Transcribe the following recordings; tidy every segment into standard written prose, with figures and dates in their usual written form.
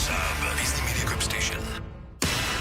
Sports Hub is the Media Group station.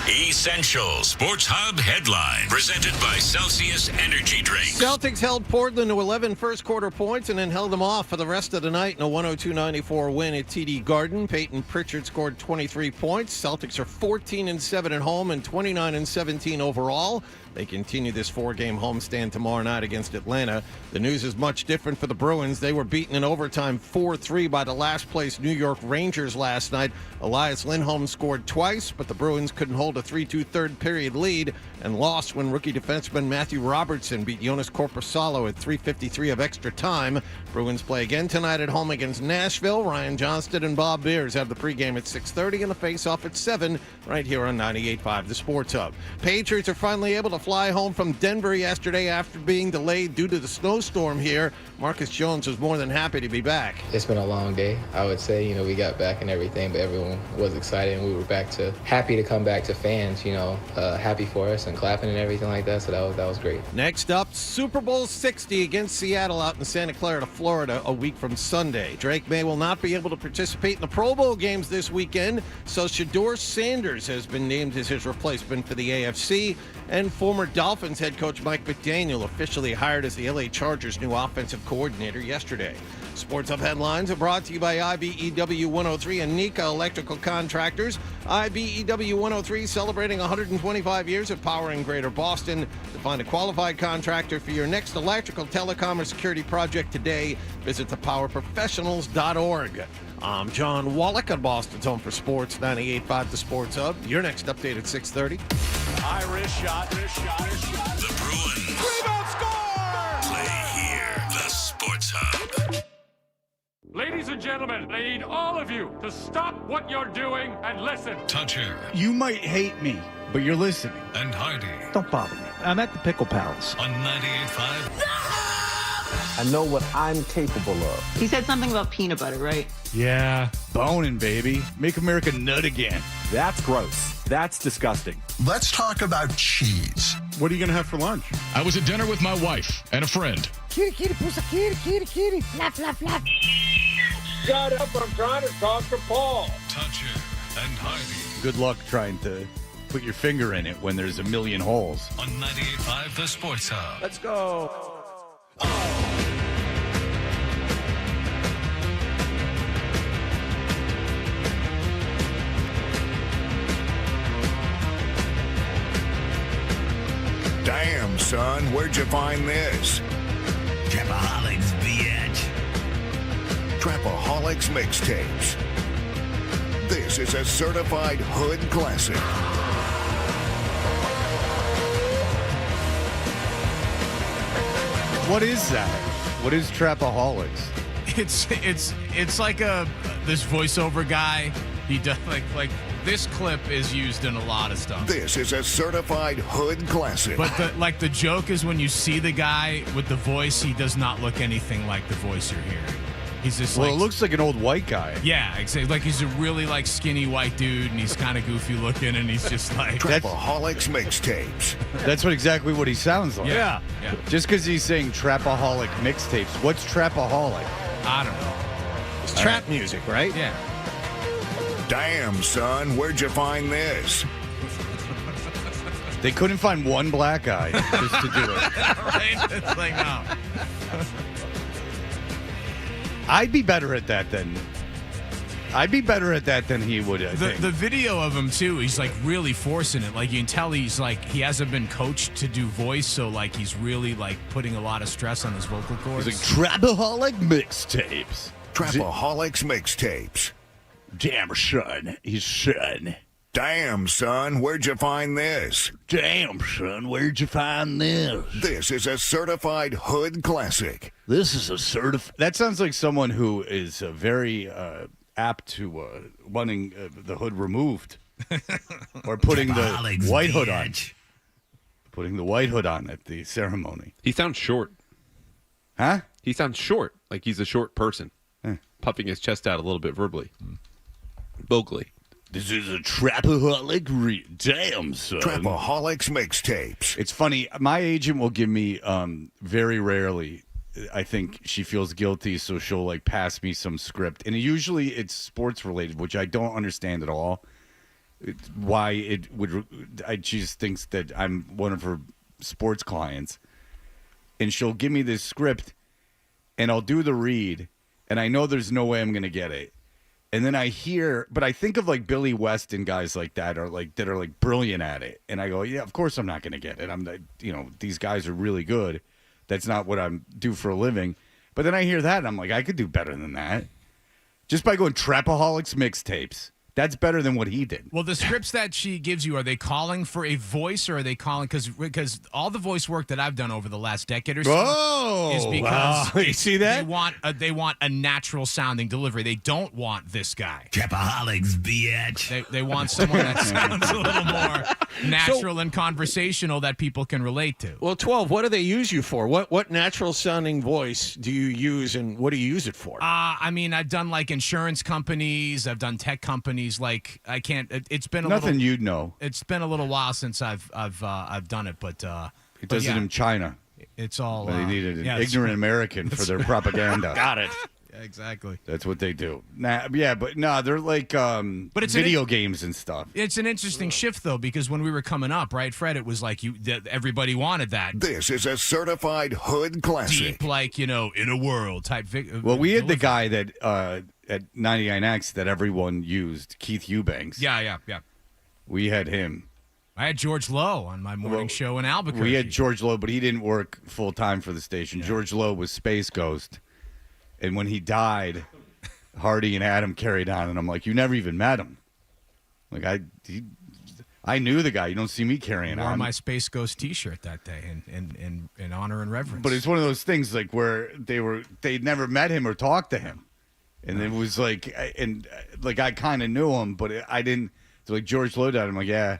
Essential Sports Hub headline presented by Celsius Energy Drinks. Celtics held Portland to 11 first-quarter points and then held them off for the rest of the night in a 102-94 win at TD Garden. Peyton Pritchard scored 23 points. Celtics are 14-7 at home and 29-17 overall. They continue this four-game homestand tomorrow night against Atlanta. The news is much different for the Bruins. They were beaten in overtime 4-3 by the last-place New York Rangers last night. Elias Lindholm scored twice, but the Bruins couldn't hold a 3-2 third-period lead and lost when rookie defenseman Matthew Robertson beat Jonas Korpisalo at 3:53 of extra time. Bruins play again tonight at home against Nashville. Ryan Johnston and Bob Beers have the pregame at 6:30 and the face-off at 7 right here on 98.5 The Sports Hub. Patriots are finally able to fly home from Denver yesterday after being delayed due to the snowstorm here. Marcus Jones was more than happy to be back. It's been a long day, I would say. We got back and everything, but everyone was excited and we were happy to come back to fans, happy for us and clapping and everything like that. So that was great. Next up, Super Bowl 60 against Seattle out in Santa Clara, Florida, a week from Sunday. Drake May will not be able to participate in the Pro Bowl games this weekend, so Shedeur Sanders has been named as his replacement for the AFC, and former Dolphins head coach Mike McDaniel officially hired as the LA Chargers' new offensive coordinator yesterday. Sports Hub headlines are brought to you by IBEW 103 and Nika Electrical Contractors. IBEW 103 celebrating 125 years of powering Greater Boston. To find a qualified contractor for your next electrical, telecom, or security project today, visit thepowerprofessionals.org. I'm John Wallach on Boston's Home for Sports, 98.5 The Sports Hub. Your next update at 6:30. Irish shot. The Bruins. Rebound score! Play here. The Sports Hub. Ladies and gentlemen, I need all of you to stop what you're doing and listen. Toucher You might hate me, but you're listening. and Hardy Don't bother me. I'm at the Pickle Palace. on 98.5. I know what I'm capable of. He said something about peanut butter, right? Yeah. Boning, baby. Make America nut again. That's gross. That's disgusting. Let's talk about cheese. What are you going to have for lunch? I was at dinner with my wife and a friend. Kitty, kitty, pussy, kitty, kitty, kitty. Flap, flap, flap. Shut up, I'm trying to talk to Paul. Toucher and Hardy Good luck trying to put your finger in it when there's a million holes. on 98.5 The Sports Hub. Let's go. Damn, son, where'd you find this? Trapaholics, bitch. Trapaholics Mixtapes. This is a certified hood classic. What is that? What is Trapaholics? It's like this voiceover guy. He does like this clip is used in a lot of stuff. This is a certified hood classic. But the joke is when you see the guy with the voice, he does not look anything like the voice you're hearing. He's just Well, it looks like an old white guy. yeah, exactly. Like he's a really skinny white dude, and he's kind of goofy looking, and he's just like Trapaholics Mixtapes. That's exactly what he sounds like. yeah. Just because he's saying Trapaholic Mixtapes. What's Trapaholic? I don't know. It's trap music, right? Yeah. Damn, son, where'd you find this? They couldn't find one black guy just to do it. Right? It's like no. I'd be better at that than he would, I think. The video of him too, he's like really forcing it. Like you can tell he's like he hasn't been coached to do voice, so like he's really like putting a lot of stress on his vocal cords. He's like Trapaholic Mixtapes. Trapaholics Mixtapes. Damn, son. He's son. Damn, son, where'd you find this? Damn, son, where'd you find this? This is a certified hood classic. This is a That sounds like someone who is very apt to wanting the hood removed. Or putting the white hood on. Putting the white hood on at the ceremony. He sounds short. Huh? He sounds short, like he's a short person. Puffing his chest out a little bit verbally. Vocally. This is a Trapaholic. Damn, son. Trapaholics Mixtapes. It's funny. My agent will give me very rarely I think she feels guilty, so she'll like pass me some script, and usually it's sports related, which I don't understand at all. Why it would? She just thinks that I'm one of her sports clients, and she'll give me this script, and I'll do the read, and I know there's no way I'm going to get it, and then I think of like Billy West and guys like that are like brilliant at it, and I go, yeah, of course I'm not going to get it. These guys are really good. That's not what I'm do for a living. But then I hear that, and I'm like, I could do better than that. Just by going Trapaholics mixtapes. That's better than what he did. Well, the scripts that she gives you, are they calling for a voice, or are they calling because all the voice work that I've done over the last decade or so is because you see that they want a natural sounding delivery. They don't want this guy. Trapaholics, bitch. They want someone that sounds a little more natural and conversational that people can relate to. Well, 12. What do they use you for? What natural sounding voice do you use, and what do you use it for? I've done like insurance companies. I've done tech companies. Like I can't. It's been nothing you'd know. It's been a little while since I've done it, but it does it in China. It's all they needed an ignorant American for their propaganda. Got it. Yeah, exactly. That's what they do. They're like but it's video games and stuff. It's an interesting shift though, because when we were coming up, right, Fred, it was like everybody wanted that. This is a certified hood classic. Deep, like in a world type. Well, we had the guy that at 99X that everyone used, Keith Eubanks. Yeah. We had him. I had George Lowe on my morning show in Albuquerque. We had George Lowe, but he didn't work full time for the station. Yeah. George Lowe was Space Ghost. And when he died, Hardy and Adam carried on, and I'm like, you never even met him. Like I knew the guy. You don't see me carrying on. I wore my Space Ghost T-shirt that day in honor and reverence. But it's one of those things like where they'd never met him or talked to him, and it was like, I kind of knew him, but I didn't. So like George Lowe died. I'm like, yeah.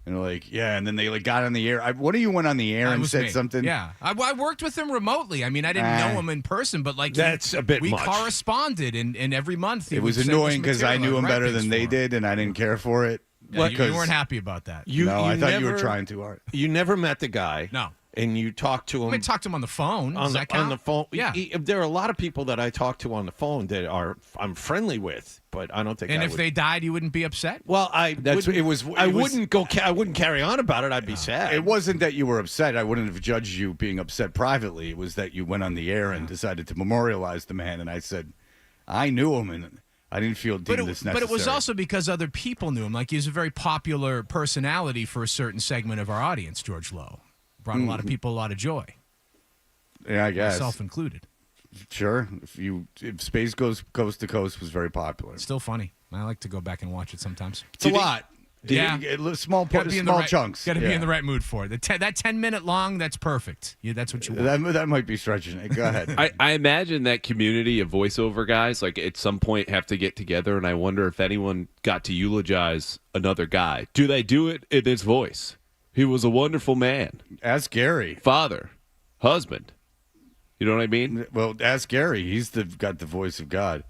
And they're like, yeah, and then they like got on the air. One of you went on the air and said something. Yeah, I worked with him remotely. I mean, I didn't know him in person, but like that's a bit we much. Corresponded, and every month it was annoying because I knew him better than they did, and I didn't care for it. Yeah, you weren't happy about that. I thought you were trying too hard. You never met the guy. No. And you talked to him. I talked to him on the phone. Does that count? On the phone. Yeah. There are a lot of people that I talk to on the phone that I'm friendly with, but I don't think. And if they died, you wouldn't be upset. Well, I wouldn't carry on about it. I'd be sad. It wasn't that you were upset. I wouldn't have judged you being upset privately. It was that you went on the air and decided to memorialize the man. And I said, I knew him, and I didn't feel deemed this necessary. But it was also because other people knew him. Like he was a very popular personality for a certain segment of our audience. George Lowe brought a lot of people a lot of joy. Yeah, I guess. Myself included. Sure. If Space Goes Coast to Coast was very popular. It's still funny. I like to go back and watch it sometimes. It's a lot. Small chunks. Got to be in the right mood for it. That 10-minute long, that's perfect. Yeah, that's what you want. That might be stretching it. Go ahead. I imagine that community of voiceover guys, like at some point, have to get together, and I wonder if anyone got to eulogize another guy. Do they do it in his voice? He was a wonderful man. Ask Gary. Father. Husband. You know what I mean? Well, ask Gary. He's got the voice of God.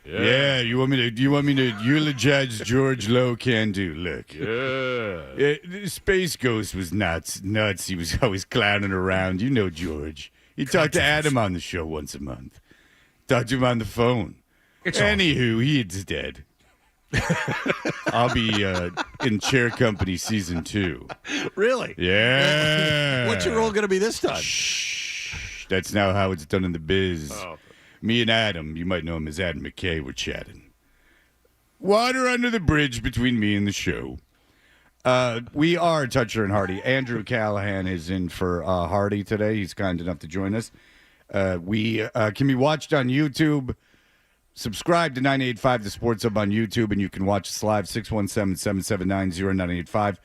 Yeah. You want me to eulogize George Lowe? Can do. Look. Yeah. Space Ghost was nuts. He was always clowning around. You know George. You talk to Adam on the show once a month. Talk to him on the phone. Anywho, he's dead. I'll be in Chair Company season 2. Really? Yeah. What's your role going to be this time? Shh. That's now how it's done in the biz. Oh. Me and Adam, you might know him as Adam McKay, were chatting. Water under the bridge between me and the show. We are Toucher and Hardy. Andrew Callahan is in for Hardy today. He's kind enough to join us. We can be watched on YouTube. Subscribe to 98.5 The Sports Hub on YouTube, and you can watch us live, 617-779-0985.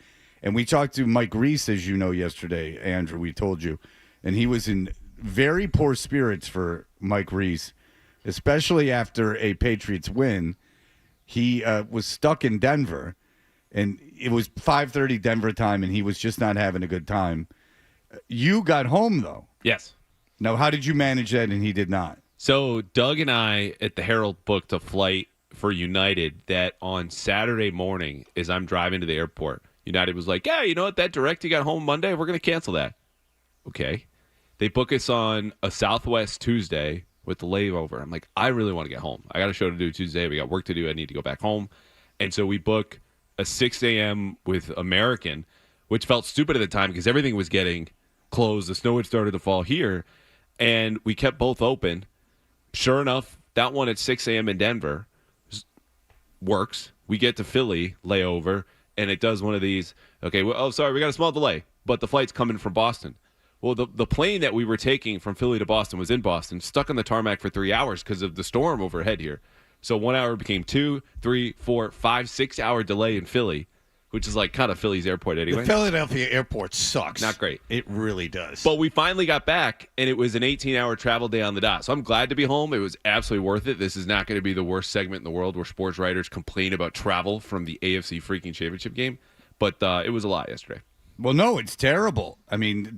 And we talked to Mike Reese, as you know, yesterday, Andrew, we told you. And he was in very poor spirits for Mike Reese, especially after a Patriots win. He was stuck in Denver, and it was 5:30 Denver time, and he was just not having a good time. You got home, though. Yes. Now, how did you manage that, and he did not? So Doug and I at the Herald booked a flight for United that on Saturday morning, as I'm driving to the airport, United was like, yeah, you know what, that direct you got home Monday, we're going to cancel that. Okay. They book us on a Southwest Tuesday with the layover. I'm like, I really want to get home. I got a show to do Tuesday. We got work to do. I need to go back home. And so we book a 6 a.m. with American, which felt stupid at the time because everything was getting closed. The snow had started to fall here. And we kept both open. Sure enough, that one at 6 a.m. in Denver works. We get to Philly, layover, and it does one of these. Okay, well, oh, sorry, we got a small delay, but the flight's coming from Boston. Well, the plane that we were taking from Philly to Boston was in Boston, stuck on the tarmac for 3 hours because of the storm overhead here. So 1 hour became 2, 3, 4, 5, 6 hour delay in Philly, which is like kind of Philly's airport anyway. The Philadelphia airport sucks. Not great. It really does. But we finally got back, and it was an 18-hour travel day on the dot. So I'm glad to be home. It was absolutely worth it. This is not going to be the worst segment in the world where sports writers complain about travel from the AFC freaking championship game. But it was a lot yesterday. Well, no, it's terrible. I mean,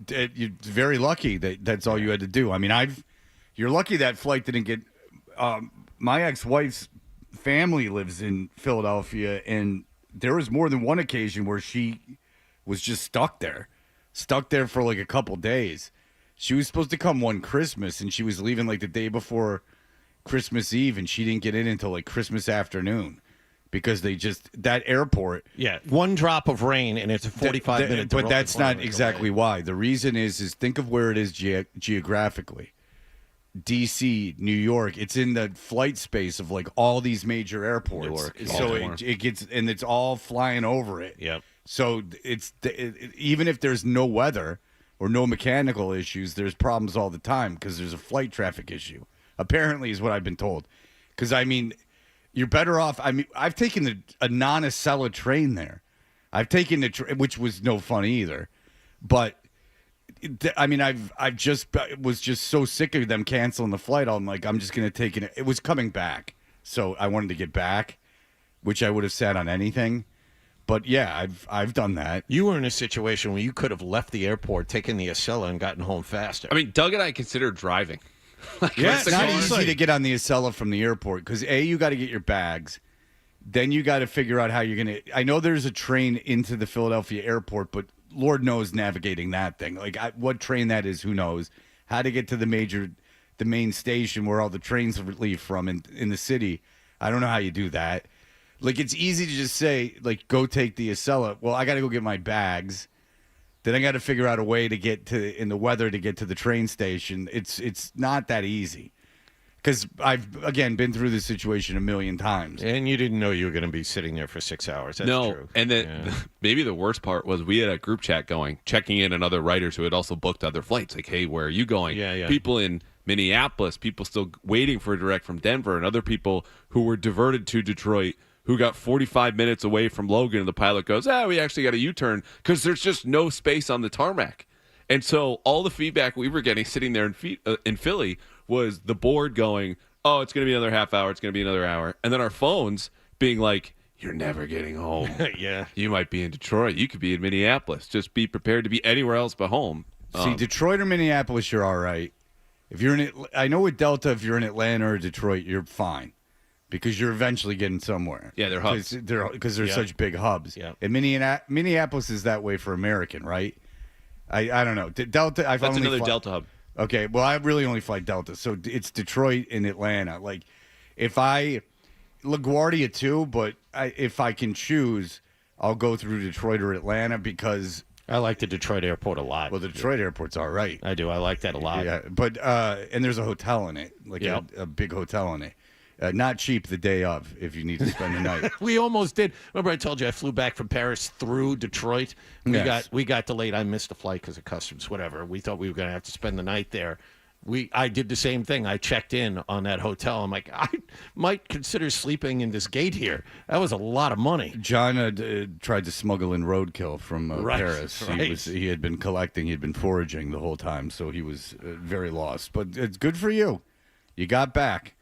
you're very lucky that that's all you had to do. I mean, you're lucky that flight didn't get. My ex-wife's family lives in Philadelphia, and there was more than one occasion where she was just stuck there for like a couple days. She was supposed to come one Christmas, and she was leaving like the day before Christmas Eve, and she didn't get in until like Christmas afternoon. Because that airport. Yeah, one drop of rain and it's a 45-minute. But that's not exactly why. The reason is think of where it is geographically. D.C., New York, it's in the flight space of like all these major airports. Newark, so it gets, and it's all flying over it. Yep. So even if there's no weather or no mechanical issues, there's problems all the time because there's a flight traffic issue. Apparently is what I've been told. Because, I mean... You're better off. I mean, I've taken a non-Acela train there. I've taken which was no fun either. But I mean, I've just was just so sick of them canceling the flight. I'm like, I'm just gonna take it. It was coming back, so I wanted to get back, which I would have sat on anything. But yeah, I've done that. You were in a situation where you could have left the airport, taken the Acela, and gotten home faster. I mean, Doug and I considered driving. Yeah, it's not easy to get on the Acela from the airport because you got to get your bags, then you got to figure out how you're gonna. I know there's a train into the Philadelphia airport, but Lord knows navigating that thing. Like what train that is, who knows? How to get to the main station where all the trains leave from in the city. I don't know how you do that. Like it's easy to just say like go take the Acela. Well, I got to go get my bags. Then I got to figure out a way to get in the weather to get to the train station. It's not that easy because I've again been through this situation a million times. And you didn't know you were going to be sitting there for 6 hours. That's true. And then maybe the worst part was we had a group chat going, checking in on other writers who had also booked other flights. Like, hey, where are you going? Yeah. People in Minneapolis, people still waiting for a direct from Denver, and other people who were diverted to Detroit. Who got 45 minutes away from Logan, and the pilot goes, we actually got a U-turn because there's just no space on the tarmac. And so all the feedback we were getting sitting there in Philly was the board going, it's going to be another half hour, it's going to be another hour. And then our phones being like, you're never getting home. Yeah. You might be in Detroit. You could be in Minneapolis. Just be prepared to be anywhere else but home. See, Detroit or Minneapolis, you're all right. If you're I know with Delta, if you're in Atlanta or Detroit, you're fine. Because you're eventually getting somewhere. Yeah, they're hubs. Because they're such big hubs. Yeah. And Minneapolis is that way for American, right? I don't know. Delta. That's another Delta hub. Okay, well, I really only fly Delta, so it's Detroit and Atlanta. Like, if LaGuardia too, but if I can choose, I'll go through Detroit or Atlanta because I like the Detroit airport a lot. Well, the Detroit airport's all right. I do. I like that a lot. Yeah, but and there's a hotel in it, like a big hotel in it. Not cheap the day of if you need to spend the night. We almost did. Remember I told you I flew back from Paris through Detroit? We got delayed. I missed the flight because of customs, whatever. We thought we were going to have to spend the night there. I did the same thing. I checked in on that hotel. I'm like, I might consider sleeping in this gate here. That was a lot of money. John tried to smuggle in roadkill from Paris. Right. He had been collecting. He had been foraging the whole time, so he was very lost. But it's good for you. You got back.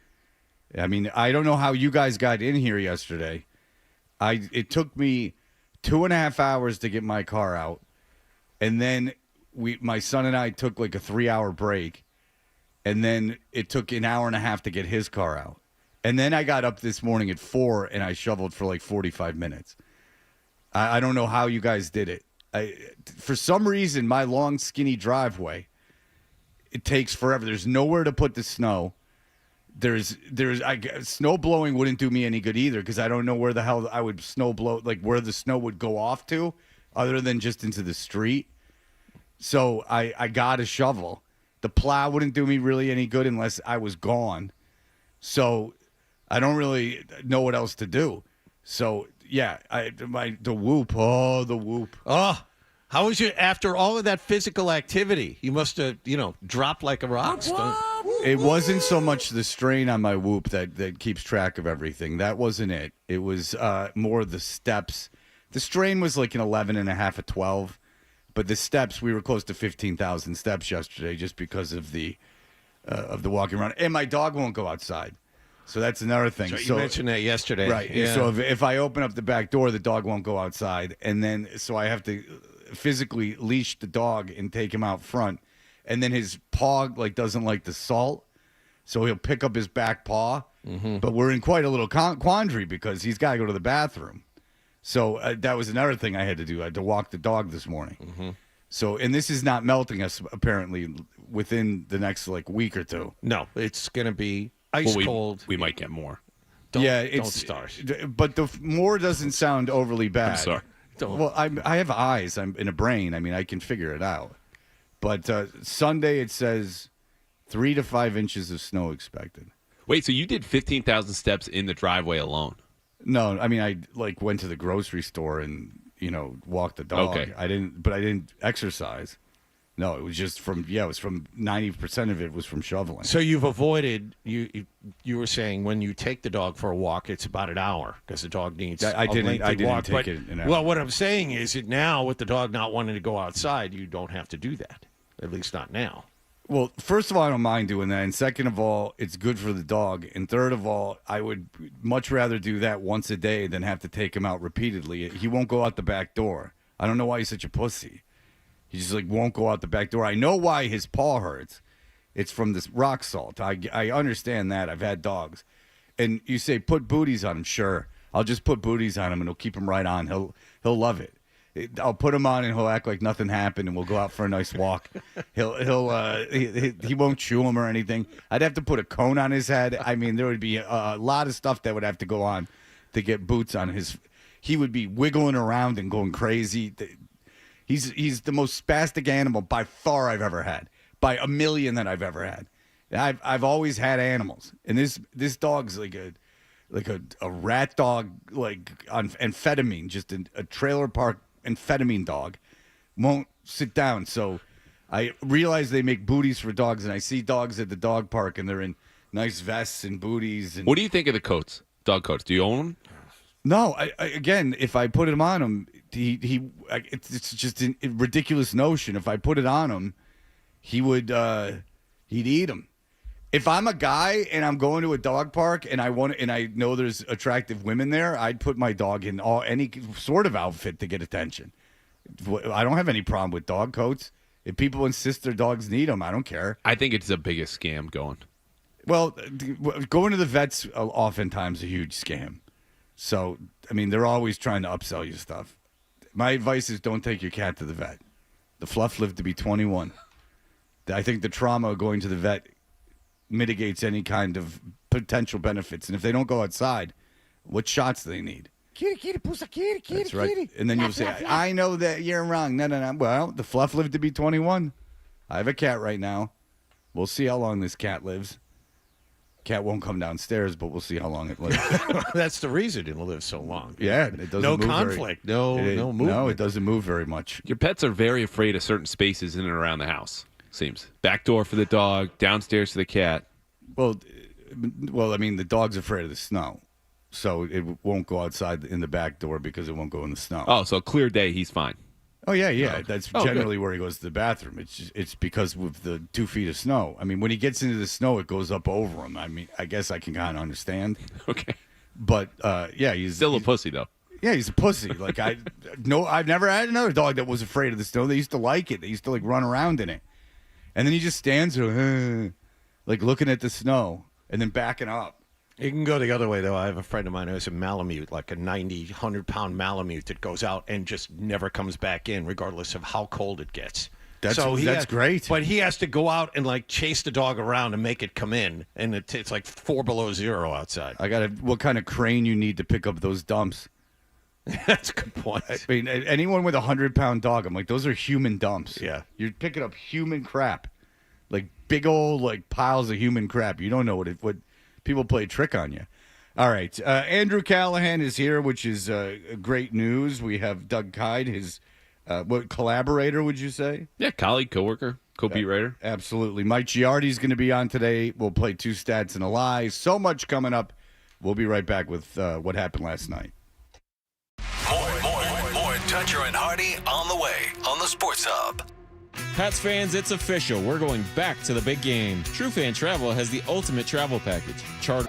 I mean, I don't know how you guys got in here yesterday. It took me 2.5 hours to get my car out, and then my son and I took like a 3-hour break, and then it took an hour and a half to get his car out, and then I got up this morning at 4 and I shoveled for like 45 minutes. I don't know how you guys did it. For some reason, my long, skinny driveway it takes forever. There's nowhere to put the snow. Snow blowing wouldn't do me any good either because I don't know where the hell I would snow blow, like where the snow would go off to, other than just into the street. So I got a shovel. The plow wouldn't do me really any good unless I was gone. So I don't really know what else to do. So yeah, the whoop. Oh, the whoop. Oh, how was you after all of that physical activity? You must have, dropped like a rock. It wasn't so much the strain on my whoop that keeps track of everything. That wasn't it. It was more the steps. The strain was like an 11 and a half, a 12. But the steps, we were close to 15,000 steps yesterday just because of the walking around. And my dog won't go outside. So that's another thing. So you mentioned that yesterday. Right. Yeah. So if I open up the back door, the dog won't go outside. And then so I have to physically leash the dog and take him out front. And then his paw doesn't like the salt. So he'll pick up his back paw. Mm-hmm. But we're in quite a little quandary because he's got to go to the bathroom. So that was another thing I had to do. I had to walk the dog this morning. Mm-hmm. So, and this is not melting us apparently within the next week or two. No, it's going to be ice cold. We might get more. Don't start. But the more doesn't sound overly bad. I'm sorry. Well, I have eyes. I'm in a brain. I mean, I can figure it out. But Sunday it says 3 to 5 inches of snow expected. Wait, so you did 15,000 steps in the driveway alone? No, I mean I went to the grocery store and walked the dog. Okay. I didn't exercise. No, it was just from 90% of it was from shoveling. So you've avoided you were saying when you take the dog for a walk, it's about an hour because the dog needs. I didn't take it an hour. Well, what I'm saying is that now with the dog not wanting to go outside, you don't have to do that. At least not now. Well, first of all, I don't mind doing that, and second of all, it's good for the dog, and third of all, I would much rather do that once a day than have to take him out repeatedly. He won't go out the back door. I don't know why he's such a pussy. He just won't go out the back door. I know why his paw hurts. It's from this rock salt. I understand that. I've had dogs, and you say put booties on him. Sure, I'll just put booties on him, and it'll keep him right on. He'll love it. I'll put him on and he'll act like nothing happened and we'll go out for a nice walk. He won't chew him or anything. I'd have to put a cone on his head. I mean, there would be a lot of stuff that would have to go on to get boots on his. He would be wiggling around and going crazy. He's the most spastic animal by far I've ever had, by a million that I've ever had. I've always had animals, and this dog's like a rat dog, on amphetamine, just a trailer park amphetamine dog, won't sit down. So I realize they make booties for dogs, and I see dogs at the dog park, and they're in nice vests and booties. And what do you think of the coats, dog coats? Do you own them? No, again, if I put him on him, it's just a ridiculous notion. If I put it on him, he'd eat him. If I'm a guy and I'm going to a dog park and I know there's attractive women there, I'd put my dog in any sort of outfit to get attention. I don't have any problem with dog coats. If people insist their dogs need them, I don't care. I think it's the biggest scam going. Well, going to the vet's oftentimes a huge scam. So, I mean, they're always trying to upsell you stuff. My advice is don't take your cat to the vet. The Fluff lived to be 21. I think the trauma of going to the vet mitigates any kind of potential benefits. And if they don't go outside, what shots do they need? Kitty, pusa, kitty, That's right. kitty. And then you'll say, I know that you're wrong. No. Well, the Fluff lived to be 21. I have a cat right now. We'll see how long this cat lives. Cat won't come downstairs, but we'll see how long it lives. That's the reason it'll live so long. Yeah, it doesn't no move conflict, no movement. No, it doesn't move very much. Your pets are very afraid of certain spaces in and around the house. Seems back door for the dog, downstairs for the cat. Well, I mean, the dog's afraid of the snow, so it won't go outside in the back door because it won't go in the snow. Oh, so a clear day, he's fine. Oh yeah. That's generally where he goes to the bathroom. It's because with the 2 feet of snow. I mean, when he gets into the snow, it goes up over him. I mean, I guess I can kind of understand. Okay, but he's still a pussy though. Yeah, he's a pussy. I've never had another dog that was afraid of the snow. They used to like it. They used to run around in it, and then he just stands there, looking at the snow and then backing up. You can go the other way, though. I have a friend of mine who has a Malamute, like a 90, 100-pound Malamute that goes out and just never comes back in, regardless of how cold it gets. That's great. But he has to go out and like chase the dog around and make it come in, and it's like 4 below zero outside. What kind of crane you need to pick up those dumps? That's a good point. I mean, anyone with a 100-pound dog, I'm like, those are human dumps. Yeah. You're picking up human crap, like big old like piles of human crap. You don't know what people play a trick on you. All right, Andrew Callahan is here, which is great news. We have Doug Kyde, his what collaborator would you say? Yeah, colleague, coworker, co-beat writer. Absolutely. Mike Giardi's going to be on today. We'll play 2 stats and a lie. So much coming up. We'll be right back with what happened last night. More Dutcher and Hardy on the way on the Sports Hub. Pats fans, it's official. We're going back to the big game. True Fan Travel has the ultimate travel package. Charter.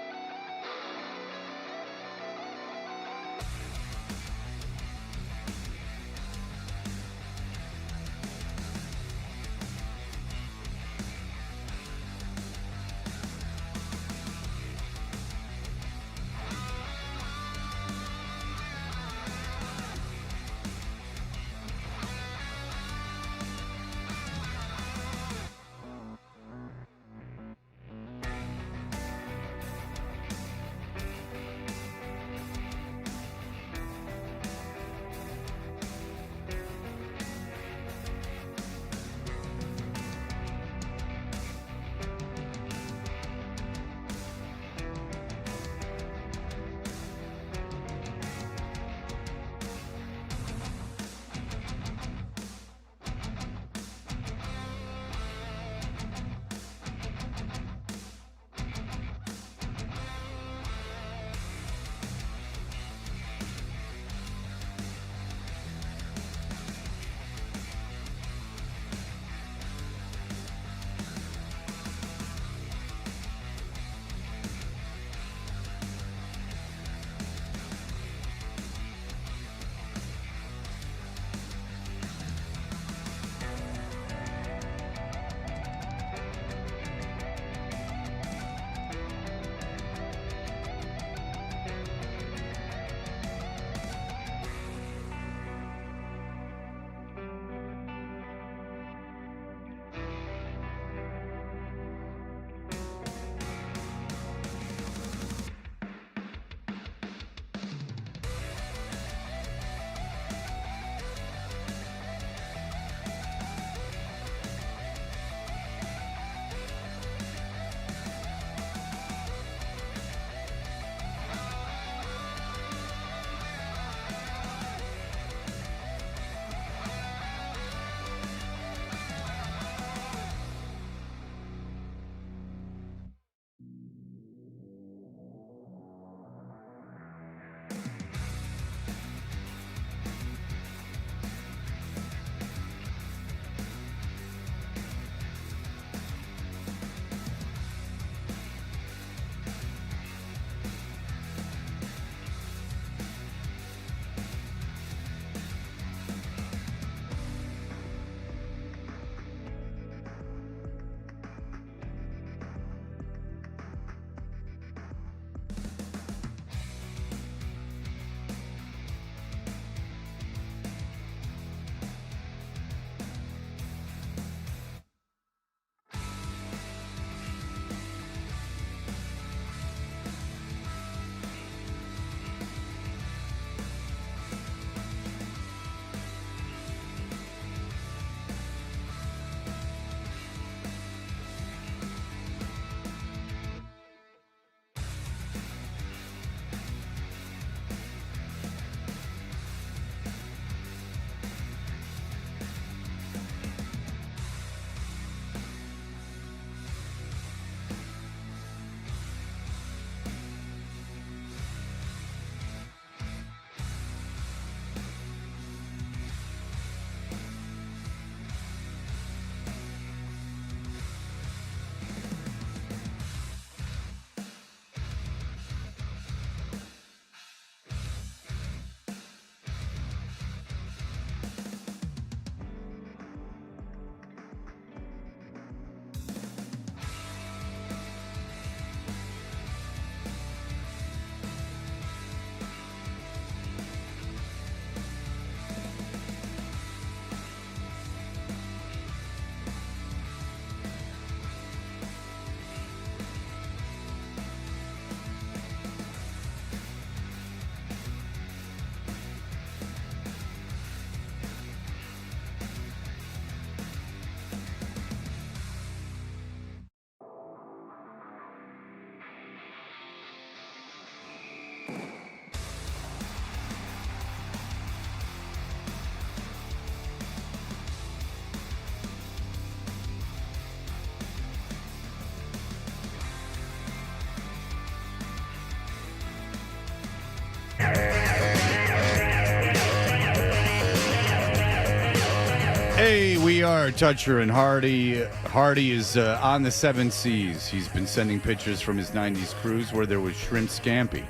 Hey, we are Toucher and Hardy. Hardy is on the 7 Seas. He's been sending pictures from his 90s cruise where there was shrimp scampi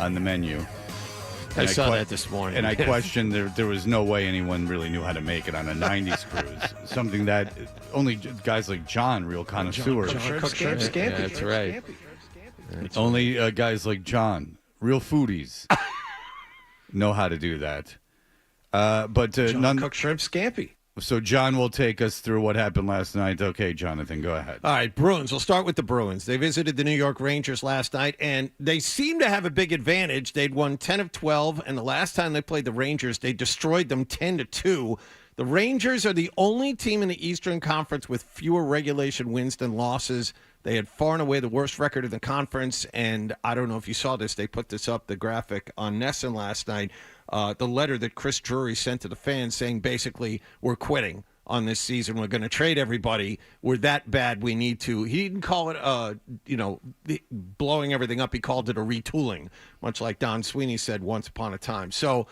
on the menu. I saw that this morning. And I questioned there was no way anyone really knew how to make it on a 90s cruise. Something that only guys like John, real connoisseurs. Shrimp scampi. Yeah, that's right. Only guys like John, real foodies, know how to do that. But John cooked shrimp scampi. So John will take us through what happened last night. Okay, Jonathan, go ahead. All right, Bruins. We'll start with the Bruins. They visited the New York Rangers last night, and they seem to have a big advantage. They'd won 10 of 12, and the last time they played the Rangers, they destroyed them 10-2. The Rangers are the only team in the Eastern Conference with fewer regulation wins than losses. They had far and away the worst record in the conference, and I don't know if you saw this. They put this up, the graphic, on Nesson last night. The letter that Chris Drury sent to the fans saying basically we're quitting on this season. We're going to trade everybody. We're that bad. We need to. He didn't call it, blowing everything up. He called it a retooling, much like Don Sweeney said once upon a time. So,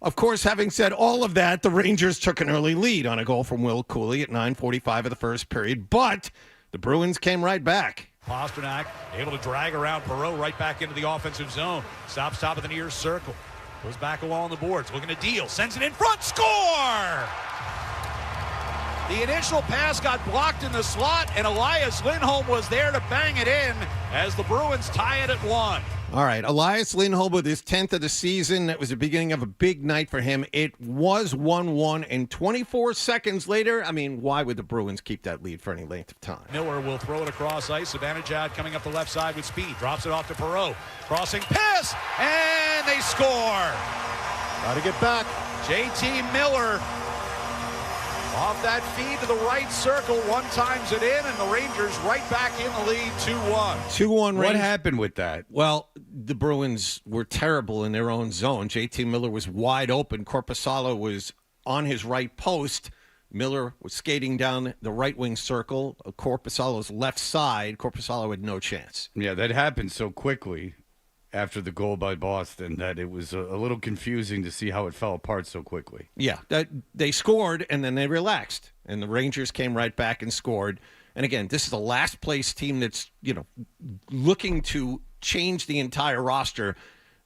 of course, having said all of that, the Rangers took an early lead on a goal from Will Cooley at 9:45 of the first period, but the Bruins came right back. Pastrnak able to drag around Perreault right back into the offensive zone. Stops top of the near circle. Goes back along the boards, looking to deal, sends it in front, score! The initial pass got blocked in the slot, and Elias Lindholm was there to bang it in as the Bruins tie it at 1. All right, Elias Lindholm with his 10th of the season. That was the beginning of a big night for him. It was 1-1, and 24 seconds later, I mean, why would the Bruins keep that lead for any length of time? Miller will throw it across ice. Zibanejad coming up the left side with speed. Drops it off to Perreault. Crossing pass, and they score. Got to get back. JT Miller off that feed to the right circle. One times it in, and the Rangers right back in the lead, 2-1. 2-1 What happened with that? Well, the Bruins were terrible in their own zone. JT Miller was wide open. Korpisalo was on his right post. Miller was skating down the right wing circle, Korpisalo's left side. Korpisalo had no chance. Yeah, that happened so quickly after the goal by Boston that it was a little confusing to see how it fell apart so quickly. Yeah, they scored and then they relaxed, and the Rangers came right back and scored. And again, this is the last place team that's, looking to change the entire roster.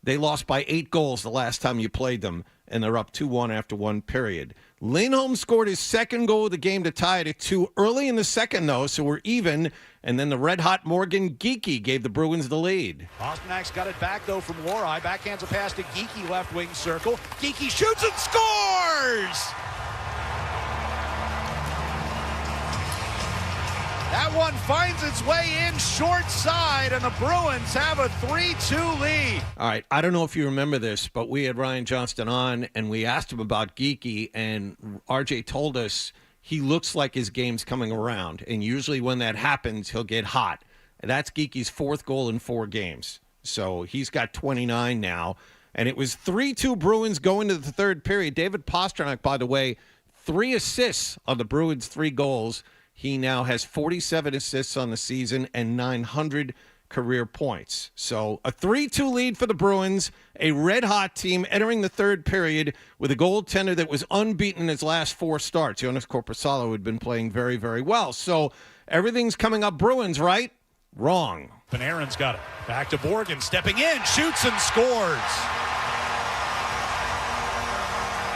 They lost by 8 goals the last time you played them, and they're up 2-1 after one period. Lindholm scored his second goal of the game to tie it at 2 early in the second, though, so we're even. And then the red-hot Morgan Geekie gave the Bruins the lead. Pasternak's got it back, though, from Lowe. Backhands a pass to Geekie, left wing circle. Geekie shoots and scores! That one finds its way in short side, and the Bruins have a 3-2 lead. All right, I don't know if you remember this, but we had Ryan Johnston on, and we asked him about Geekie, and RJ told us he looks like his game's coming around, and usually when that happens, he'll get hot. And that's Geekie's 4th goal in 4 games. So he's got 29 now, and it was 3-2 Bruins going to the third period. David Pastrnak, by the way, 3 assists on the Bruins' 3 goals. He now has 47 assists on the season and 900 career points. So a 3-2 lead for the Bruins, a red-hot team entering the third period with a goaltender that was unbeaten in his last 4 starts. Jonas Korpisalo had been playing very, very well. So everything's coming up Bruins, right? Wrong. Panarin's got it. Back to Borgen, stepping in, shoots and scores.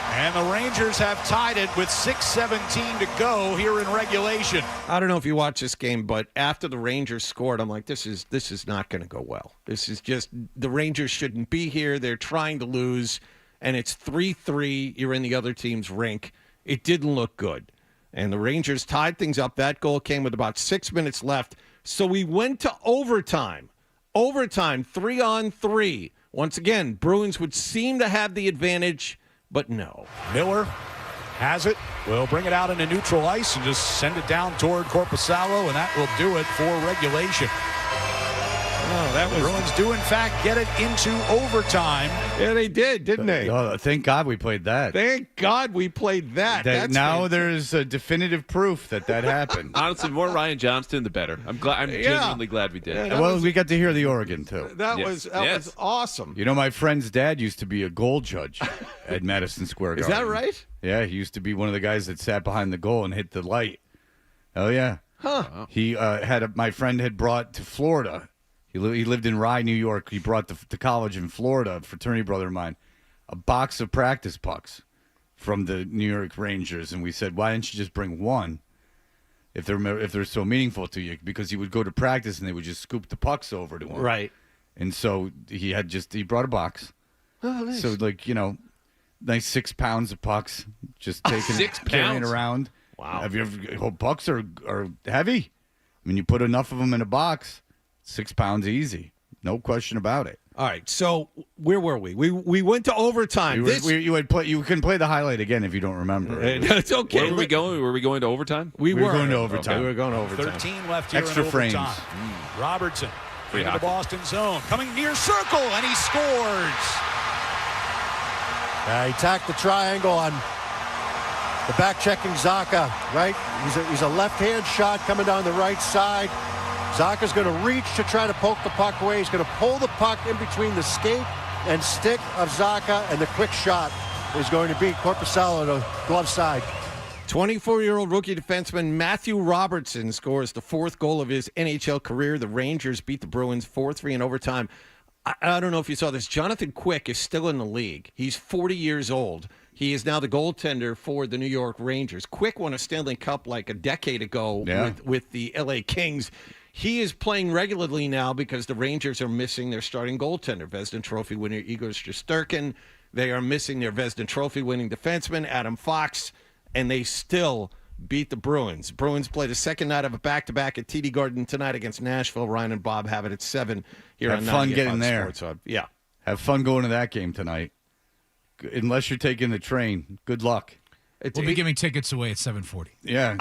And the Rangers have tied it with 6:17 to go here in regulation. I don't know if you watch this game, but after the Rangers scored, I'm like, this is not going to go well. This is just, the Rangers shouldn't be here. They're trying to lose, and it's 3-3. You're in the other team's rink. It didn't look good. And the Rangers tied things up. That goal came with about 6 minutes left. So we went to overtime. Overtime, 3-on-3. Once again, Bruins would seem to have the advantage, but no. Miller has it. Will bring it out into neutral ice and just send it down toward Korpisalo, and that will do it for regulation. Oh, that was. Bruins do, in fact, get it into overtime. Yeah, they did, didn't they? Oh, thank God we played that. Thank God we played that. That's now there's definitive proof that happened. Honestly, the more Ryan Johnston, the better. I'm genuinely glad we did. Yeah, we got to hear the Oregon too. That was awesome. You know, my friend's dad used to be a goal judge at Madison Square Garden. Is that right? Yeah, he used to be one of the guys that sat behind the goal and hit the light. Oh yeah. Huh. He my friend had brought to Florida. He lived in Rye, New York. He brought to college in Florida, a fraternity brother of mine, a box of practice pucks from the New York Rangers, and we said, why didn't you just bring one if they're so meaningful to you? Because he would go to practice and they would just scoop the pucks over to him. Right. And so he brought a box. Oh, nice. So nice 6 pounds of pucks, just carrying around. Wow. Have you ever? Pucks are heavy. I mean, you put enough of them in a box, 6 pounds easy, no question about it. All right. So where were we? We went to overtime. You can play the highlight again if you don't remember. It's okay. Where were we going? Were we going to overtime? We were going to overtime. Okay, we were going to overtime. 13 left here Extra in frames. overtime. Robertson into the Boston zone, coming near circle, and he scores. He tacked the triangle on the back-checking Zacha, right? He's a left-hand shot coming down the right side. Zaka's going to reach to try to poke the puck away. He's going to pull the puck in between the skate and stick of Zacha, and the quick shot is going to beat Korpisalo to glove side. 24-year-old rookie defenseman Matthew Robertson scores the fourth goal of his NHL career. The Rangers beat the Bruins 4-3 in overtime. I don't know if you saw this. Jonathan Quick is still in the league. He's 40 years old. He is now the goaltender for the New York Rangers. Quick won a Stanley Cup like a decade ago with the LA Kings. He is playing regularly now because the Rangers are missing their starting goaltender, Vezina Trophy winner Igor Shesterkin. They are missing their Vezina Trophy winning defenseman, Adam Fox, and they still beat the Bruins. Bruins play the second night of a back-to-back at TD Garden tonight against Nashville. Ryan and Bob have it at 7 here on 98.5 fun getting there. Sports Hub. Yeah. Have fun going to that game tonight. Unless you're taking the train, good luck. We'll be giving tickets away at 7:40. Yeah.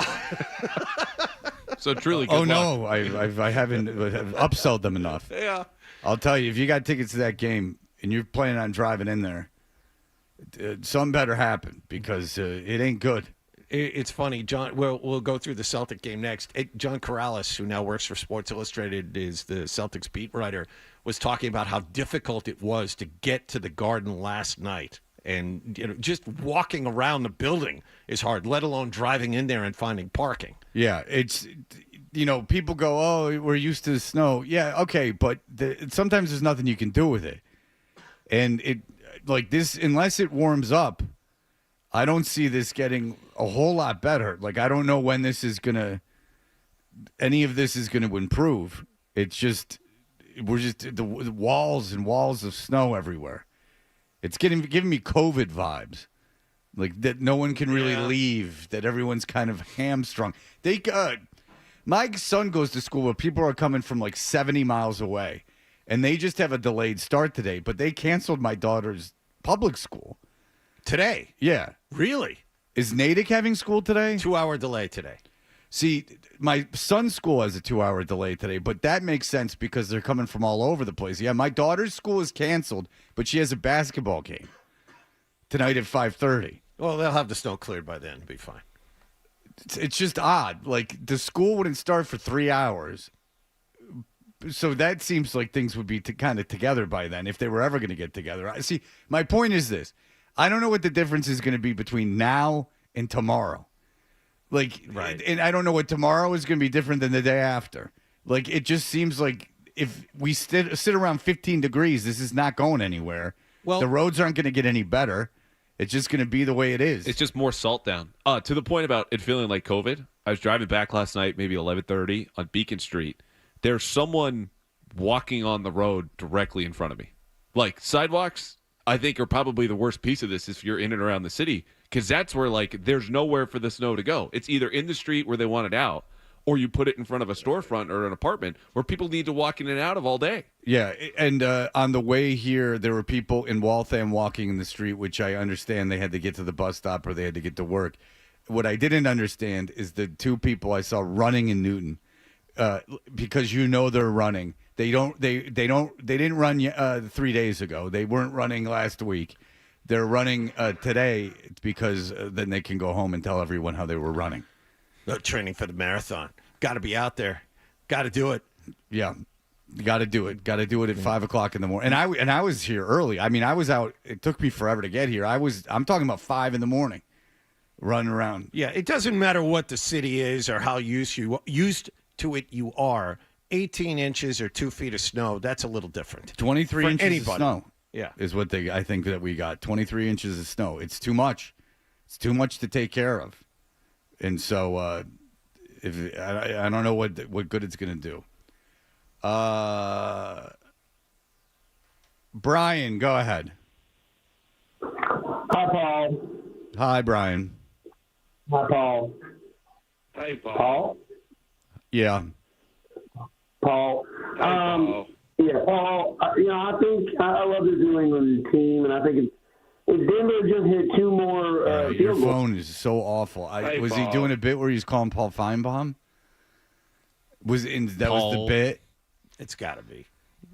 So truly good luck. No, I haven't upsold them enough. Yeah. I'll tell you, if you got tickets to that game and you're planning on driving in there, something better happen because it ain't good. It's funny, John. We'll go through the Celtic game next. John Corrales, who now works for Sports Illustrated, is the Celtics beat writer, was talking about how difficult it was to get to the Garden last night. And just walking around the building is hard, let alone driving in there and finding parking. Yeah, it's people go, "Oh, we're used to the snow." Yeah, okay, but sometimes there's nothing you can do with it. And it like this, unless it warms up, I don't see this getting a whole lot better. Like I don't know when any of this is gonna improve. It's just we're just the walls and walls of snow everywhere. It's giving me COVID vibes, like that no one can really leave, that everyone's kind of hamstrung. My son goes to school where people are coming from like 70 miles away, and they just have a delayed start today, but they canceled my daughter's public school. Today? Yeah. Really? Is Natick having school today? 2-hour delay today. See, my son's school has a 2-hour delay today, but that makes sense because they're coming from all over the place. Yeah, my daughter's school is canceled, but she has a basketball game tonight at 5:30. Well, they'll have the snow cleared by then. It'll be fine. It's just odd. Like, the school wouldn't start for 3 hours. So that seems like things would be kind of together by then, if they were ever going to get together. See, my point is this. I don't know what the difference is going to be between now and tomorrow. Like, right. And I don't know what tomorrow is going to be different than the day after. Like, it just seems like if we sit around 15 degrees, this is not going anywhere. Well, the roads aren't going to get any better. It's just going to be the way it is. It's just more salt down. To the point about it feeling like COVID, I was driving back last night, maybe 11:30 on Beacon Street. There's someone walking on the road directly in front of me. Like, sidewalks, I think, are probably the worst piece of this if you're in and around the city, because that's where, like, there's nowhere for the snow to go. It's either in the street where they want it out, or you put it in front of a storefront or an apartment where people need to walk in and out of all day. Yeah, and on the way here, there were people in Waltham walking in the street, which I understand they had to get to the bus stop or they had to get to work. What I didn't understand is the two people I saw running in Newton, because they're running. They didn't run 3 days ago. They weren't running last week. They're running today because then they can go home and tell everyone how they were running. They're training for the marathon. Got to be out there. Got to do it. Yeah. Got to do it. Got to do it at 5 o'clock in the morning. And I was here early. I mean, I was out. It took me forever to get here. I'm talking about 5 in the morning, running around. Yeah, it doesn't matter what the city is or how used to it you are. 18 inches or 2 feet of snow, that's a little different. 23 inches of snow. Yeah, is what I think that we got. 23 inches of snow. It's too much. It's too much to take care of. And so, I don't know what good it's going to do. Brian, go ahead. Hi, Paul. Hi, Brian. Hi, Paul. Hey, Paul. Paul? Yeah. Paul. Hey, Paul. Yeah, Paul. I think I love this New England team, and I think if Denver just hit 2 more Your field goals. phone is so awful. Was he doing a bit where he's calling Paul Feinbaum? Was the bit? It's got to be.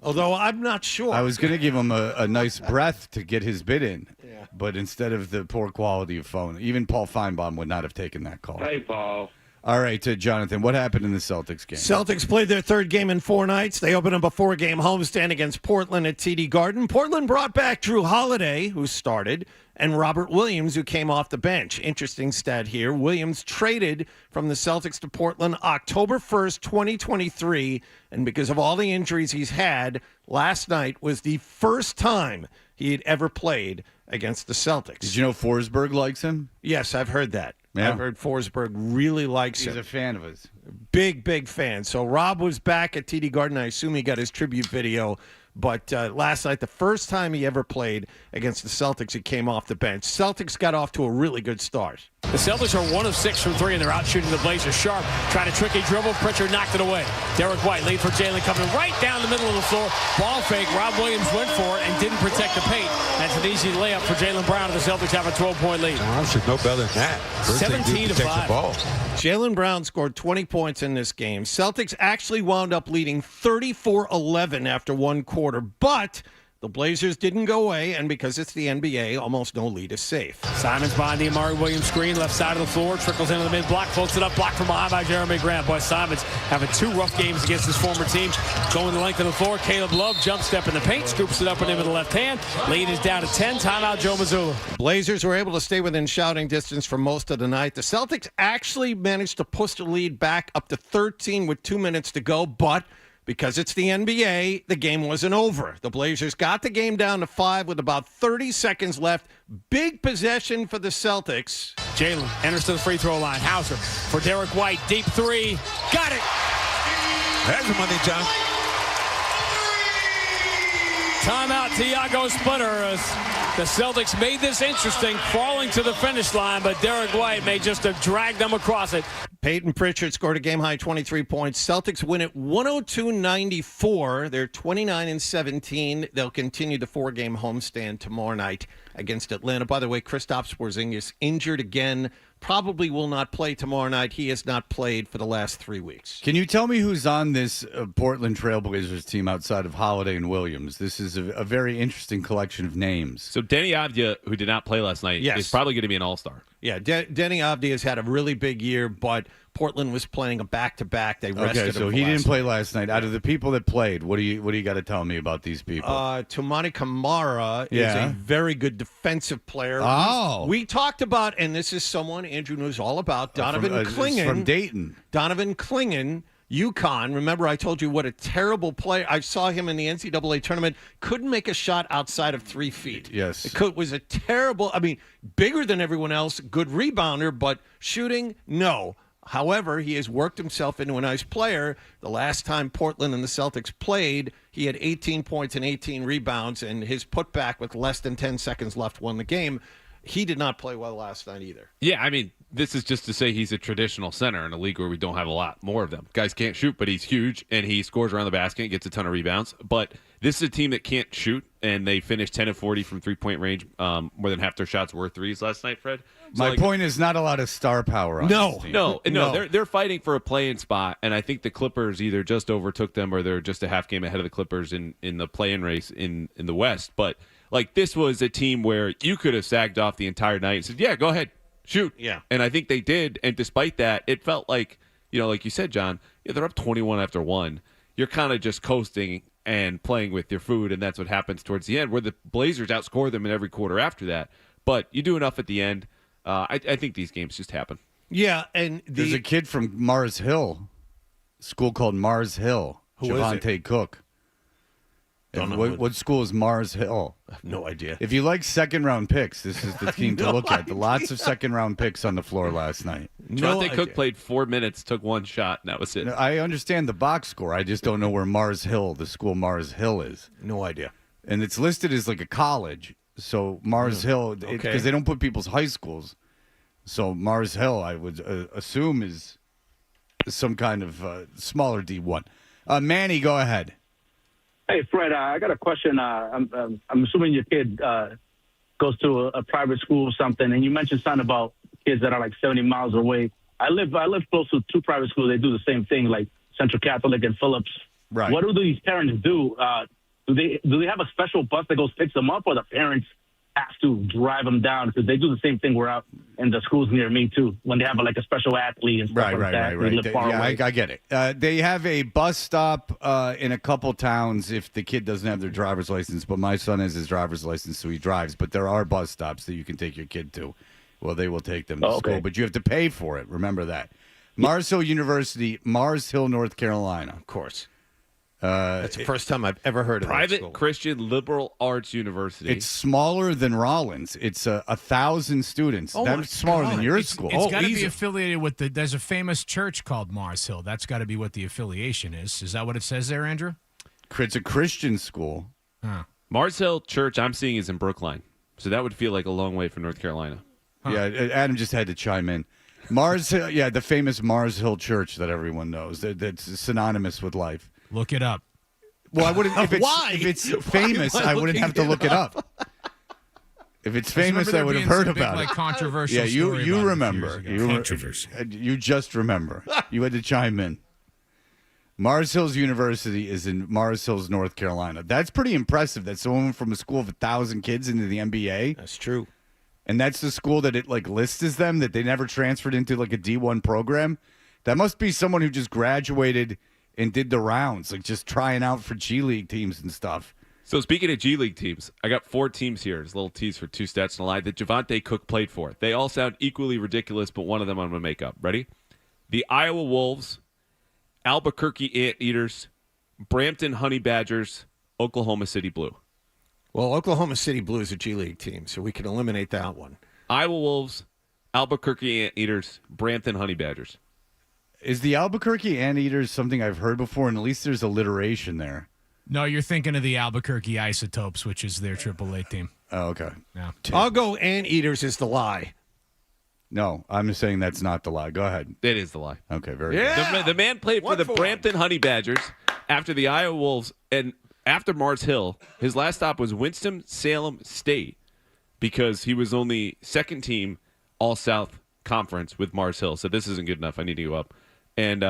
Although I'm not sure. I was going to give him a nice breath to get his bid in, Yeah. but instead of the poor quality of phone, even Paul Feinbaum would not have taken that call. Hey, Paul. All right, Jonathan, what happened in the Celtics game? Celtics played their 3rd game in 4 nights. They opened up a 4-game homestand against Portland at TD Garden. Portland brought back Drew Holiday, who started, and Robert Williams, who came off the bench. Interesting stat here. Williams traded from the Celtics to Portland October 1st, 2023, and because of all the injuries he's had, last night was the first time he had ever played against the Celtics. Did you know Forsberg likes him? Yes, I've heard that. Yeah. I've heard Forsberg really likes him. He's a fan of his. Big fan. So Rob was back at TD Garden. I assume he got his tribute video. But last night, the first time he ever played against the Celtics, he came off the bench. Celtics got off to a really good start. The Celtics are 1 of 6 from 3, and they're out shooting the Blazers sharp. Trying to tricky dribble. Pritchard knocked it away. Derek White lead for Jalen coming right down the middle of the floor. Ball fake. Rob Williams went for it and didn't protect the paint. That's an easy layup for Jalen Brown, and the Celtics have a 12-point lead. I should know better than that. 17-5. Jalen Brown scored 20 points in this game. Celtics actually wound up leading 34-11 after 1 quarter, but the Blazers didn't go away, and because it's the NBA, almost no lead is safe. Simons behind the Amari Williams screen, left side of the floor, trickles into the mid-block, floats it up, blocked from behind by Jeremy Grant. Boy, Simons having 2 rough games against his former team. Going the length of the floor, Caleb Love jump step in the paint, scoops it up and in with the left hand. Lead is down to 10. Timeout, Joe Mazzulla. Blazers were able to stay within shouting distance for most of the night. The Celtics actually managed to push the lead back up to 13 with 2 minutes to go, but because it's the NBA, the game wasn't over. The Blazers got the game down to 5 with about 30 seconds left. Big possession for the Celtics. Jalen enters to the free throw line. Hauser for Derek White. Deep 3. Got it. There's the money, John. Timeout, Tiago Splitter. The Celtics made this interesting, falling to the finish line, but Derek White may just have dragged them across it. Peyton Pritchard scored a game-high 23 points. Celtics win it 102-94. They're 29-17. They'll continue the 4-game homestand tomorrow night against Atlanta. By the way, Kristaps Porzingis injured again. Probably will not play tomorrow night. He has not played for the last 3 weeks. Can you tell me who's on this Portland Trailblazers team outside of Holiday and Williams? This is a very interesting collection of names. So Denny Avdia, who did not play last night, is probably going to be an all-star. Yeah, Denny Avdia has had a really big year, but Portland was playing a back-to-back. They rested him. So he didn't play last night. Out of the people that played, what do you got to tell me about these people? Tumani Kamara is a very good defensive player. Oh. We talked about, and this is someone Andrew knows all about, Donovan Clingan. From Dayton. Donovan Clingan, UConn. Remember, I told you what a terrible player. I saw him in the NCAA tournament. Couldn't make a shot outside of 3 feet. Yes. It was a terrible, bigger than everyone else, good rebounder, but shooting, no. However, he has worked himself into a nice player. The last time Portland and the Celtics played, he had 18 points and 18 rebounds, and his putback with less than 10 seconds left won the game. He did not play well last night either. Yeah, this is just to say he's a traditional center in a league where we don't have a lot more of them. Guys can't shoot, but he's huge, and he scores around the basket and gets a ton of rebounds. But This is a team that can't shoot, and they finished 10 of 40 from three-point range. More than half their shots were threes last night, Fred. So My point is not a lot of star power on this team. No. They're fighting for a play-in spot, and I think the Clippers either just overtook them or they're just a half game ahead of the Clippers in the play-in race in the West. But like this was a team where you could have sagged off the entire night and said, "Yeah, go ahead, shoot." Yeah, and I think they did. And despite that, it felt like like you said, John, they're up 21 after 1. You're kind of just coasting and playing with your food, and that's what happens towards the end, where the Blazers outscore them in every quarter after that. But you do enough at the end. I think these games just happen. Yeah, and there's a kid from Mars Hill, school called Mars Hill. Who is Javante Cook. Don't know What school is Mars Hill? I have no idea. If you like second-round picks, this is the team to look at. Lots of second-round picks on the floor last night. Javante Cook played 4 minutes, took one shot, and that was it. I understand the box score. I just don't know where Mars Hill, the school Mars Hill, is. No idea. And it's listed as like a college. So Mars Hill, because they don't put people's high schools. So Mars Hill, I would assume, is some kind of smaller D1. Manny, go ahead. Hey, Fred, I got a question. I'm assuming your kid goes to a private school or something, and you mentioned something about kids that are like 70 miles away. I live close to 2 private schools. They do the same thing, like Central Catholic and Phillips. Right. What do these parents do? Do they have a special bus that goes picks them up, or the parents have to drive them down? Because they do the same thing. We're out in the schools near me too, when they have like a special athlete and stuff like that. They live far away. I get it. They have a bus stop in a couple towns if the kid doesn't have their driver's license. But my son has his driver's license, so he drives. But there are bus stops that you can take your kid to. Well, they will take them to school, but you have to pay for it. Remember that. Mars Hill University, Mars Hill, North Carolina. Of course. That's the first time I've ever heard of that Private school. Christian liberal arts university. It's smaller than Rollins. It's 1,000 students. Oh, That's smaller than your It's school. got to be affiliated with there's a famous church called Mars Hill. That's got to be what the affiliation is. Is that what it says there, Andrew? It's a Christian school. Huh. Mars Hill Church I'm seeing is in Brookline. So that would feel like a long way from North Carolina. Yeah, Adam just had to chime in. Mars Hill, the famous Mars Hill Church that everyone knows. That's synonymous with life. Look it up. Well, I wouldn't. If it's Why famous, am I I wouldn't have to look it up. If it's famous, I would have heard about like it. controversial. Yeah, story you about it remember. Controversy. You just remember. You had to chime in. Mars Hills University is in Mars Hills, North Carolina. That's pretty impressive. That someone from a school of 1,000 kids into the NBA. That's true. And that's the school that it lists as them, that they never transferred into like a D1 program. That must be someone who just graduated and did the rounds, like just trying out for G League teams and stuff. So speaking of G League teams, I got 4 teams here. It's a little tease for 2 stats and a lie that Javante Cook played for. They all sound equally ridiculous, but one of them I'm going to make up. Ready? The Iowa Wolves, Albuquerque Anteaters, Brampton Honey Badgers, Oklahoma City Blue. Well, Oklahoma City Blue is a G League team, so we can eliminate that one. Iowa Wolves, Albuquerque Anteaters, Brampton Honey Badgers. Is the Albuquerque Anteaters something I've heard before, and at least there's alliteration there? No, you're thinking of the Albuquerque Isotopes, which is their AAA team. Oh, okay. Yeah. I'll go Anteaters is the lie. No, I'm just saying that's not the lie. Go ahead. It is the lie. Okay, very good. The man played for the Brampton Honey Badgers after the Iowa Wolves, and after Mars Hill, his last stop was Winston-Salem State because he was only second team All-South Conference with Mars Hill. So this isn't good enough. I need to go up. And,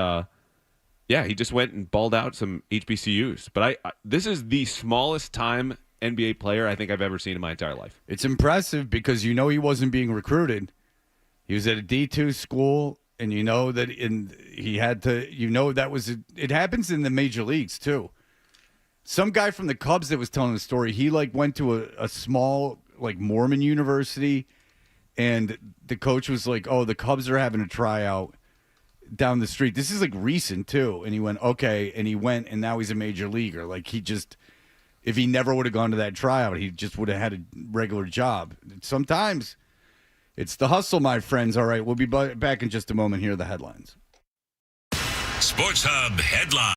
he just went and balled out some HBCUs. But this is the smallest time NBA player I think I've ever seen in my entire life. It's impressive because he wasn't being recruited. He was at a D2 school, and that he had to, that was it happens in the major leagues too. Some guy from the Cubs that was telling the story, he went to a small Mormon university, and the coach was like, "Oh, the Cubs are having a tryout down the street." This is recent too, and he went, "Okay," and he went, and now he's a major leaguer. If he never would have gone to that tryout, he just would have had a regular job. Sometimes it's the hustle, my friends. All right, we'll be back in just a moment. Here are the headlines. Sports Hub headline.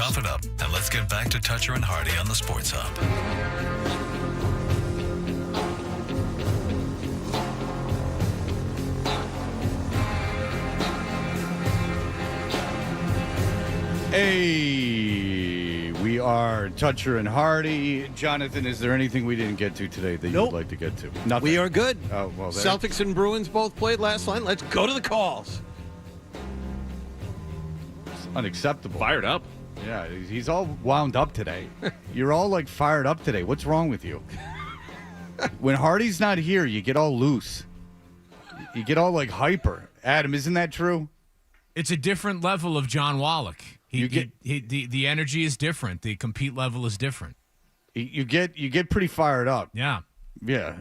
cough it up, and let's get back to Toucher and Hardy on the Sports Hub. Hey, we are Toucher and Hardy. Jonathan, is there anything we didn't get to today that Nope. you'd like to get to? Nothing. We are good. Oh, well, there. Celtics and Bruins both played last night. Let's go to the calls. Unacceptable. Fired up. Yeah, he's all wound up today. You're all like fired up today. What's wrong with you? When Hardy's not here, you get all loose. You get all like hyper. Adam, isn't that true? It's a different level of John Wallach. The energy is different. The compete level is different. You get pretty fired up. Yeah. Yeah.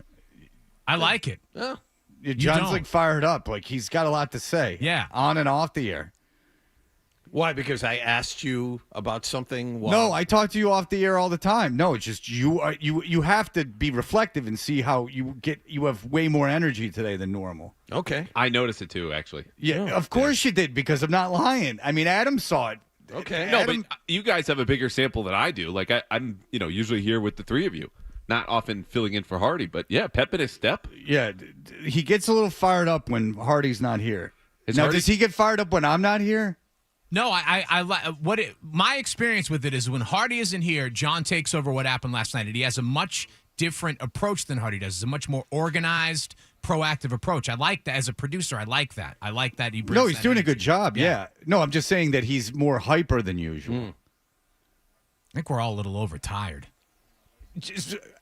I like it. Yeah. John's like fired up. Like he's got a lot to say. Yeah. On and off the air. Why? Because I asked you about something? No, I talk to you off the air all the time. No, it's just you have to be reflective and see how you have way more energy today than normal. Okay. I noticed it too, actually. Yeah, of course you did, because I'm not lying. I mean, Adam saw it. Okay. No, but you guys have a bigger sample than I do. Like I'm usually here with the three of you, not often filling in for Hardy. But yeah, pep in his step. Yeah, he gets a little fired up when Hardy's not here. Does he get fired up when I'm not here? No, my experience with it is when Hardy isn't here, John takes over what happened last night, and he has a much different approach than Hardy does. It's a much more organized, proactive approach. I like that as a producer. I like that. He brings. No, he's doing a good job. Yeah. No, I'm just saying that he's more hyper than usual. I think we're all a little overtired.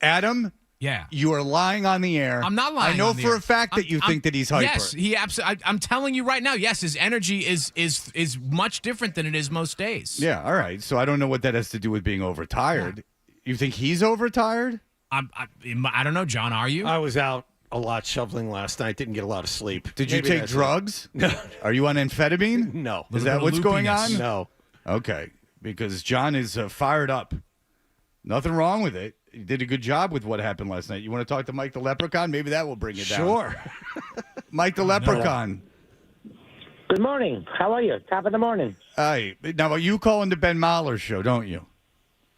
Adam. Yeah. You are lying on the air. I'm not lying. I know on the for air. a fact that you think that he's hyper. Yes, he absolutely. I'm telling you right now. Yes, his energy is much different than it is most days. Yeah. All right. So I don't know what that has to do with being overtired. Yeah. You think he's overtired? I don't know, John. Are you? I was out a lot shoveling last night. Didn't get a lot of sleep. Did you take drugs? No. Are you on amphetamine? No. Is that what's going on? No. Okay. Because John is fired up. Nothing wrong with it. You did a good job with what happened last night. You want to talk to Mike the Leprechaun? Maybe that will bring it down. Sure. Mike the Leprechaun. Good morning. How are you? Top of the morning. Hi. Now, you call into Ben Mahler's show, don't you?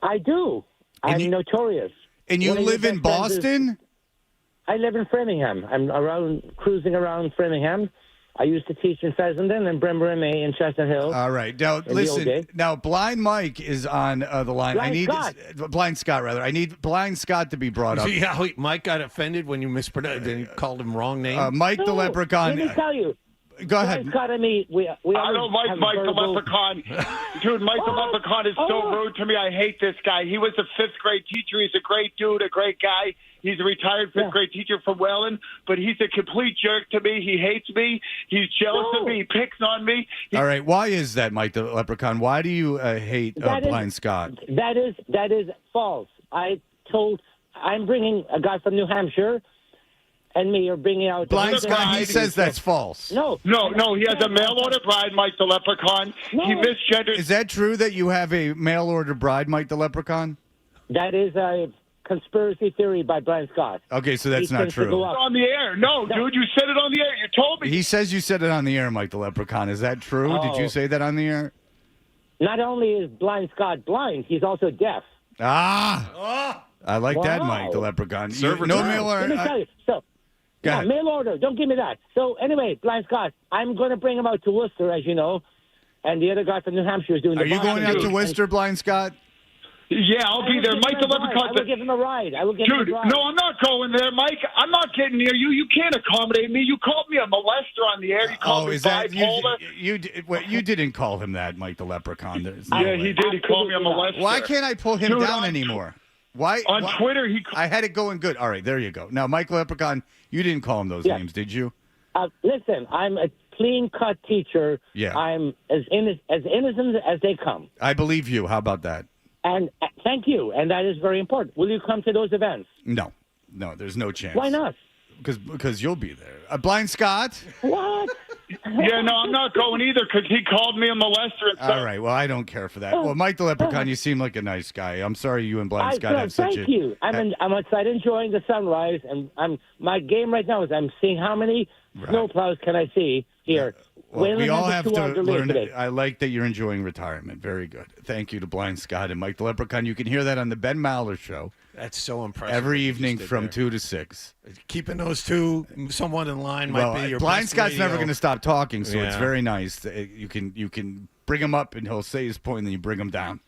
I do. I'm notorious. And you live in Boston? I live in Framingham. I'm cruising around Framingham. I used to teach in Fessenden and Bryn Mawr in Chestnut Hill. All right. Now, listen. Now, Blind Mike is on the line. Blind Scott, rather. I need Blind Scott to be brought up. Yeah, Mike got offended when you mispronounced. Then you called him wrong name. Mike the Leprechaun. Let me tell you. Go ahead. Scott and me, we I don't like Mike the Leprechaun. Dude, Mike the Leprechaun is so rude to me. I hate this guy. He was a fifth grade teacher. He's a great dude, a great guy. He's a retired fifth grade teacher from Welland, but he's a complete jerk to me. He hates me. He's jealous of me. He picks on me. All right. Why is that, Mike the Leprechaun? Why do you hate Blind Scott? That is false. I'm bringing a guy from New Hampshire, and me are bringing out Blind Scott. He says that's false. No. He has a mail order bride, Mike the Leprechaun. No. He misgendered. Is that true that you have a mail order bride, Mike the Leprechaun? That is a conspiracy theory by Brian Scott. Okay, so that's not true. On the air. No, dude, you said it on the air. You told me. He says you said it on the air, Mike the Leprechaun. Is that true? Did you say that on the air? Not only is Blind Scott blind, he's also deaf. I like that, Mike the Leprechaun. No mail order. Let me tell you. Mail order. Don't give me that. So anyway, Blind Scott, I'm going to bring him out to Worcester, as you know, and the other guy from New Hampshire is doing the Are you going out to Worcester, Blind Scott? Yeah, I'll be there. Mike the Leprechaun. I will give him a ride. I will give him a ride. No, I'm not going there, Mike. I'm not getting near you. You can't accommodate me. You called me a molester on the air. You called me bipolar. You didn't call him that, Mike the Leprechaun. Yeah, he did. He called me a molester. Why can't I pull him down anymore? Why? On Twitter, I had it going good. All right, there you go. Now, Mike Leprechaun, you didn't call him those names, did you? Listen, I'm a clean-cut teacher. Yeah. I'm as innocent as they come. I believe you. How about that? And thank you, and that is very important. Will you come to those events? No, there's no chance. Why not? Because you'll be there. Blind Scott? What? Yeah, no, I'm not going either because he called me a molester. All right, well, I don't care for that. Well, Mike the Leprechaun, you seem like a nice guy. I'm sorry you and Blind Scott have such a... Thank you. I'm outside enjoying the sunrise, and my game right now is I'm seeing how many snowplows can I see here. Well, we all has have a to 2-hour delay learn. today. I like that you're enjoying retirement. Very good. Thank you to Blind Scott and Mike the Leprechaun. You can hear that on the Ben Maller Show. That's so impressive. Every what you evening just did from there. 2 to 6. Keeping those two somewhat in line might be your Blind best Scott's radio. never going to stop talking, so it's Yeah. very nice. You can bring him up and he'll say his point, and then you bring him down.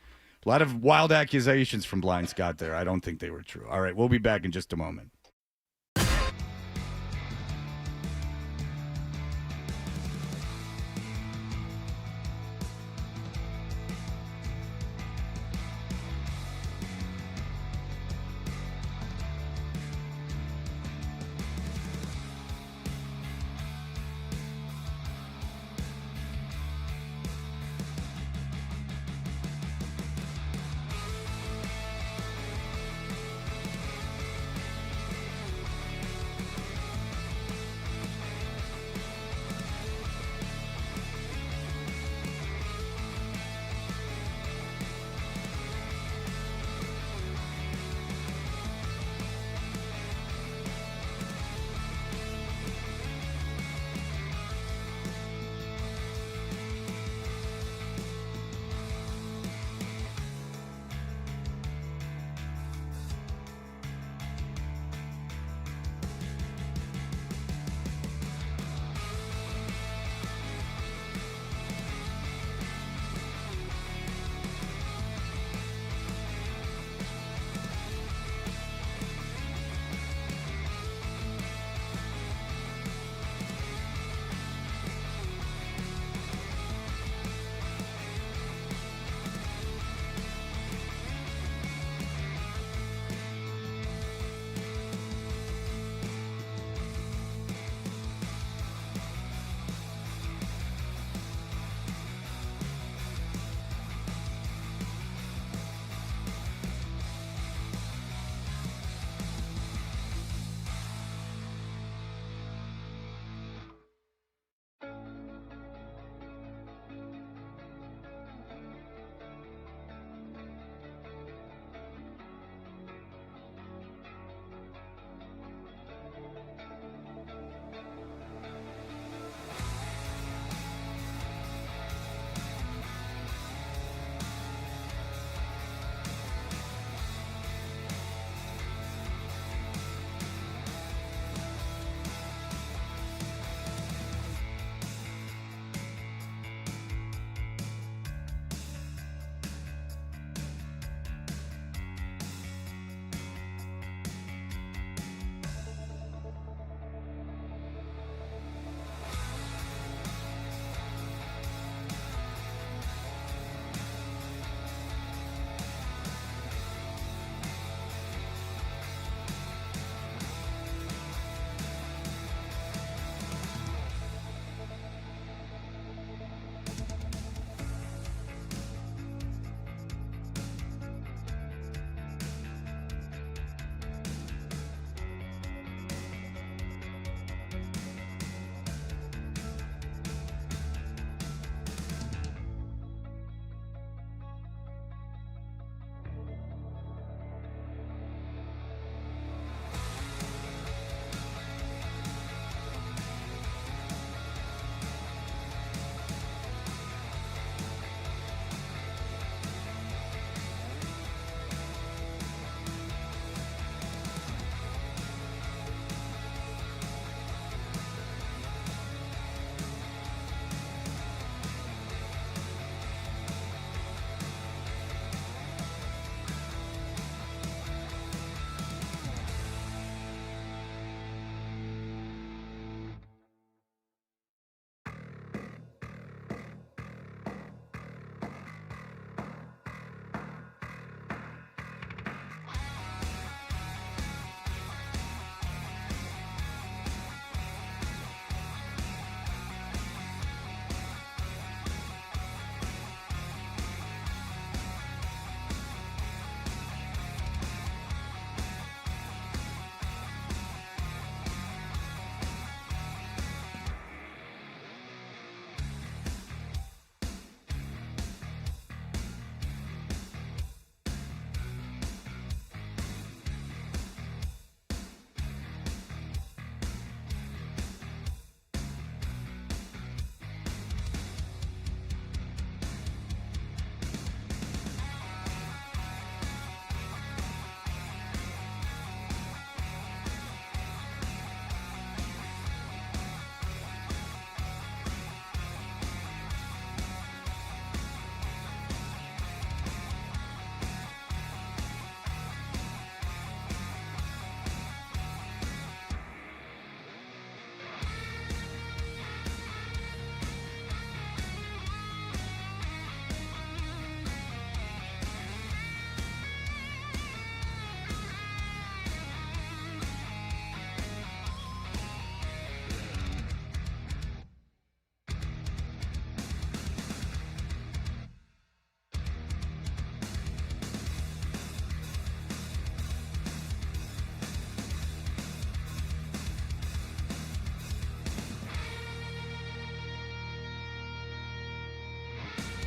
A lot of wild accusations from Blind Scott there. I don't think they were true. All right, we'll be back in just a moment.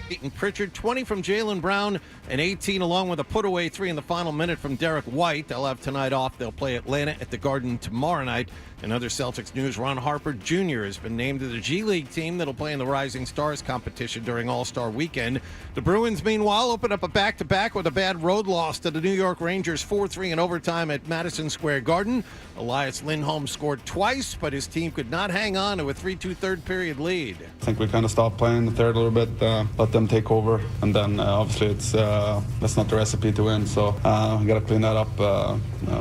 Peyton Pritchard, 20 from Jaylen Brown, and 18 along with a put-away 3 in the final minute from Derek White. They'll have tonight off. They'll play Atlanta at the Garden tomorrow night. In other Celtics news, Ron Harper Jr. has been named to the G League team that'll play in the Rising Stars competition during All-Star Weekend. The Bruins, meanwhile, open up a back-to-back with a bad road loss to the New York Rangers 4-3 in overtime at Madison Square Garden. Elias Lindholm scored twice, but his team could not hang on to a 3-2 third-period lead. I think we kind of stopped playing the third a little bit, let them take over, and then obviously that's not the recipe to win, so we got to clean that up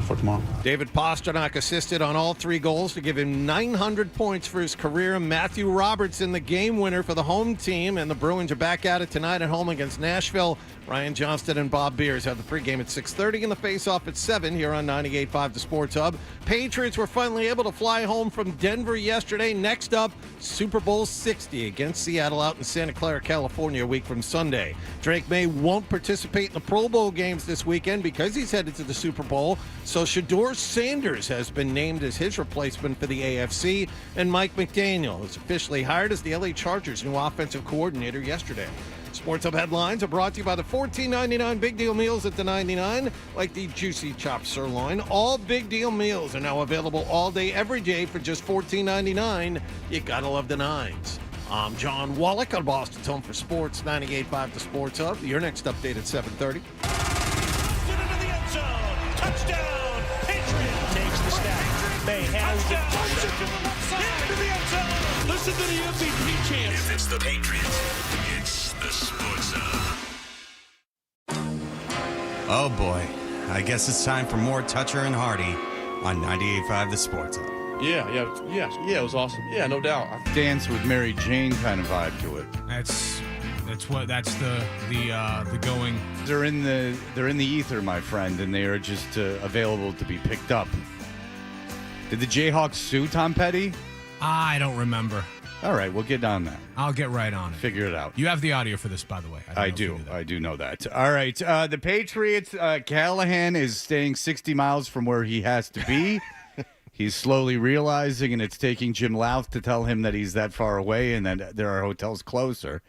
for tomorrow. David Pastrnak assisted on all 3 goals to give him 900 points for his career. Matthew Robertson, the game winner for the home team, and the Bruins are back at it tonight at home against Nashville. Ryan Johnston and Bob Beers have the pregame at 6:30 and the face-off at 7 here on 98.5 The Sports Hub. Patriots were finally able to fly home from Denver yesterday. Next up, Super Bowl 60 against Seattle out in Santa Clara, California, a week from Sunday. Drake May won't participate in the Pro Bowl games this weekend because he's headed to the Super Bowl. So Shedeur Sanders has been named as his replacement for the AFC, and Mike McDaniel is officially hired as the LA Chargers' new offensive coordinator yesterday. Sports Hub headlines are brought to you by the $14.99 Big Deal Meals at the 99, like the juicy chopped sirloin. All Big Deal Meals are now available all day, every day for just $14.99. You gotta love the nines. I'm John Wallach on Boston's Home for Sports, 98.5 The Sports Hub. Your next update at 7:30. Into the end zone. Touchdown. Patriots. Takes the snap. May has it. Into the end zone. Listen to the MVP chant. If it's the Patriots, it's the Sports Hub. Oh boy, I guess it's time for more Toucher and Hardy on 98.5 The Sports Hub. Yeah, it was awesome. Yeah, no doubt. Dance with Mary Jane kind of vibe to it. That's the going. They're in the ether, my friend, and they are just available to be picked up. Did the Jayhawks sue Tom Petty? I don't remember. All right, we'll get on that. I'll get right on it. Figure it out. You have the audio for this, by the way. I do know that. All right, the Patriots, Callahan is staying 60 miles from where he has to be. He's slowly realizing, and it's taking Jim Louth to tell him that he's that far away and that there are hotels closer.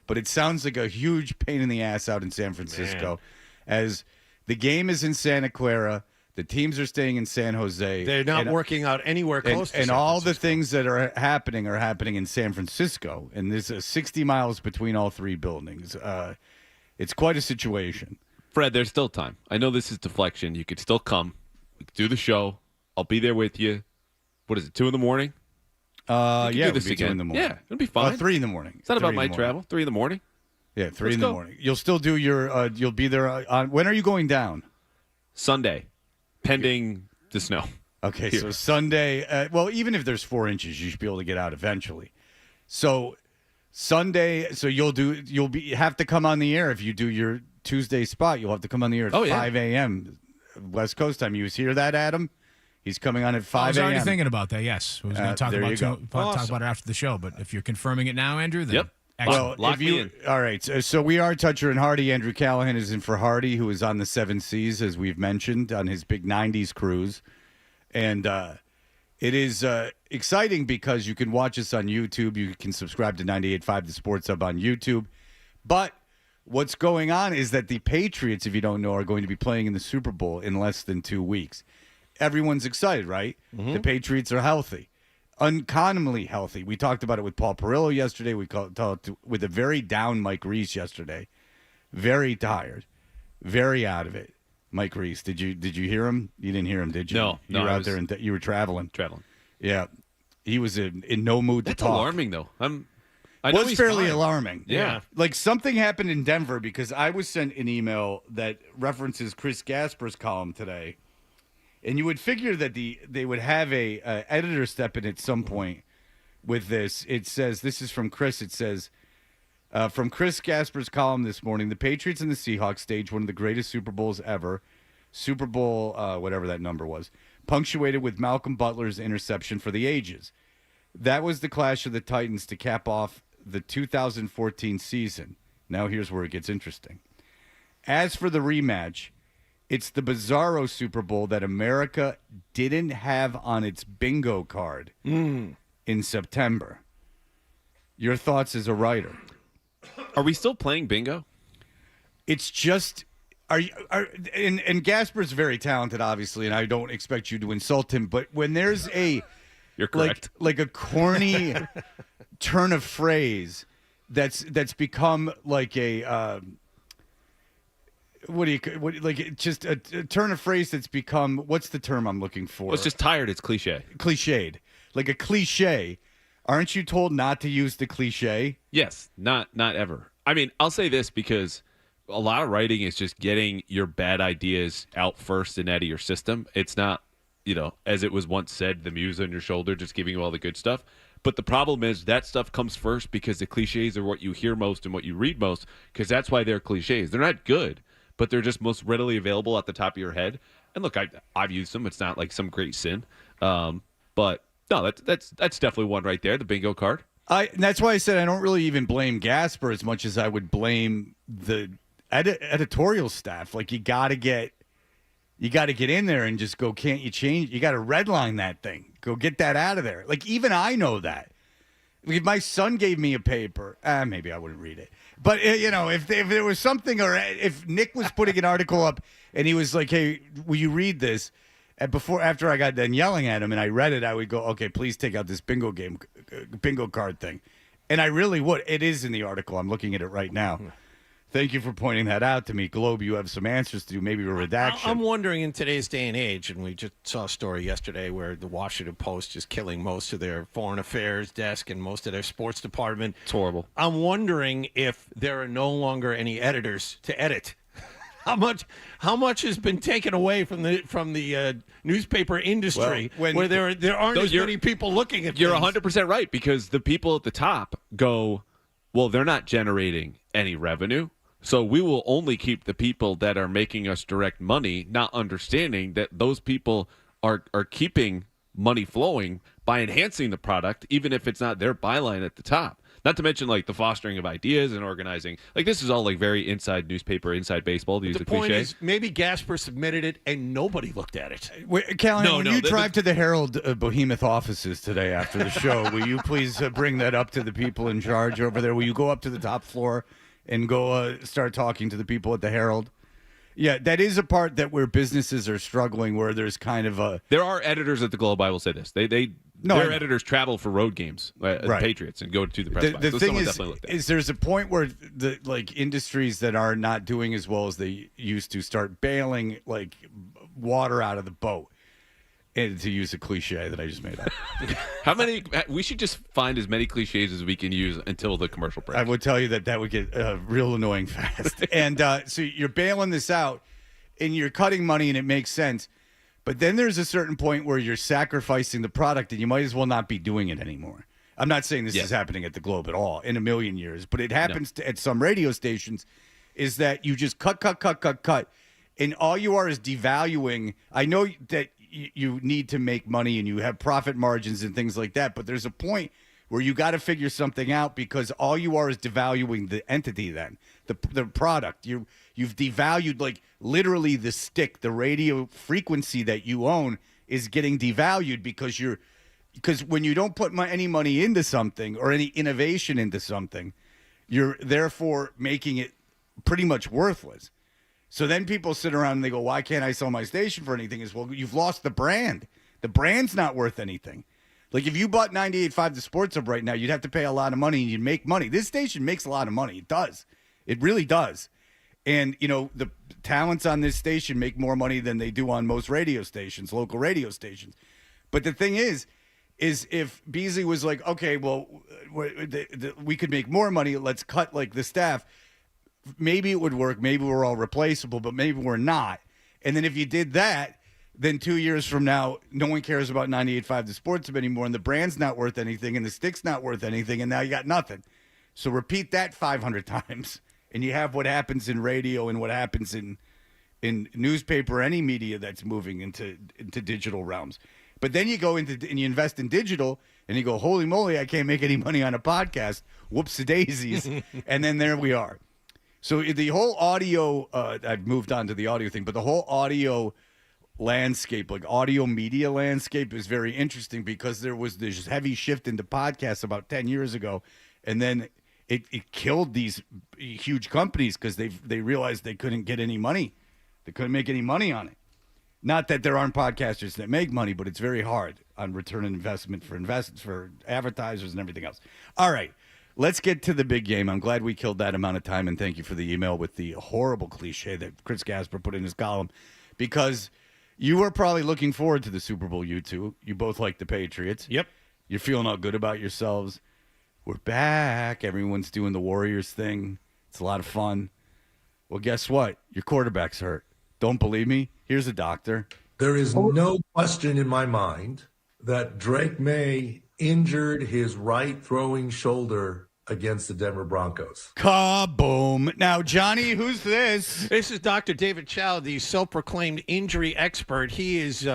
But it sounds like a huge pain in the ass out in San Francisco. As the game is in Santa Clara, the teams are staying in San Jose. They're not working out anywhere close to and San all Francisco. the things that are happening in San Francisco. And there's 60 miles between all 3 buildings. It's quite a situation. Fred, there's still time. I know this is deflection. You could still come. We could do the show. I'll be there with you. What is it, 2 in the morning? Yeah, do this again. 2 in the morning. Yeah, it'll be fine. 3 in the morning. It's not about my travel. 3 in the morning. Yeah, 3 Let's in the go. morning. You'll still do your. You'll be there on. When are you going down? Sunday, pending the snow. Okay, Here. so Sunday. Well, even if there's 4 inches, you should be able to get out eventually. So Sunday. So have to come on the air if you do your Tuesday spot. You'll have to come on the air at 5 a.m. West Coast time. You hear that, Adam? He's coming on at 5 a.m. I was already thinking about that, yes. We was going to talk there you go. talk about it after the show, but if you're confirming it now, Andrew, then Well, lock me in. All right, so we are Toucher and Hardy. Andrew Callahan is in for Hardy, who is on the 7 Seas, as we've mentioned, on his big 90s cruise. And it is exciting because you can watch us on YouTube. You can subscribe to 98.5 The Sports Hub on YouTube. But what's going on is that the Patriots, if you don't know, are going to be playing in the Super Bowl in less than 2 weeks. Everyone's excited, right? Mm-hmm. The Patriots are healthy, uncommonly healthy. We talked about it with Paul Perillo yesterday. We talked with a very down Mike Reese yesterday. Very tired, very out of it. Mike Reese, did you hear him? You didn't hear him, did you? No, you were out there and you were traveling. Yeah, he was in no mood to That's talk. alarming, though. I know Was he's fairly fine. alarming. Yeah. Like something happened in Denver because I was sent an email that references Chris Gasper's column today. And you would figure that they would have a editor step in at some point with this. It says, this is from Chris. It says, from Chris Gasper's column this morning, the Patriots and the Seahawks staged one of the greatest Super Bowls ever. Super Bowl, whatever that number was, punctuated with Malcolm Butler's interception for the ages. That was the clash of the Titans to cap off the 2014 season. Now here's where it gets interesting. As for the rematch, it's the bizarro Super Bowl that America didn't have on its bingo card in September. Your thoughts as a writer? Are we still playing bingo? It's just and Gasper's very talented, obviously, and I don't expect you to insult him, but when there's you're correct, like a corny turn of phrase that's become like a just a turn of phrase that's become, what's the term I'm looking for? Well, it's just tired. It's cliched, like a cliche. Aren't you told not to use the cliche? Yes, not ever. I mean, I'll say this because a lot of writing is just getting your bad ideas out first and out of your system. It's not, as it was once said, the muse on your shoulder, just giving you all the good stuff. But the problem is that stuff comes first because the cliches are what you hear most and what you read most, because that's why they're cliches. They're not good, but they're just most readily available at the top of your head. And look, I've used them. It's not like some great sin. But no, that's definitely one right there, the bingo card. That's why I said I don't really even blame Gasper as much as I would blame the editorial staff. Like, you got to get in there and just go, can't you change? You got to redline that thing. Go get that out of there. Like, even I know that. If my son gave me a paper, maybe I wouldn't read it. But, if there was something, or if Nick was putting an article up and he was like, hey, will you read this? And after I got done yelling at him and I read it, I would go, okay, please take out this bingo card thing. And I really would. It is in the article. I'm looking at it right now. Thank you for pointing that out to me. Globe, you have some answers to do, maybe a redaction. I'm wondering, in today's day and age, and we just saw a story yesterday where the Washington Post is killing most of their foreign affairs desk and most of their sports department. It's horrible. I'm wondering if there are no longer any editors to edit. How much has been taken away from the newspaper industry, where there aren't as many people looking at You're things. 100% right, because the people at the top go, well, they're not generating any revenue, so we will only keep the people that are making us direct money, not understanding that those people are keeping money flowing by enhancing the product, even if it's not their byline at the top. Not to mention, like, the fostering of ideas and organizing. Like, this is all, like, very inside newspaper, inside baseball, to use the point cliche. is, maybe Gasper submitted it and nobody looked at it. Callahan, when you drive to the Herald Behemoth offices today after the show, will you please bring that up to the people in charge over there? Will you go up to the top floor and go start talking to the people at the Herald? Yeah, that is a part that where businesses are struggling, where there's kind of a... There are editors at the Globe, I will say this. Their editors travel for road games, the Patriots, and go to the press box. The so thing is there's a point where the industries that are not doing as well as they used to start bailing like water out of the boat. And to use a cliche that I just made up. We should just find as many cliches as we can use until the commercial break. I would tell you that would get real annoying fast. And so you're bailing this out, and you're cutting money, and it makes sense. But then there's a certain point where you're sacrificing the product, and you might as well not be doing it anymore. I'm not saying this is happening at the Globe at all in a million years, but it happens at some radio stations, is that you just cut, and all you are is devaluing. I know that you need to make money and you have profit margins and things like that, but there's a point where you got to figure something out, because all you are is devaluing the entity, then the product. You've devalued, like, literally the stick, the radio frequency that you own is getting devalued, because when you don't put any money into something or any innovation into something, you're therefore making it pretty much worthless. So then people sit around and they go, why can't I sell my station for anything? Well, you've lost the brand. The brand's not worth anything. Like, if you bought 98.5 The Sports Hub right now, you'd have to pay a lot of money and you'd make money. This station makes a lot of money. It does. It really does. And, the talents on this station make more money than they do on most radio stations, local radio stations. But the thing is if Beasley was like, okay, well, we could make more money, let's cut, like, the staff, maybe it would work. Maybe we're all replaceable, but maybe we're not. And then if you did that, then 2 years from now, no one cares about 98.5 The Sports Hub anymore, and the brand's not worth anything, and the stick's not worth anything, and now you got nothing. So repeat that 500 times, and you have what happens in radio and what happens in newspaper, any media that's moving into digital realms. But then you go into and you invest in digital, and you go, holy moly, I can't make any money on a podcast. Whoops-a-daisies. And then there we are. So the whole audio, I've moved on to the audio thing, but the whole audio landscape, like audio media landscape, is very interesting, because there was this heavy shift into podcasts about 10 years ago, and then it killed these huge companies because they realized they couldn't get any money. They couldn't make any money on it. Not that there aren't podcasters that make money, but it's very hard on return on investment for advertisers and everything else. All right, let's get to the big game. I'm glad we killed that amount of time, and thank you for the email with the horrible cliche that Chris Gasper put in his column, because you were probably looking forward to the Super Bowl, you two. You both like the Patriots. Yep. You're feeling all good about yourselves. We're back. Everyone's doing the Warriors thing. It's a lot of fun. Well, guess what? Your quarterback's hurt. Don't believe me? Here's a doctor. There is no question in my mind that Drake May injured his right throwing shoulder against the Denver Broncos. Kaboom. Now, Johnny, who's this? This is Dr. David Chow, the self-proclaimed injury expert. He is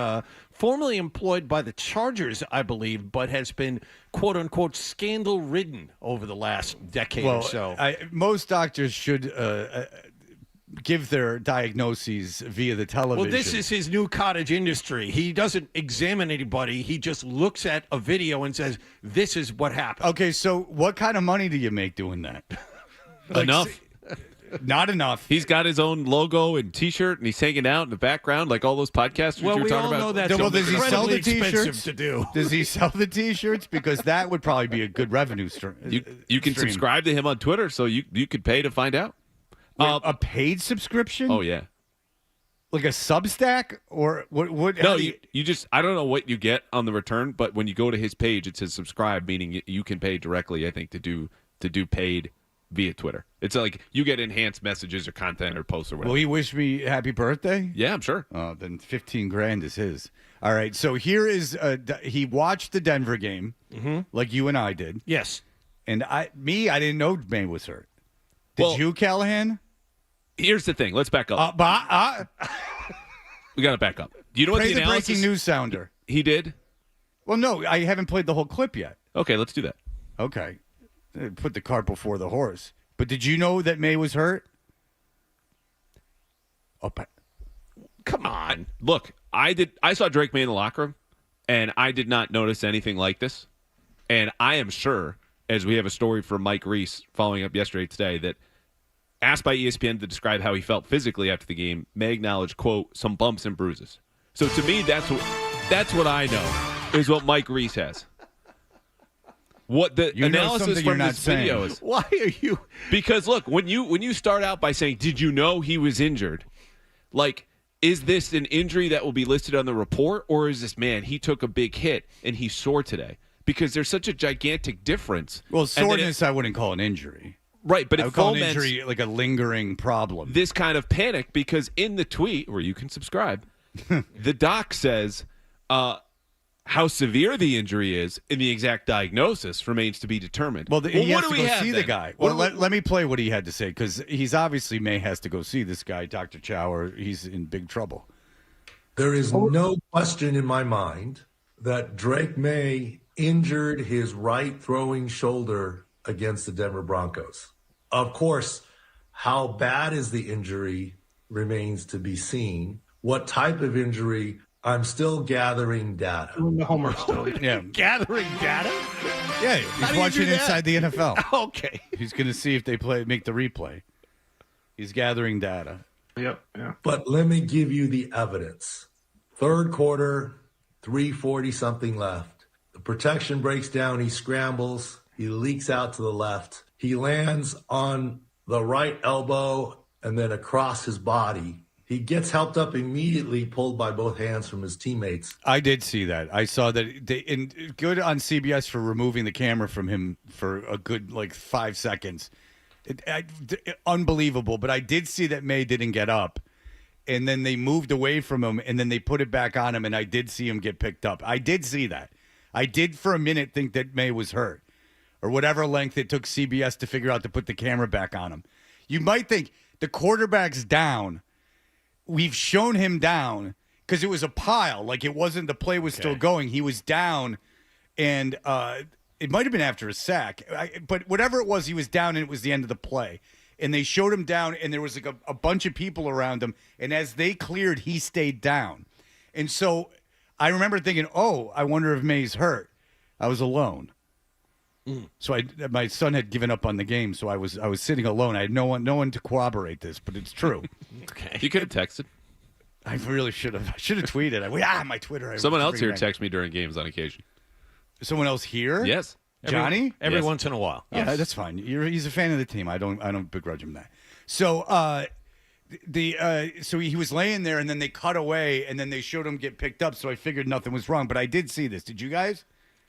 formerly employed by the Chargers, I believe, but has been, quote-unquote, scandal-ridden over the last decade or so. Most doctors should give their diagnoses via the television. Well, this is his new cottage industry. He doesn't examine anybody. He just looks at a video and says, this is what happened. Okay, so what kind of money do you make doing that? Enough. Not enough. He's got his own logo and T-shirt, and he's hanging out in the background like all those podcasters you were talking about. Know that's well, does he sell the T-shirts? T-shirts? To do. Does he sell the T-shirts? Because that would probably be a good revenue stream. You can subscribe to him on Twitter, so you could pay to find out. A paid subscription? Oh, yeah. Like a Substack? Or what? No, you just, I don't know what you get on the return, but when you go to his page, it says subscribe, meaning you can pay directly, I think, to do paid via Twitter. It's like you get enhanced messages or content or posts or whatever. Will he wish me happy birthday? Yeah, I'm sure. Then $15,000 is his. All right, so here is, he watched the Denver game, like you and I did. Yes. And I didn't know May was hurt. Did you, Callahan? Here's the thing. Let's back up. We got to back up. Do you know what play the analysis? Breaking news sounder. He did? Well, no, I haven't played the whole clip yet. Okay, let's do that. Okay. Put the cart before the horse. But did you know that May was hurt? Come on. Look, I saw Drake May in the locker room, and I did not notice anything like this. And I am sure, as we have a story from Mike Reese following up yesterday today, that asked by ESPN to describe how he felt physically after the game, May acknowledged, quote, some bumps and bruises. So to me, that's what I know is what Mike Reese has. What the analysis from this video is. Why are you? Because look, when you start out by saying, "Did you know he was injured?" Like, is this an injury that will be listed on the report, or is this, man, he took a big hit and he's sore today? Because there's such a gigantic difference. Well, soreness I wouldn't call an injury. Right, but I would call an injury like a lingering problem. This kind of panic, because in the tweet, where you can subscribe, the doc says how severe the injury is and the exact diagnosis remains to be determined. Well, he has to go see then? the guy. Well, let me play what he had to say, because he's obviously May has to go see this guy, Dr. Chow, or he's in big trouble. There is no question in my mind that Drake May injured his right throwing shoulder against the Denver Broncos. Of course, how bad is the injury remains to be seen. What type of injury, I'm still gathering data. The homework still. Yeah. Gathering data? Yeah, he's watching inside the NFL. Okay. He's going to see if they make the replay. He's gathering data. Yep. Yeah. But let me give you the evidence. Third quarter, 3:40 something left. The protection breaks down. He scrambles. He leaks out to the left. He lands on the right elbow and then across his body. He gets helped up immediately, pulled by both hands from his teammates. I did see that. I saw that. Good on CBS for removing the camera from him for a good 5 seconds. Unbelievable. But I did see that May didn't get up. And then they moved away from him, and then they put it back on him, and I did see him get picked up. I did see that. I did for a minute think that May was hurt, or whatever length it took CBS to figure out to put the camera back on him. You might think the quarterback's down. We've shown him down because it was a pile. Like, it wasn't, the play was still going. He was down, and it might have been after a sack. But whatever it was, he was down, and it was the end of the play. And they showed him down, and there was a bunch of people around him. And as they cleared, he stayed down. And so I remember thinking, oh, I wonder if May's hurt. I was alone. So my son had given up on the game, so I was sitting alone. I had no one to corroborate this, but it's true. Okay. You could have texted. I really should have. I should have tweeted. My Twitter. Someone else here texts me during games on occasion. Someone else here? Yes. Johnny? Every once in a while. Yeah, that's fine. He's a fan of the team. I don't begrudge him that. So so he was laying there, and then they cut away, and then they showed him get picked up. So I figured nothing was wrong. But I did see this. Did you guys?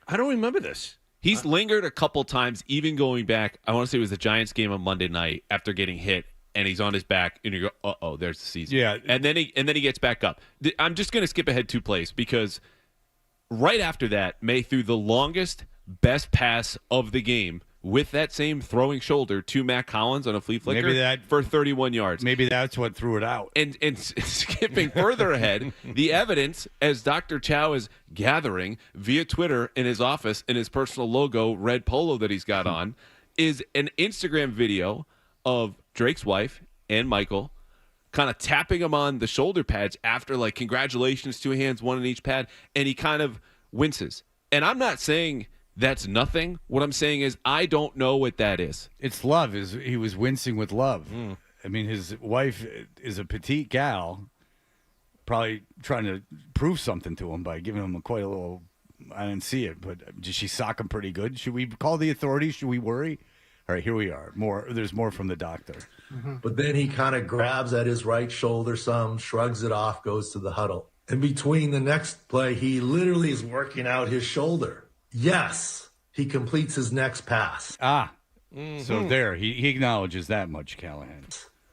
I don't remember this. He's lingered a couple times, even going back. I want to say it was the Giants game on Monday night after getting hit, and he's on his back, and you go, "Uh-oh, there's the season." Yeah, and then he gets back up. I'm just going to skip ahead 2 plays because right after that, May threw the longest, best pass of the game with that same throwing shoulder to Matt Collins on a flea flicker for 31 yards. Maybe that's what threw it out. And skipping further ahead, the evidence, as Dr. Chow is gathering via Twitter in his office in his personal logo red polo that he's got on, is an Instagram video of Drake's wife and Michael kind of tapping him on the shoulder pads after, like, congratulations, 2 hands, 1 in each pad, and he kind of winces. And I'm not saying that's nothing. What I'm saying is I don't know what that is. It's love. He was wincing with love. I mean, his wife is a petite gal, probably trying to prove something to him by giving him quite a little. I didn't see it, but did she sock him pretty good? Should we call the authorities? Should we worry? All right, here we are. There's more from the doctor. But then he kind of grabs at his right shoulder some, shrugs it off, goes to the huddle. In between the next play, he literally is working out his shoulder. Yes, he completes his next pass. So there, he acknowledges that much, Callahan.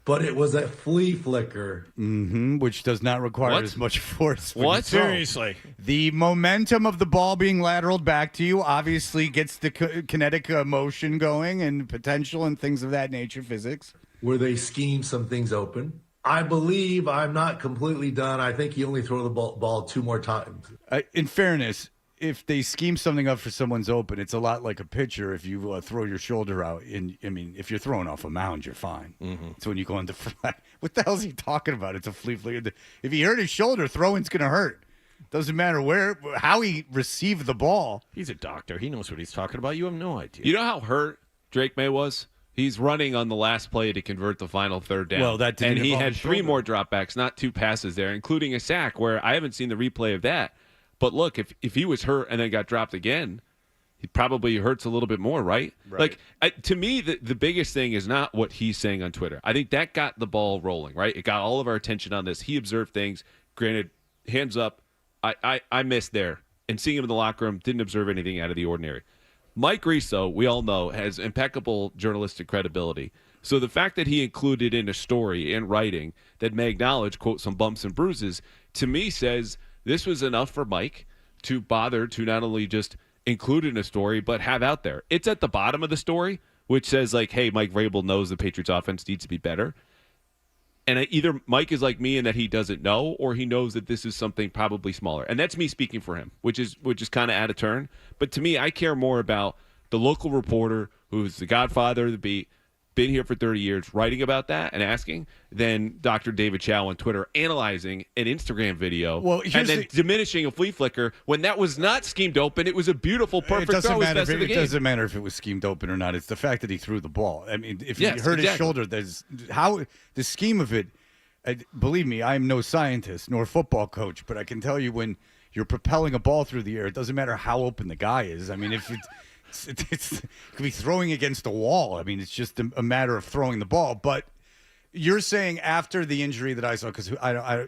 But it was a flea flicker. Which does not require as much force. What? Seriously. The momentum of the ball being lateraled back to you obviously gets the kinetic motion going and potential and things of that nature, physics. Where they scheme some things open. I believe I'm not completely done. I think he only threw the ball 2 more times. In fairness, if they scheme something up for someone's open, it's a lot like a pitcher. If you throw your shoulder out, if you're throwing off a mound, you're fine. So when you go into flat, what the hell is he talking about? It's a flea flicker. If he hurt his shoulder, throwing's going to hurt. Doesn't matter how he received the ball. He's a doctor. He knows what he's talking about. You have no idea. You know how hurt Drake May was? He's running on the last play to convert the final 3rd down. Well, that didn't and he involve had his 3 shoulder. more dropbacks, not 2 passes there, including a sack where I haven't seen the replay of that. But look, if he was hurt and then got dropped again, he probably hurts a little bit more, right? Like, to me, the biggest thing is not what he's saying on Twitter. I think that got the ball rolling, right? It got all of our attention on this. He observed things. Granted, hands up, I missed there. And seeing him in the locker room, didn't observe anything out of the ordinary. Mike Reese, though, we all know, has impeccable journalistic credibility. So the fact that he included in a story in writing that may acknowledge, quote, some bumps and bruises, to me says this was enough for Mike to bother to not only just include in a story, but have out there. It's at the bottom of the story, which says, like, hey, Mike Vrabel knows the Patriots offense needs to be better. And either Mike is like me in that he doesn't know, or he knows that this is something probably smaller. And that's me speaking for him, which is kind of out of turn. But to me, I care more about the local reporter who's the godfather of the beat, been here for 30 years, writing about that and asking, than Dr. David Chow on Twitter analyzing an Instagram video and then diminishing a flea flicker when that was not schemed open. It was a beautiful, perfect throw. It doesn't matter if it was schemed open or not. It's the fact that he threw the ball. I mean, if he hurt his shoulder, there's how the scheme of it. Believe me, I'm no scientist nor football coach, but I can tell you when you're propelling a ball through the air, it doesn't matter how open the guy is. I mean, if it could be throwing against a wall. I mean, it's just a matter of throwing the ball. But you're saying after the injury that I saw, because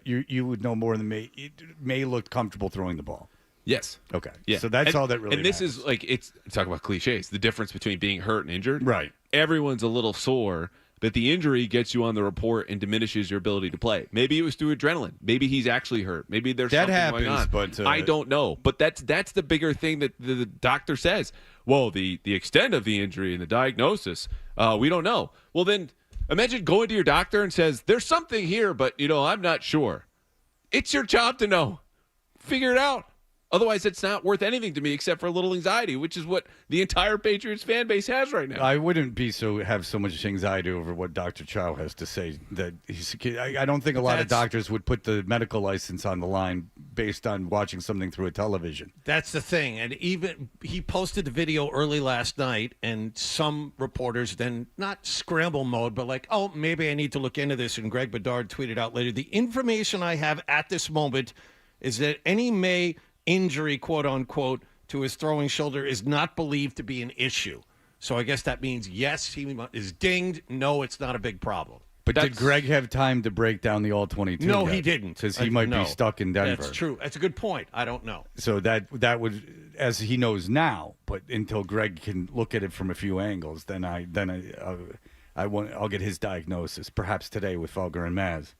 you would know more than me, May looked comfortable throwing the ball. Yes. Okay. Yeah. So that's all that really And this matters. is like, it's talk about cliches, the difference between being hurt and injured. Right. Everyone's a little sore, but the injury gets you on the report and diminishes your ability to play. Maybe it was through adrenaline. Maybe he's actually hurt. Maybe there's That something going on. happens, but I don't know. But that's the bigger thing that the doctor says. Well, the extent of the injury and the diagnosis, we don't know. Well, then imagine going to your doctor and says, there's something here, but, I'm not sure. It's your job to know. Figure it out. Otherwise, it's not worth anything to me except for a little anxiety, which is what the entire Patriots fan base has right now. I wouldn't have so much anxiety over what Dr. Chow has to say. That I don't think a lot of doctors would put the medical license on the line based on watching something through a television. That's the thing. And even he posted the video early last night, and some reporters then, not scramble mode, but like, oh, maybe I need to look into this. And Greg Bedard tweeted out later, the information I have at this moment is that any May injury, quote unquote, to his throwing shoulder is not believed to be an issue. So I guess that means, yes, he is dinged. No, it's not a big problem. But did Greg have time to break down the all-22? No, he didn't. Because he might be stuck in Denver. That's true. That's a good point. I don't know. So that would, as he knows now, but until Greg can look at it from a few angles, then I'll get his diagnosis, perhaps today with Felger and Maz.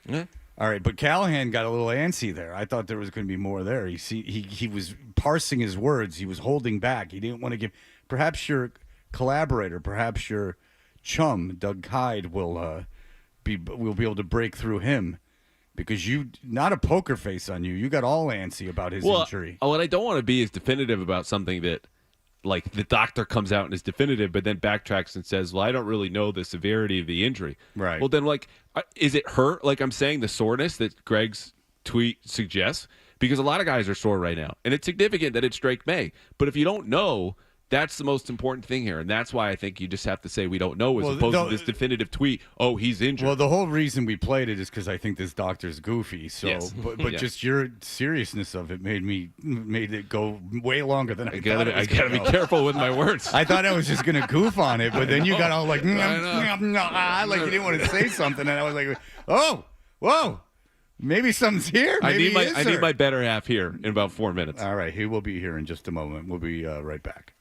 Yeah. All right, but Callahan got a little antsy there. I thought there was going to be more there. He was parsing his words. He was holding back. He didn't want to give. Perhaps your collaborator, perhaps your chum, Doug Hyde, will be able to break through him, because you, not a poker face on you. You got all antsy about his injury. What I don't want to be is definitive about something that, like, the doctor comes out and is definitive, but then backtracks and says, well, I don't really know the severity of the injury. Right. Well, then, like, is it hurt? Like I'm saying, the soreness that Greg's tweet suggests? Because a lot of guys are sore right now, and it's significant that it's Drake May. But if you don't know, that's the most important thing here, and that's why I think you just have to say we don't know, as opposed to this definitive tweet, oh, he's injured. Well, the whole reason we played it is because I think this doctor's goofy. So, yes. but just your seriousness of it made it go way longer than I thought. I gotta be careful with my words. I thought I was just gonna goof on it, but then you got all like, like you didn't want to say something, and I was like, oh, whoa. Maybe something's here. Maybe I need my better half here in about 4 minutes. All right, he will be here in just a moment. We'll be right back.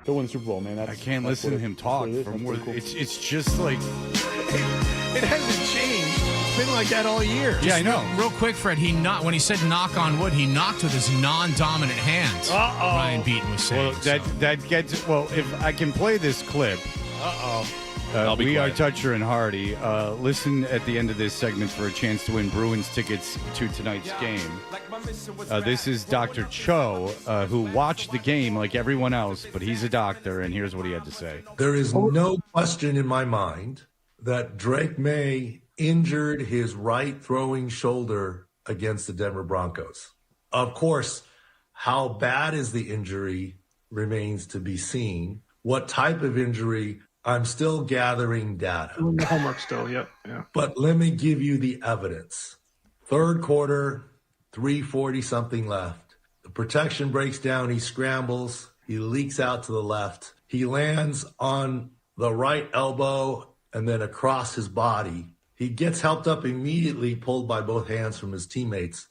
They'll win the Super Bowl, man. I can't listen to him talk for more. It's just like it hasn't changed. It's been like that all year. Yeah, I know. Real quick, Fred. When he said knock on wood, he knocked with his non-dominant hands. Ryan Beaton was saying. Well, that gets. Well, if I can play this clip. We are Toucher and Hardy. Listen at the end of this segment for a chance to win Bruins tickets to tonight's game. This is Dr. Cho, who watched the game like everyone else, but he's a doctor, and here's what he had to say. There is no question in my mind that Drake May injured his right throwing shoulder against the Denver Broncos. Of course, how bad is the injury remains to be seen. What type of injury, I'm still gathering data. Doing the homework still, yeah. But let me give you the evidence. Third quarter, 3:40 something left. The protection breaks down. He scrambles. He leaks out to the left. He lands on the right elbow and then across his body. He gets helped up immediately, pulled by both hands from his teammates.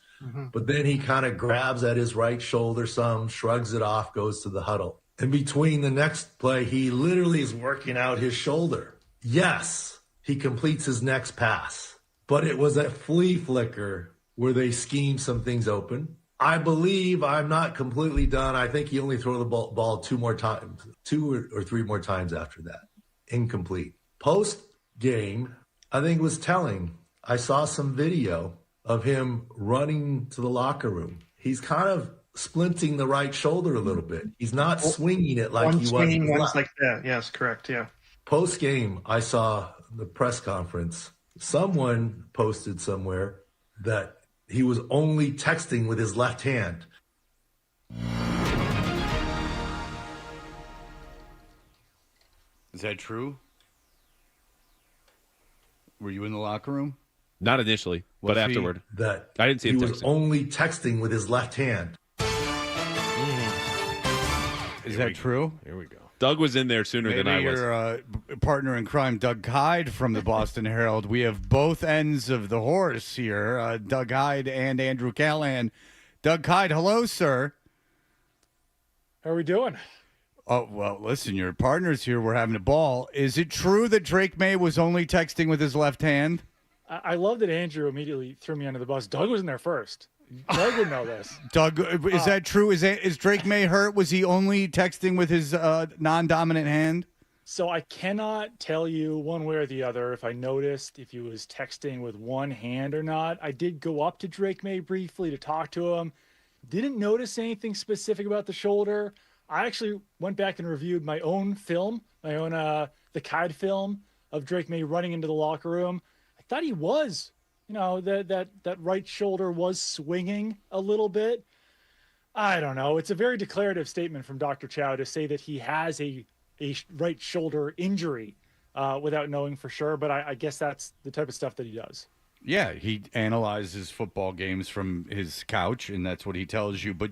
But then he kind of grabs at his right shoulder some, shrugs it off, goes to the huddle. In between the next play, he literally is working out his shoulder. Yes, he completes his next pass, but it was a flea flicker where they schemed some things open. I believe I'm not completely done. I think he only threw the ball two or three more times after that. Incomplete. Post game, I think it was telling. I saw some video of him running to the locker room. He's kind of splinting the right shoulder a little bit. He's not swinging it like he was. One's like that. Yes, correct. Yeah. Post game, I saw the press conference. Someone posted somewhere that he was only texting with his left hand. Is that true? Were you in the locker room? Not initially, but afterward. That I didn't see him he texting. was only texting with his left hand. Is that true? Here we go. Doug was in there sooner than I was. Your partner in crime, Doug Hyde from the Boston Herald. We have both ends of the horse here, Doug Hyde and Andrew Callahan. Doug Hyde, hello, sir. How are we doing? Oh, well, listen, your partner's here. We're having a ball. Is it true that Drake May was only texting with his left hand? I love that Andrew immediately threw me under the bus. Doug was in there first. Doug would know this. Doug, is that true? Is Drake May hurt? Was he only texting with his non-dominant hand? So I cannot tell you one way or the other if I noticed if he was texting with one hand or not. I did go up to Drake May briefly to talk to him. Didn't notice anything specific about the shoulder. I actually went back and reviewed my own film, the Kide film of Drake May running into the locker room. I thought he was, that right shoulder was swinging a little bit. I don't know. It's a very declarative statement from Dr. Chow to say that he has a right shoulder injury without knowing for sure. But I guess that's the type of stuff that he does. Yeah, he analyzes football games from his couch, and that's what he tells you. But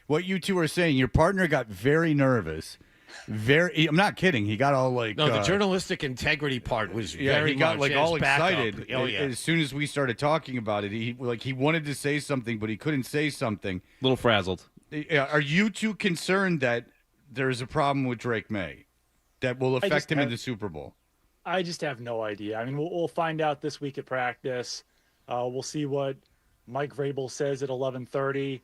what you two are saying, your partner got very nervous. I'm not kidding. He got all like... No, the journalistic integrity part was he got like all excited. Oh, yeah. As soon as we started talking about it, he wanted to say something, but he couldn't say something. A little frazzled. Are you two concerned that there's a problem with Drake May that will affect him in the Super Bowl? I just have no idea. I mean, we'll find out this week at practice. We'll see what Mike Vrabel says at 11:30.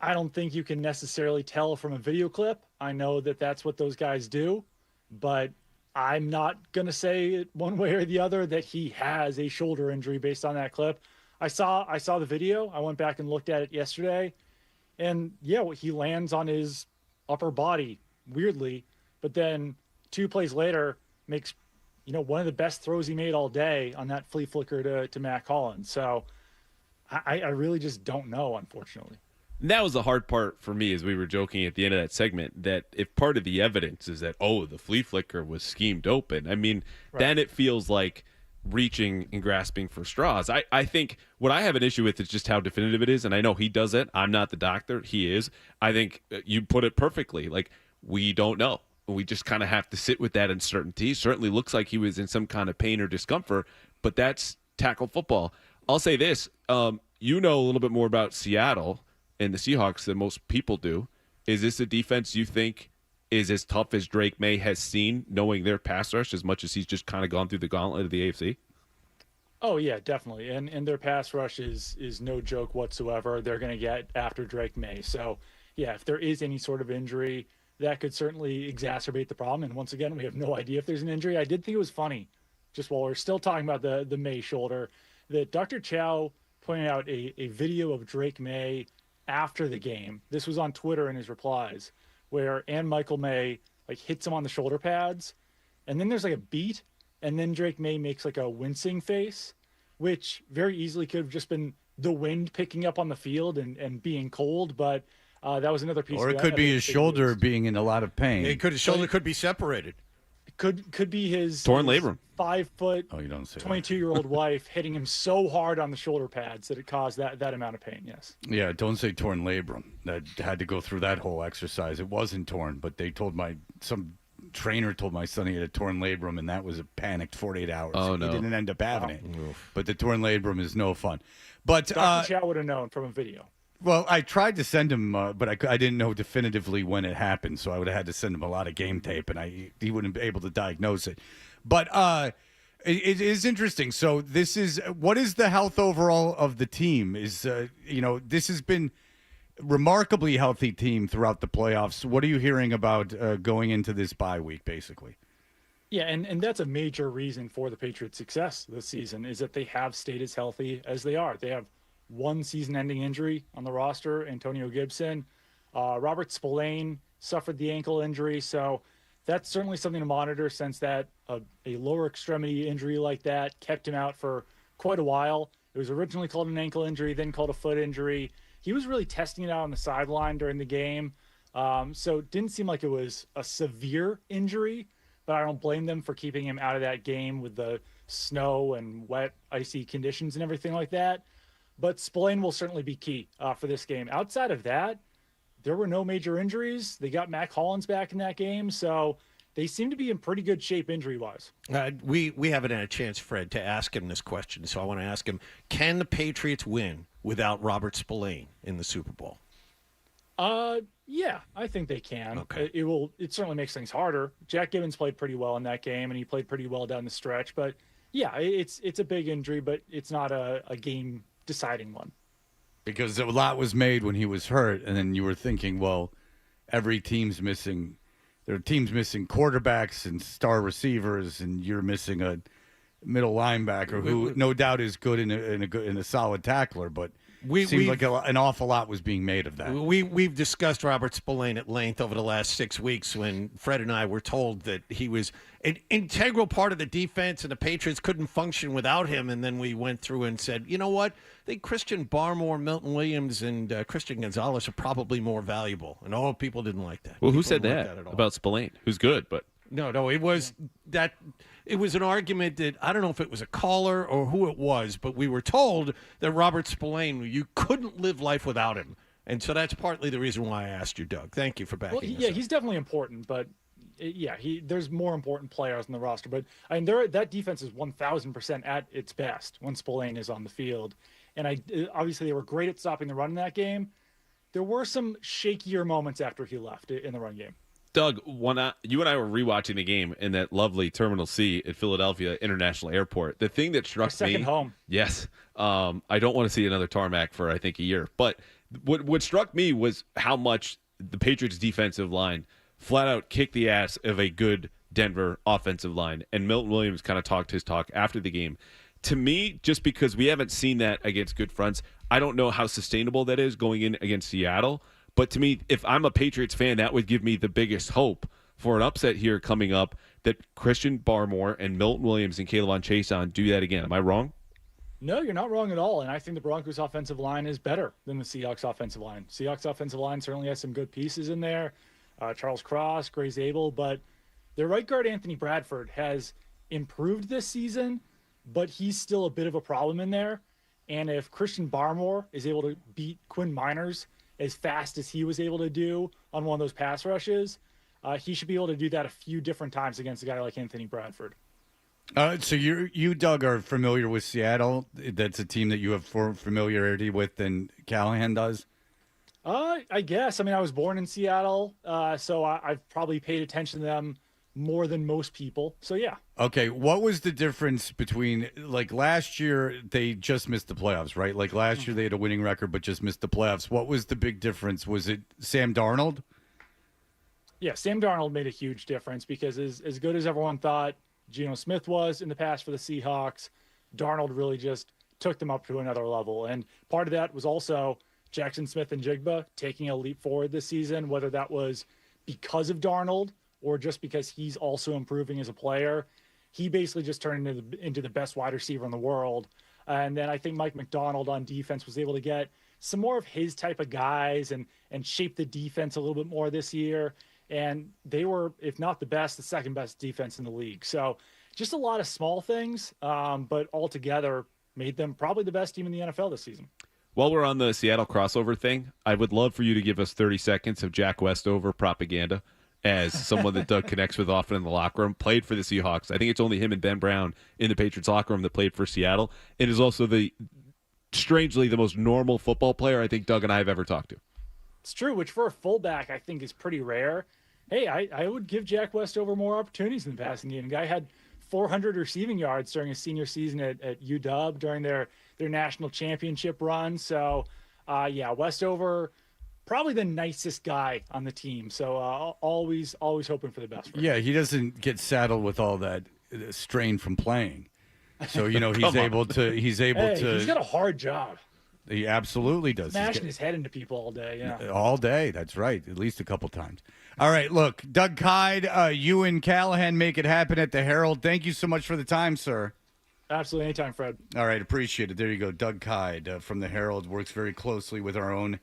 I don't think you can necessarily tell from a video clip. I know that that's what those guys do, but I'm not going to say it one way or the other that he has a shoulder injury based on that clip. I saw the video. I went back and looked at it yesterday, and yeah, he lands on his upper body weirdly, but then 2 plays later makes one of the best throws he made all day on that flea flicker to Matt Collins. So I really just don't know, unfortunately. And that was the hard part for me, as we were joking at the end of that segment, that if part of the evidence is that, the flea flicker was schemed open, I mean, then it feels like reaching and grasping for straws. I think what I have an issue with is just how definitive it is, and I know he does it. I'm not the doctor. He is. I think you put it perfectly. Like, we don't know. We just kind of have to sit with that uncertainty. Certainly looks like he was in some kind of pain or discomfort, but that's tackle football. I'll say this. You know a little bit more about Seattle and the Seahawks than most people do. Is this a defense you think is as tough as Drake May has seen, knowing their pass rush as much as he's just kind of gone through the gauntlet of the AFC? Oh yeah, definitely. And their pass rush is no joke whatsoever. They're going to get after Drake May. So yeah, if there is any sort of injury, that could certainly exacerbate the problem. And once again, we have no idea if there's an injury. I did think it was funny, just while we're still talking about the May shoulder, that Dr. Chow pointed out a video of Drake May after the game. This was on Twitter in his replies, where Michael May like hits him on the shoulder pads, and then there's like a beat, and then Drake May makes like a wincing face, which very easily could have just been the wind picking up on the field and being cold, but that was another piece. Or of it that. could be his shoulder being in a lot of pain. His shoulder could be separated. Could be his torn labrum. 5 foot, oh, you don't say 22-year-old wife hitting him so hard on the shoulder pads that it caused that amount of pain. Yes. Yeah, don't say torn labrum. That had to go through that whole exercise. It wasn't torn, but they told some trainer told my son he had a torn labrum, and that was a panicked 48 hours. Oh, no. He didn't end up having it. But the torn labrum is no fun. But Dr. Chow would have known from a video. Well, I tried to send him, but I didn't know definitively when it happened, so I would have had to send him a lot of game tape, and he wouldn't be able to diagnose it. But it is interesting. So what is the health overall of the team? This has been remarkably healthy team throughout the playoffs. What are you hearing about going into this bye week, basically? Yeah, and that's a major reason for the Patriots' success this season is that they have stayed as healthy as they are. They have one season-ending injury on the roster, Antonio Gibson. Robert Spillane suffered the ankle injury, so that's certainly something to monitor since that a lower extremity injury like that kept him out for quite a while. It was originally called an ankle injury, then called a foot injury. He was really testing it out on the sideline during the game, so it didn't seem like it was a severe injury, but I don't blame them for keeping him out of that game with the snow and wet, icy conditions and everything like that. But Spillane will certainly be key for this game. Outside of that, there were no major injuries. They got Mac Hollins back in that game, so they seem to be in pretty good shape injury-wise. We haven't had a chance, Fred, to ask him this question, so I want to ask him, can the Patriots win without Robert Spillane in the Super Bowl? Yeah, I think they can. Okay. It certainly makes things harder. Jack Gibbons played pretty well in that game, and he played pretty well down the stretch. But, yeah, it's a big injury, but it's not a game deciding one. Because a lot was made when he was hurt, and then you were thinking, well, every team's missing. There are teams missing quarterbacks and star receivers, and you're missing a middle linebacker who, no doubt, is good in a solid tackler, but seemed like an awful lot was being made of that. We've discussed Robert Spillane at length over the last 6 weeks when Fred and I were told that he was an integral part of the defense and the Patriots couldn't function without him. And then we went through and said, you know what? I think Christian Barmore, Milton Williams, and Christian Gonzalez are probably more valuable. And people didn't like that. Well, who said that about Spillane? Who's good, but... No, it was that. It was an argument that I don't know if it was a caller or who it was, but we were told that Robert Spillane, you couldn't live life without him, and so that's partly the reason why I asked you, Doug. Thank you for backing. Well, yeah, he's definitely important, but there's more important players on the roster. But I mean, that defense is 1,000% at its best when Spillane is on the field, and obviously they were great at stopping the run in that game. There were some shakier moments after he left in the run game. Doug, you and I were rewatching the game in that lovely Terminal C at Philadelphia International Airport. The thing that struck me, second home. Yes, I don't want to see another tarmac for I think a year. But what struck me was how much the Patriots' defensive line flat out kicked the ass of a good Denver offensive line, and Milton Williams kind of talked his talk after the game. To me, just because we haven't seen that against good fronts, I don't know how sustainable that is going in against Seattle. But to me, if I'm a Patriots fan, that would give me the biggest hope for an upset here coming up, that Christian Barmore and Milton Williams and Kayvon Chason do that again. Am I wrong? No, you're not wrong at all. And I think the Broncos' offensive line is better than the Seahawks' offensive line. Seahawks' offensive line certainly has some good pieces in there. Charles Cross, Gray Zabel. But their right guard, Anthony Bradford, has improved this season, but he's still a bit of a problem in there. And if Christian Barmore is able to beat Quinn Miners as fast as he was able to do on one of those pass rushes, he should be able to do that a few different times against a guy like Anthony Bradford. So you, Doug, are familiar with Seattle. That's a team that you have more familiarity with than Callahan does? I guess. I mean, I was born in Seattle, so I've probably paid attention to them more than most people. So, yeah. Okay, what was the difference between, like, last year they just missed the playoffs, right? Like, last year they had a winning record but just missed the playoffs. What was the big difference? Was it Sam Darnold? Yeah, Sam Darnold made a huge difference because as good as everyone thought Geno Smith was in the past for the Seahawks, Darnold really just took them up to another level. And part of that was also Jackson Smith and Jigba taking a leap forward this season, whether that was because of Darnold or just because he's also improving as a player. He basically just turned into the best wide receiver in the world. And then I think Mike McDonald on defense was able to get some more of his type of guys and shape the defense a little bit more this year. And they were, if not the best, the second best defense in the league. So just a lot of small things, but altogether made them probably the best team in the NFL this season. While we're on the Seattle crossover thing, I would love for you to give us 30 seconds of Jack Westover propaganda as someone that Doug connects with often in the locker room, played for the Seahawks. I think it's only him and Ben Brown in the Patriots locker room that played for Seattle. It is also strangely, the most normal football player I think Doug and I have ever talked to. It's true, which for a fullback I think is pretty rare. Hey, I would give Jack Westover more opportunities in the passing game. The guy had 400 receiving yards during his senior season at UW during their national championship run. So, yeah, Westover, probably the nicest guy on the team. So always hoping for the best for him. Yeah, he doesn't get saddled with all that strain from playing. So, you know, he's able to. He's got a hard job. He absolutely does. Smashing his head into people all day, yeah. All day, that's right. At least a couple times. All right, look, Doug Kyde, you and Callahan make it happen at the Herald. Thank you so much for the time, sir. Absolutely, anytime, Fred. All right, appreciate it. There you go. Doug Kyde from the Herald works very closely with our own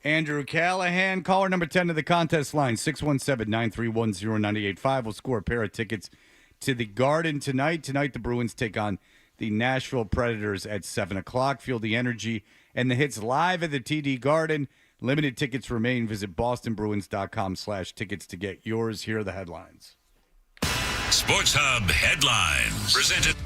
Andrew Callahan. Caller number 10 to the contest line, 617-931-0985. We'll score a pair of tickets to the Garden tonight. Tonight, the Bruins take on the Nashville Predators at 7 o'clock. Feel the energy and the hits live at the TD Garden. Limited tickets remain. Visit bostonbruins.com/tickets to get yours. Here are the headlines. Sports Hub headlines. Presented.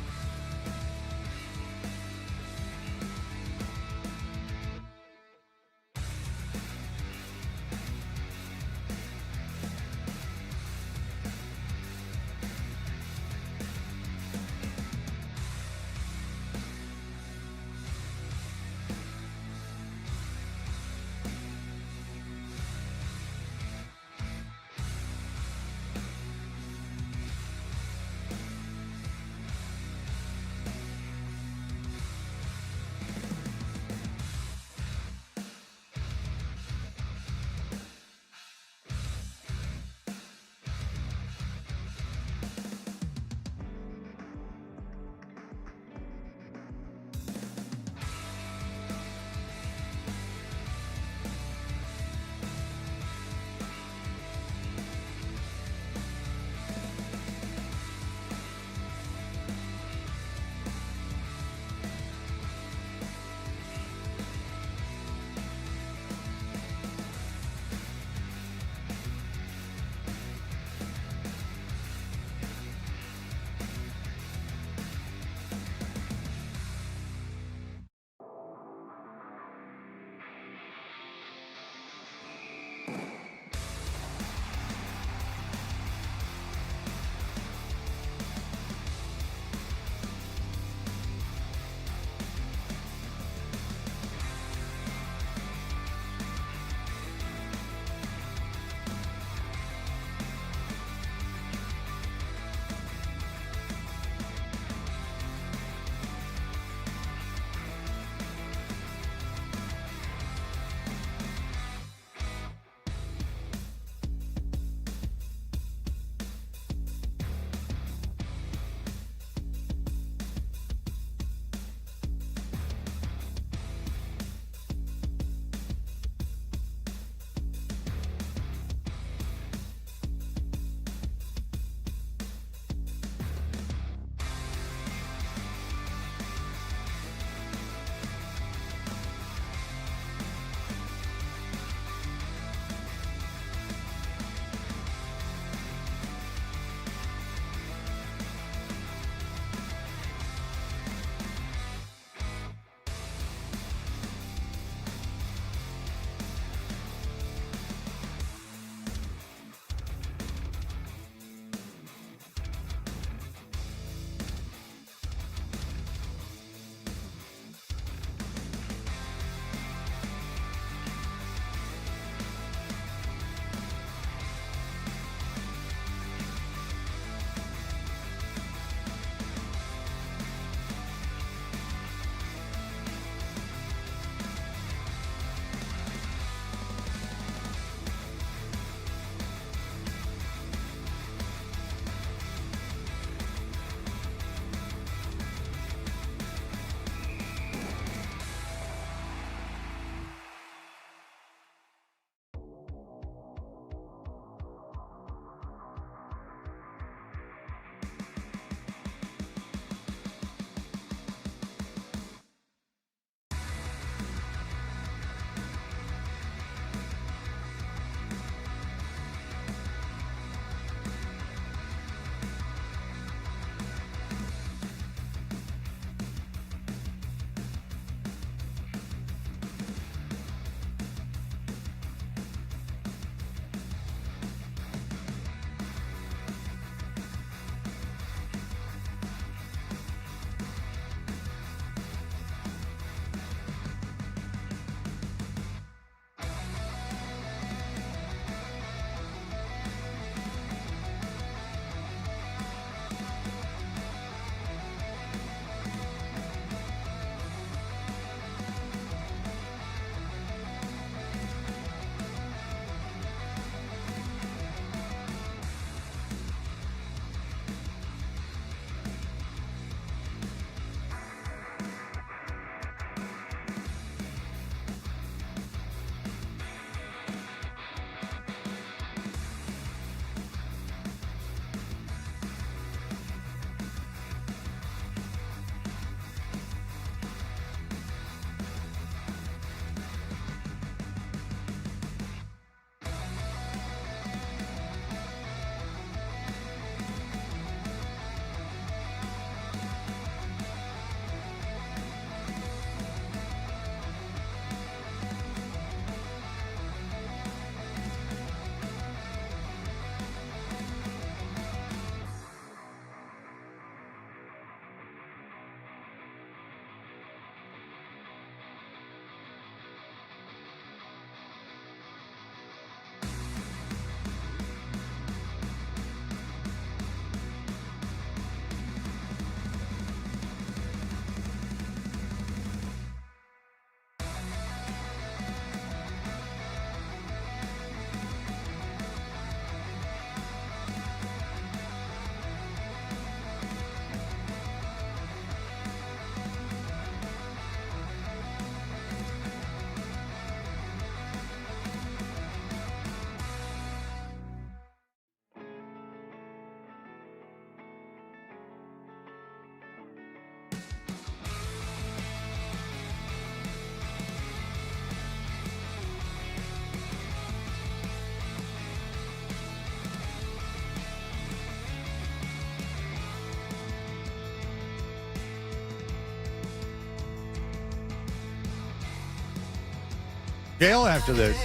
jail after this.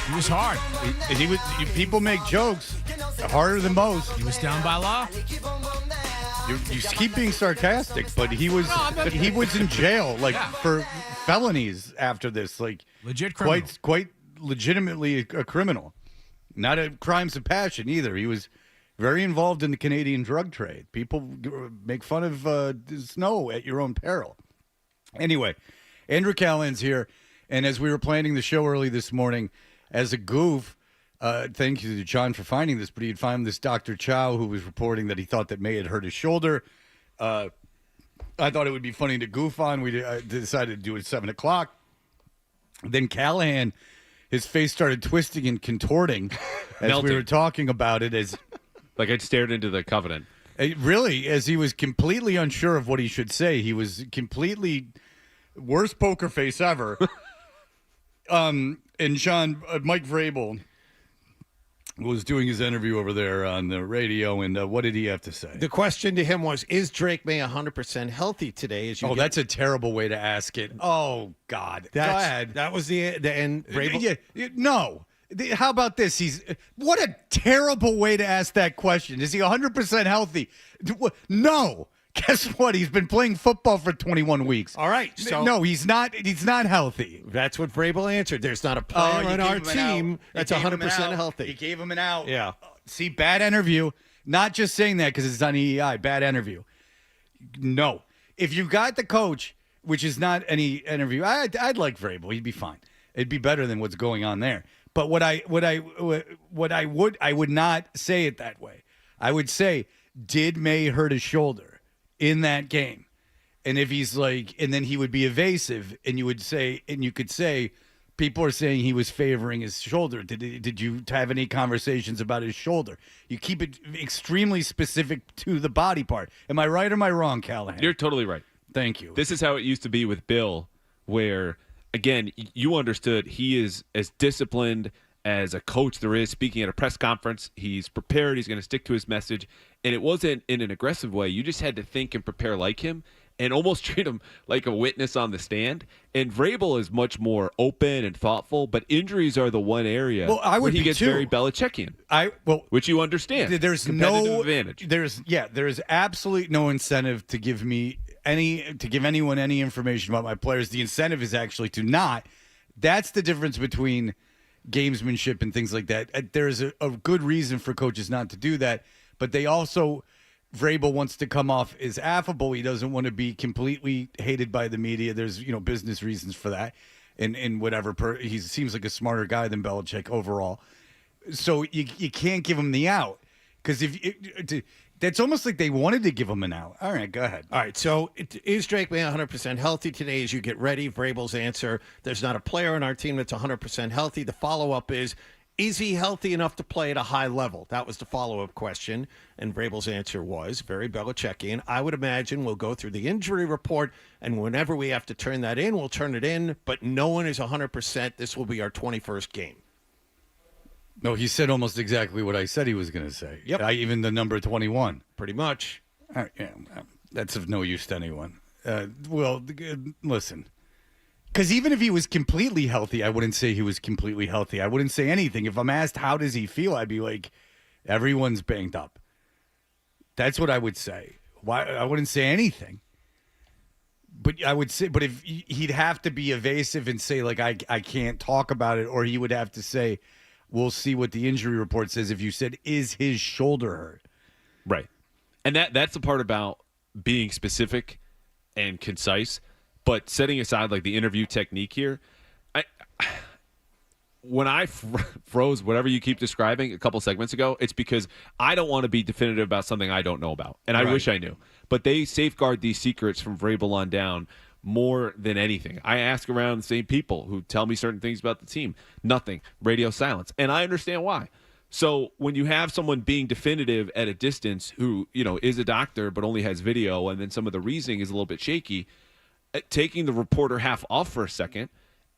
He was hard. People make jokes harder than most. He was down by law. You keep being sarcastic, but he was he was in jail for felonies after this, like legit criminal. quite legitimately a criminal, not a crimes of passion either. He was very involved in the Canadian drug trade. People make fun of Snow at your own peril. Anyway, Andrew Callahan's here, and as we were planning the show early this morning, as a goof. Thank you to John for finding this, but he'd found this Dr. Chow who was reporting that he thought that May had hurt his shoulder. I thought it would be funny to goof on. We decided to do it at 7 o'clock. Then Callahan, his face started twisting and contorting as we were talking about it. Like I'd stared into the covenant. Really, as he was completely unsure of what he should say. He was completely worst poker face ever. And John, Mike Vrabel was doing his interview over there on the radio, and what did he have to say? The question to him was, is Drake May 100% healthy today? That's a terrible way to ask it. Oh, God. Go ahead. That was the end. Vrabel? No. How about this? What a terrible way to ask that question. Is he 100% healthy? No. Guess what? He's been playing football for 21 weeks. All right. So no, he's not healthy. That's what Vrabel answered. There's not a player on our team that's 100% healthy. He gave him an out. Yeah. See, bad interview. Not just saying that because it's on EEI. Bad interview. No. If you got the coach, which is not any interview, I'd like Vrabel. He'd be fine. It'd be better than what's going on there. But I would not say it that way. I would say, did May hurt his shoulder in that game? And if he's and then he would be evasive, and you could say, people are saying he was favoring his shoulder. Did you have any conversations about his shoulder? You keep it extremely specific to the body part. Am I right or am I wrong, Callahan? You're totally right. Thank you. This is how it used to be with Bill, where, again, you understood he is as disciplined as a coach there is. Speaking at a press conference, he's prepared. He's going to stick to his message. And it wasn't in an aggressive way. You just had to think and prepare like him and almost treat him like a witness on the stand. And Vrabel is much more open and thoughtful, but injuries are the one area where he gets very Belichickian. Which you understand. There's competitive advantage. There's absolutely no incentive to give anyone any information about my players. The incentive is actually to not. That's the difference between gamesmanship and things like that. There's a good reason for coaches not to do that, but they also, Vrabel wants to come off as affable. He doesn't want to be completely hated by the media. There's business reasons for that, and whatever. He seems like a smarter guy than Belichick overall. So you can't give him the out because that's almost like they wanted to give him an out. All right, go ahead. All right, so is Drake May 100% healthy today as you get ready? Vrabel's answer, there's not a player on our team that's 100% healthy. The follow-up is he healthy enough to play at a high level? That was the follow-up question, and Vrabel's answer was very Belichickian. I would imagine we'll go through the injury report, and whenever we have to turn that in, we'll turn it in, but no one is 100%. This will be our 21st game. No, he said almost exactly what I said he was going to say. Yep. Even the number 21. Pretty much. That's of no use to anyone. Listen. Because even if he was completely healthy, I wouldn't say he was completely healthy. I wouldn't say anything. If I'm asked, how does he feel? I'd be like, everyone's banged up. That's what I would say. Why? I wouldn't say anything. But I would say, but if he'd have to be evasive and say, I can't talk about it, or he would have to say, we'll see what the injury report says. If you said, is his shoulder hurt? Right. And that's the part about being specific and concise, but setting aside the interview technique here, when I froze whatever you keep describing a couple segments ago, it's because I don't want to be definitive about something I don't know about, and I wish I knew. But they safeguard these secrets from Vrabel on down more than anything. I ask around the same people who tell me certain things about the team. Nothing. Radio silence. And I understand why. So when you have someone being definitive at a distance who, is a doctor but only has video, and then some of the reasoning is a little bit shaky, taking the reporter half off for a second,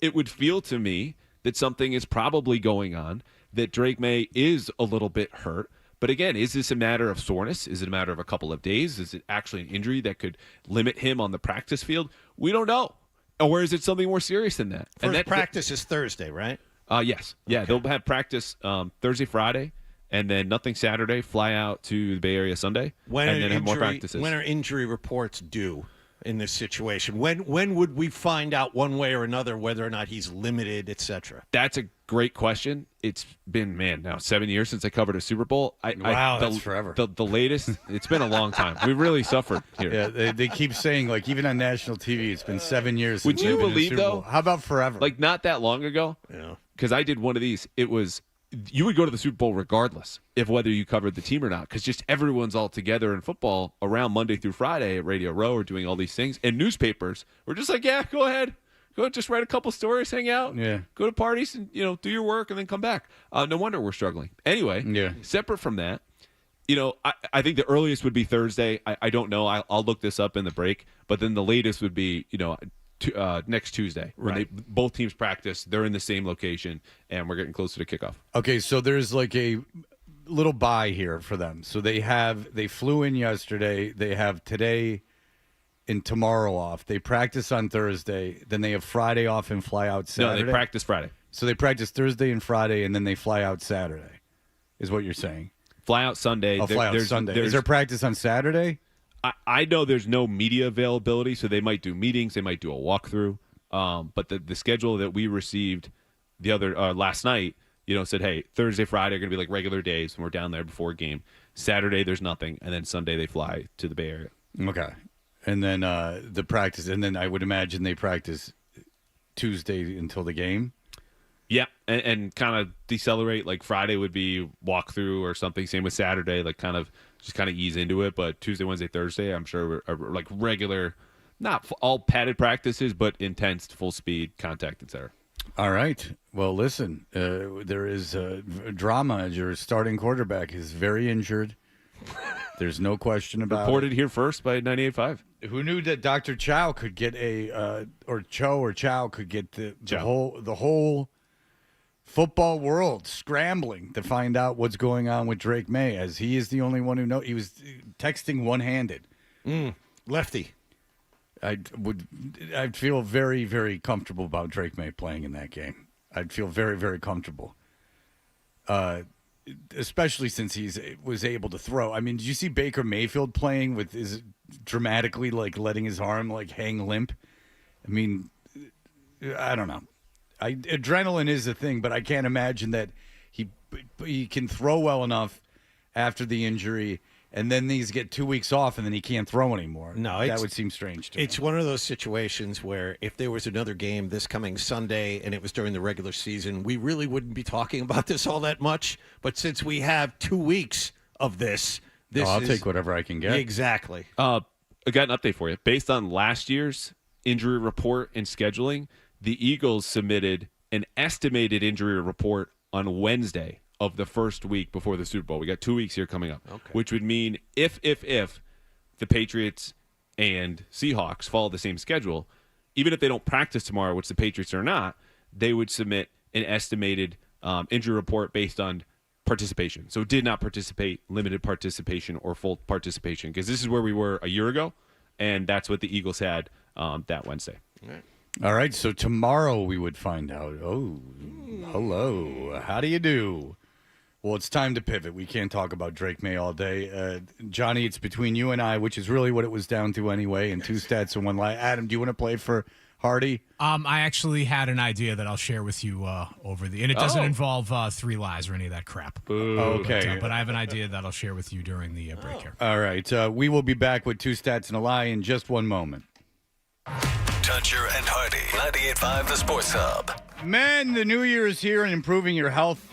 it would feel to me that something is probably going on, that Drake May is a little bit hurt. But again, is this a matter of soreness? Is it a matter of a couple of days? Is it actually an injury that could limit him on the practice field? We don't know. Or is it something more serious than that? First practice is Thursday, right? Yes. Yeah, they'll have practice Thursday, Friday, and then nothing Saturday. Fly out to the Bay Area Sunday, and then have more practices. When are injury reports due in this situation? When would we find out one way or another whether or not he's limited, etc.? That's a great question. It's been, now 7 years since I covered a Super Bowl. That's forever. The latest, it's been a long time. We really suffered here. Yeah, they keep saying, like, even on national TV, it's been 7 years. Would you believe, though? How about forever? Like, not that long ago? Yeah. Because I did one of these. It was, you would go to the Super Bowl regardless of whether you covered the team or not, because just everyone's all together in football around Monday through Friday at Radio Row or doing all these things. And newspapers were just like, yeah, go ahead. Go just write a couple stories, hang out, go to parties, and do your work, and then come back. No wonder we're struggling. Anyway, separate from that, I think the earliest would be Thursday. I don't know. I'll look this up in the break. But then the latest would be next Tuesday when both teams practice. They're in the same location, and we're getting closer to kickoff. Okay, so there's like a little bye here for them. So they flew in yesterday. They have today and tomorrow off. They practice on Thursday. Then they have Friday off and fly out Saturday. No, they practice Friday. So they practice Thursday and Friday, and then they fly out Saturday, is what you're saying. Fly out Sunday. Oh, fly out Sunday. Is there practice on Saturday? I know there's no media availability, so they might do meetings. They might do a walkthrough. But the schedule that we received the other last night, said, hey, Thursday, Friday are going to be like regular days when we're down there before a game. Saturday, there's nothing. And then Sunday, they fly to the Bay Area. Okay. And then the practice, and then I would imagine they practice Tuesday until the game. Yeah, and kind of decelerate. Like Friday would be walkthrough or something. Same with Saturday, like kind of ease into it. But Tuesday, Wednesday, Thursday, I'm sure are like regular, not all padded practices, but intense, full speed contact, etc. All right. Well, listen, there is drama. Your starting quarterback is very injured. There's no question about Reported it. Here first by 98.5. Who knew that Dr. Chow could get Chow could get the whole football world scrambling to find out what's going on with Drake May, as he is the only one who knows. He was texting one-handed. Lefty. I'd feel very, very comfortable about Drake May playing in that game. I'd feel very, very comfortable. Especially since was able to throw. I mean, did you see Baker Mayfield playing with his dramatically like letting his arm like hang limp? I mean, I don't know. Adrenaline is a thing, but I can't imagine that he can throw well enough after the injury, and then these get 2 weeks off, and then he can't throw anymore. No, that would seem strange to me. It's one of those situations where if there was another game this coming Sunday and it was during the regular season, we really wouldn't be talking about this all that much. But since we have 2 weeks of this I'll take whatever I can get. Exactly. I got an update for you. Based on last year's injury report and scheduling, the Eagles submitted an estimated injury report on Wednesday of the first week before the Super Bowl. We got 2 weeks here coming up, which would mean if the Patriots and Seahawks follow the same schedule, even if they don't practice tomorrow, which the Patriots are not, they would submit an estimated injury report based on participation. So did not participate, limited participation, or full participation, because this is where we were a year ago, and that's what the Eagles had that Wednesday. All right, so tomorrow we would find out. Oh, hello. How do you do? Well, it's time to pivot. We can't talk about Drake May all day. Johnny, it's between you and I, which is really what it was down to anyway, and 2 stats and 1 lie. Adam, do you want to play for Hardy? I actually had an idea that I'll share with you and it doesn't involve 3 lies or any of that crap. Okay. But I have an idea that I'll share with you during the break here. All right. We will be back with 2 stats and a lie in just 1 moment. Toucher and Hardy, 98.5 The Sports Hub. Men, the new year is here, and improving your health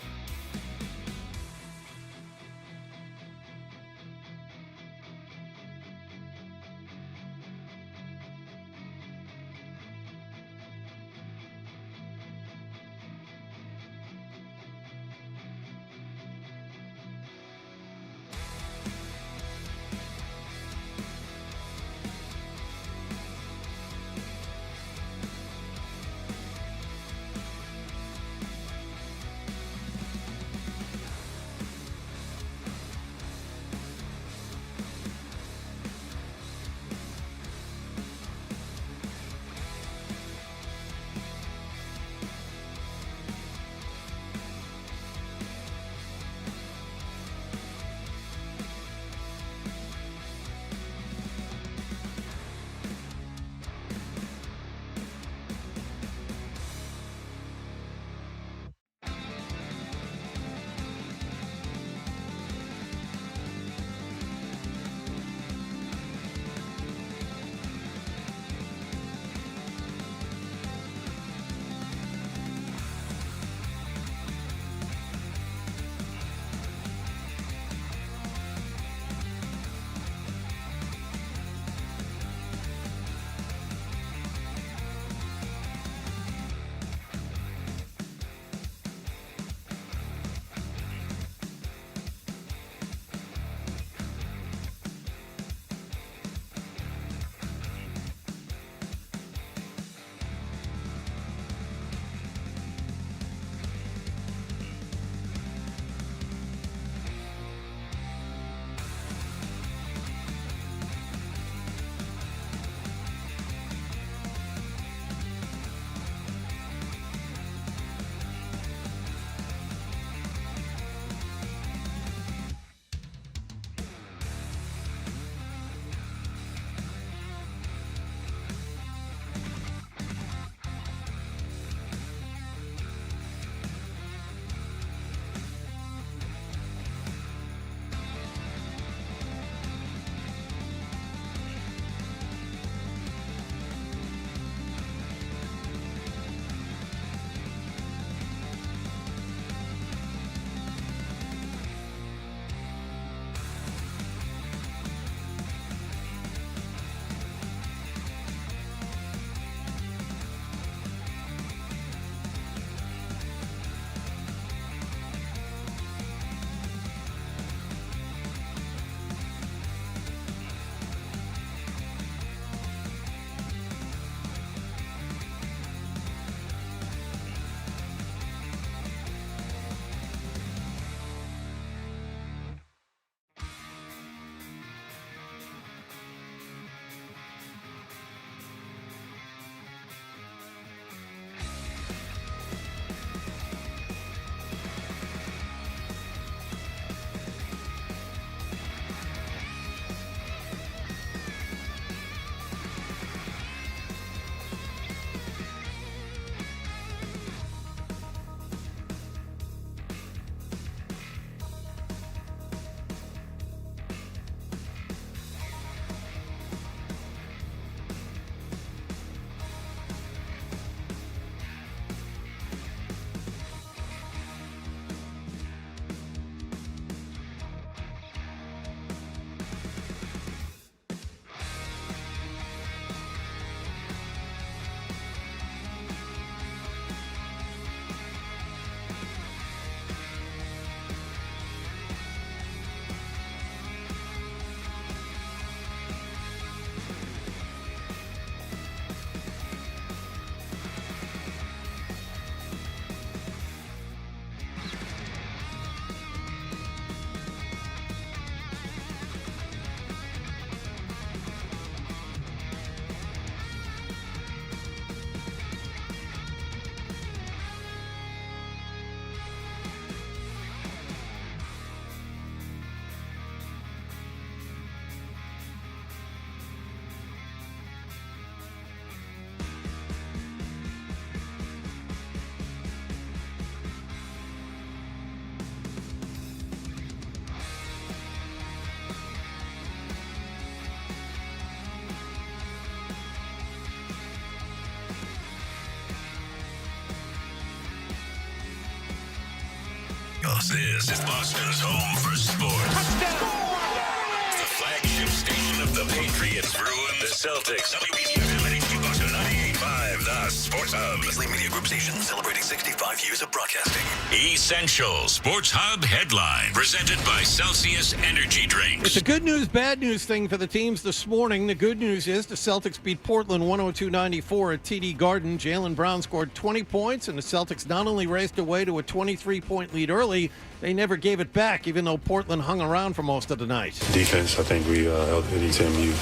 This is Boston's home for sports. The flagship station of the Patriots, Bruins, the Celtics, WBCFM and HD Boston 98.5, the Sports Hub. Beasley Media Group station celebrating 65 years of broadcasting. Essential Sports Hub headline presented by Celsius Energy Drinks. It's a good news, bad news thing for the teams this morning. The good news is the Celtics beat Portland 102-94 at TD Garden. Jaylen Brown scored 20 points, and the Celtics not only raced away to a 23-point lead early, they never gave it back, even though Portland hung around for most of the night. Defense, I think we held any team. You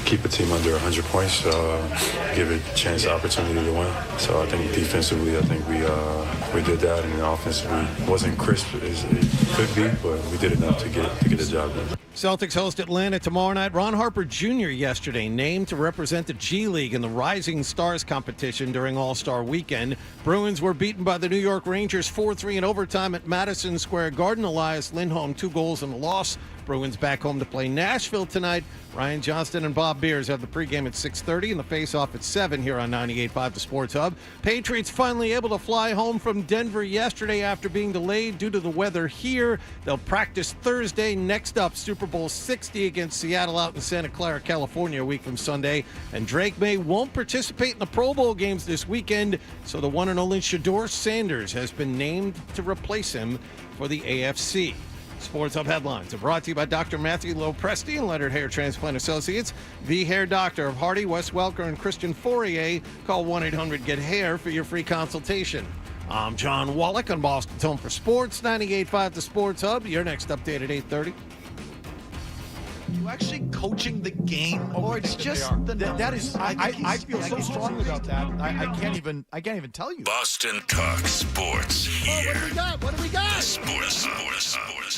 keep a team under 100 points, give it a chance, opportunity to win. So I think defensively, I think we did that, and offensively, it wasn't crisp as it could be, but we did enough to get the job done. Celtics host Atlanta tomorrow night. Ron Harper Jr. yesterday named to represent the G League in the Rising Stars competition during All-Star Weekend. Bruins were beaten by the New York Rangers 4-3 in overtime at Madison Square Garden. Elias Lindholm, 2 goals in the loss. Bruins back home to play Nashville tonight. Ryan Johnston and Bob Beers have the pregame at 6:30 and the face-off at 7 here on 98.5 The Sports Hub. Patriots finally able to fly home from Denver yesterday after being delayed due to the weather here. They'll practice Thursday. Next up, Super Bowl 60 against Seattle out in Santa Clara, California, a week from Sunday. And Drake May won't participate in the Pro Bowl games this weekend, so the one and only Shedeur Sanders has been named to replace him for the AFC. Sports Hub headlines are brought to you by Dr. Matthew Lowe Presti and Leonard Hair Transplant Associates, the hair doctor of Hardy, Wes Welker, and Christian Fourier. Call 1-800-GET-HAIR for your free consultation. I'm John Wallach on Boston's Home for Sports, 98.5 The Sports Hub. Your next update at 8:30. You actually coaching the game, or it's just that is. I feel so strongly about that. I can't even tell you. Boston Talk Sports here. What do we got? The Sports Hub.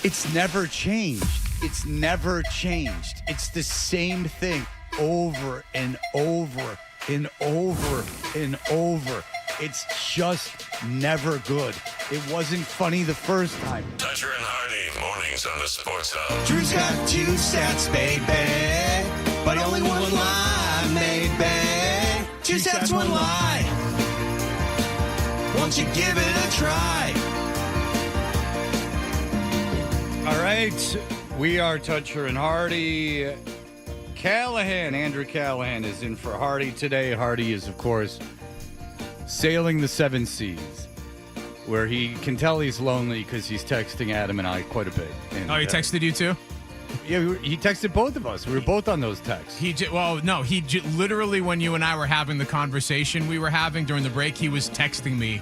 It's never changed. It's never changed. It's the same thing over and over and over and over. It's just never good. It wasn't funny the first time. Toucher and Hardy, mornings on the Sports Hub. Drew's got 2 stats, baby, but only one lie, maybe. 2 stats, 1 lie. Won't you give it a try? All right, we are Toucher and Hardy. Andrew Callahan is in for Hardy today. Hardy is, of course, sailing the 7 seas, where he can tell he's lonely because he's texting Adam and I quite a bit. And, he texted you too? Yeah, he texted both of us. We were both on those texts. Literally when you and I were having the conversation we were having during the break, he was texting me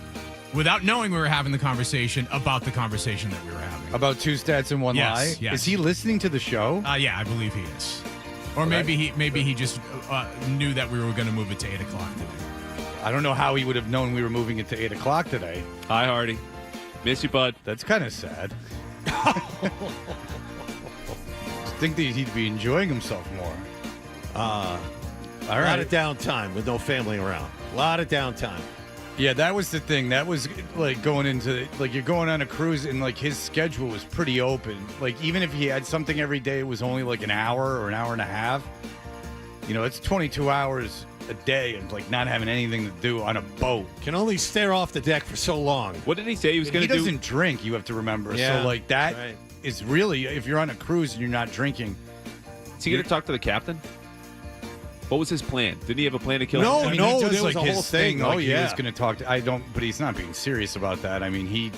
without knowing we were having the conversation about the conversation that we were having. About 2 stats and 1 lie? Yes. Is he listening to the show? Yeah, I believe he is. Or maybe he just knew that we were going to move it to 8 o'clock today. I don't know how he would have known we were moving it to 8 o'clock today. Hi, Hardy. Miss you, bud. That's kind of sad. I think that he'd be enjoying himself more. A lot of downtime with no family around. A lot of downtime. Yeah, that was the thing. That was like going into, like, you're going on a cruise and like his schedule was pretty open. Like, even if he had something every day, it was only like an hour or an hour and a half. You know, it's 22 hours a day and like not having anything to do on a boat. Can only stare off the deck for so long. What did he say he was going to do? He doesn't drink, you have to remember. Yeah, so like that is really, if you're on a cruise and you're not drinking. Is he going to talk to the captain? What was his plan? Didn't he have a plan to kill him? He there does, was like, a his whole thing. Like, Yeah. He was going to talk to, but he's not being serious about that. I mean, he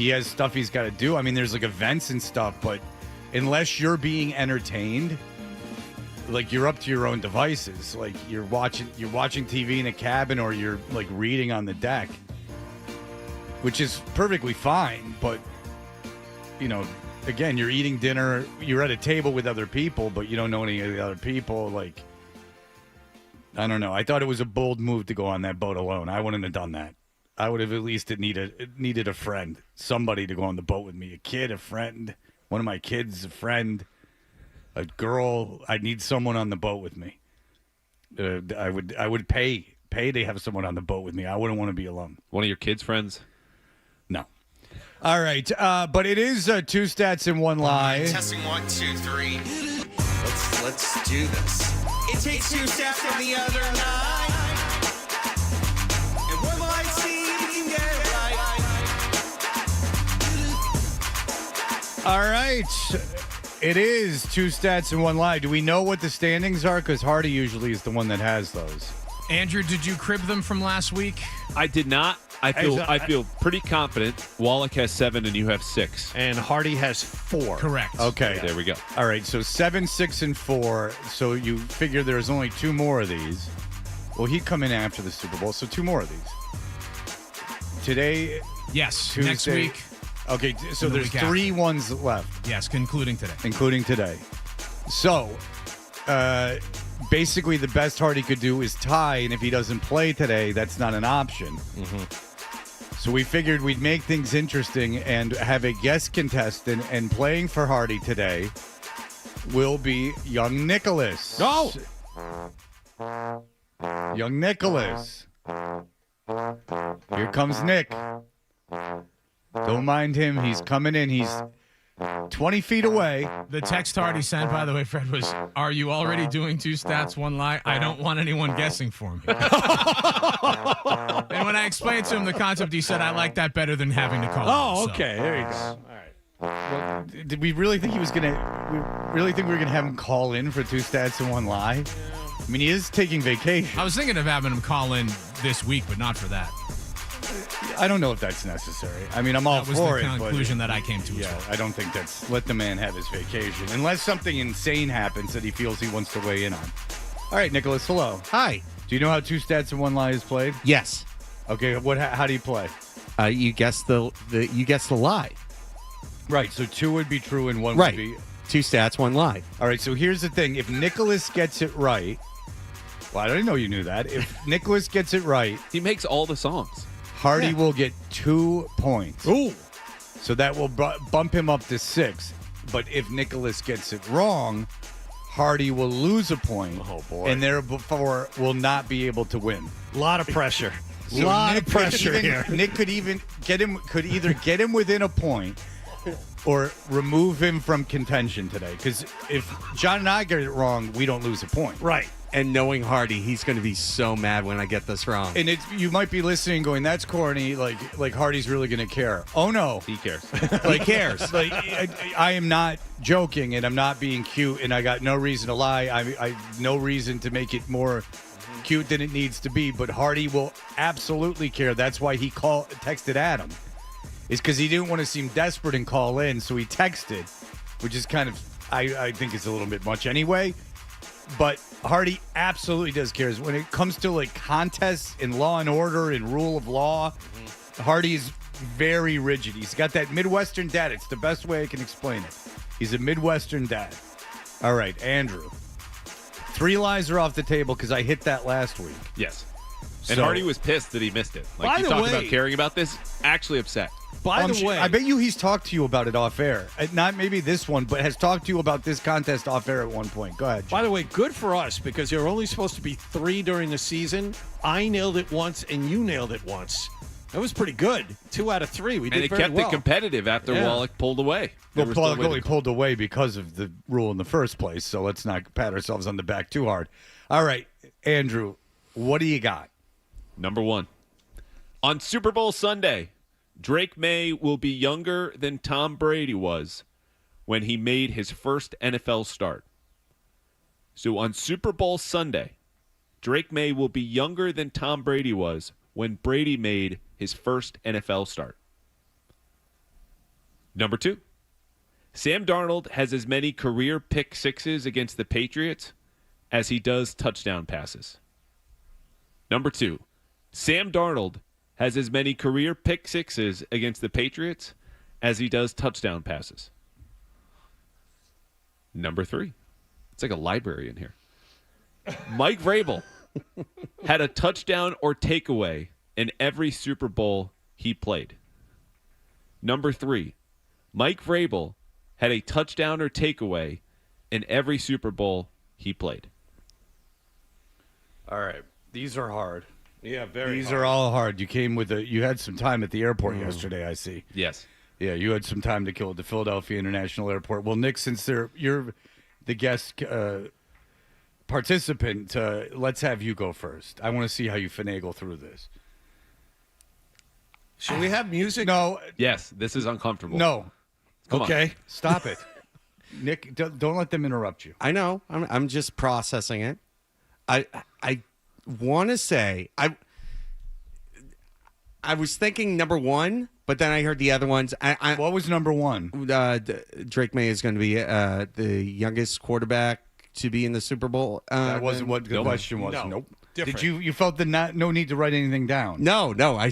has stuff he's got to do. I mean, there's like events and stuff, but unless you're being entertained, like, you're up to your own devices. Like, you're watching TV in a cabin or you're like reading on the deck, which is perfectly fine. But, you know, again, you're eating dinner, you're at a table with other people, but you don't know any of the other people. Like, I don't know. I thought it was a bold move to go on that boat alone. I wouldn't have done that. I would have at least needed a friend, somebody to go on the boat with me, a kid, a friend, one of my kids, a friend, a girl. I need someone on the boat with me. I would pay to have someone on the boat with me. I wouldn't want to be alone. One of your kids' friends? No. All right, but it is 2 stats and 1 lie. Testing 1, 2, 3. Let's do this. It takes 2 stats from the other lie. And 1 lie, see if you can get it right. All right. It is 2 stats and 1 lie. Do we know what the standings are? Because Hardy usually is the one that has those. Andrew, did you crib them from last week? I did not. I feel pretty confident. Wallach has 7 and you have 6. And Hardy has 4. Correct. Okay. There we go. All right, so 7, 6, and 4. So you figure there's only 2 more of these. Well, he'd come in after the Super Bowl, so 2 more of these. Today, Yes, Tuesday. next week. Okay, so And the there's week 3 ones left. Yes, including today. Including today. So, basically the best Hardy could do is tie, and if he doesn't play today, that's not an option. So we figured we'd make things interesting and have a guest contestant, and playing for Hardy today will be young Nicholas. No! Young Nicholas. Here comes Nick. Don't mind him. He's coming in. He's 20 feet away. The text Hardy sent, by the way, Fred, was, "Are you already doing 2 stats, 1 lie? I don't want anyone guessing for me." And when I explained to him the concept, he said, "I like that better than having to call." Oh, him." okay. There you go. All right. Well, did we really think he was gonna? We really think we were gonna have him call in for 2 stats and 1 lie? I mean, he is taking vacation. I was thinking of having him call in this week, but not for that. I don't know if that's necessary. I mean, I'm all That was for the it. conclusion that I came to. Yeah, as well. I don't think that's let the man have his vacation unless something insane happens that he feels he wants to weigh in on. All right, Nicholas. Hello. Hi. Do you know how 2 stats and 1 lie is played? Yes. Okay. How do you play? You guess the lie. Right. So 2 would be true and 1 Right. would be 2 stats, 1 lie. All right. So here's the thing: if Nicholas gets it right, well, I didn't know you knew that. If Nicholas gets it right, he makes all the songs. Hardy will get 2 points. Ooh. So that will bump him up to 6. But if Nicholas gets it wrong, Hardy will lose a point. Oh, boy. And therefore will not be able to win. A lot of pressure. So lot Nick of pressure could here. Nick could either get him within a point or remove him from contention today. Because if John and I get it wrong, we don't lose a point. Right. And knowing Hardy, he's going to be so mad when I get this wrong. And you might be listening going, that's corny, like Hardy's really going to care. Oh, no. He cares. He cares. Like, I am not joking, and I'm not being cute, and I got no reason to lie. I no reason to make it more cute than it needs to be, but Hardy will absolutely care. That's why he texted Adam. Is because he didn't want to seem desperate and call in, so he texted, which is kind of, I think it's a little bit much anyway. But Hardy absolutely does care. When it comes to like contests in Law and Order and rule of law, Hardy's very rigid. He's got that Midwestern dad. It's the best way I can explain it. He's a Midwestern dad. All right, Andrew. 3 lies are off the table because I hit that last week. Yes. And So- Hardy was pissed that he missed it. By Like, he the talked way- about caring about this, actually upset. By the way, I bet you he's talked to you about it off air. Not maybe this one, but has talked to you about this contest off air at one point. Go ahead. by the way, good for us because there were only supposed to be 3 during the season. I nailed it once and you nailed it once. That was pretty good. 2 out of 3. We did And it very kept well. it competitive after Yeah. Wallach pulled away. Well, There was still a way to only pulled away because of the rule in the first place, so let's not pat ourselves on the back too hard. All right, Andrew, what do you got? Number 1. On Super Bowl Sunday, Drake May will be younger than Tom Brady was when he made his first NFL start. So on Super Bowl Sunday, Drake May will be younger than Tom Brady was when Brady made his first NFL start. Number 2. Sam Darnold has as many career pick sixes against the Patriots as he does touchdown passes. Number 2. Sam Darnold has as many career pick sixes against the Patriots as he does touchdown passes. Number 3. It's like a library in here. Mike Vrabel had a touchdown or takeaway in every Super Bowl he played. Number 3. Mike Vrabel had a touchdown or takeaway in every Super Bowl he played. All right, these are hard. Yeah, very These hard. are all hard. You came with you had some time at the airport yesterday, I see. Yes. Yeah, you had some time to kill at the Philadelphia International Airport. Well, Nick, since you're the guest participant, let's have you go first. I want to see how you finagle through this. Should we have music? No. Yes, this is uncomfortable. No. Come on. Stop it. Nick, don't let them interrupt you. I know. I'm just processing it. I want to say I was thinking number one, but then I heard the other ones. What was number one? Drake May is going to be the youngest quarterback to be in the Super Bowl. That wasn't what the question was. No. Nope. Different. Did you felt no need to write anything down? No. I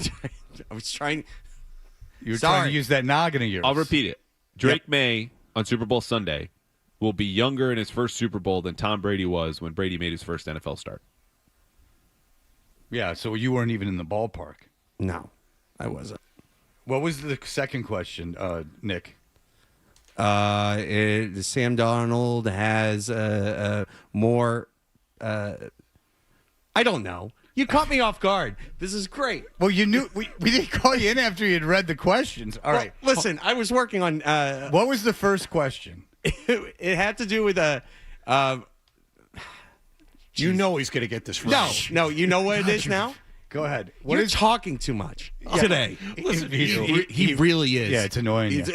was trying. You were trying to use that noggin of yours. I'll repeat it. Drake May on Super Bowl Sunday will be younger in his first Super Bowl than Tom Brady was when Brady made his first NFL start. Yeah, so you weren't even in the ballpark. No, I wasn't. What was the second question, Nick? Sam Darnold has more. I don't know. You caught me off guard. This is great. Well, you knew we didn't call you in after you had read the questions. All right, listen. I was working on. What was the first question? It had to do with a. You know he's going to get this right. No. You know what it is now? Go ahead. You're talking too much today. Listen, he really is. Yeah, it's annoying. You.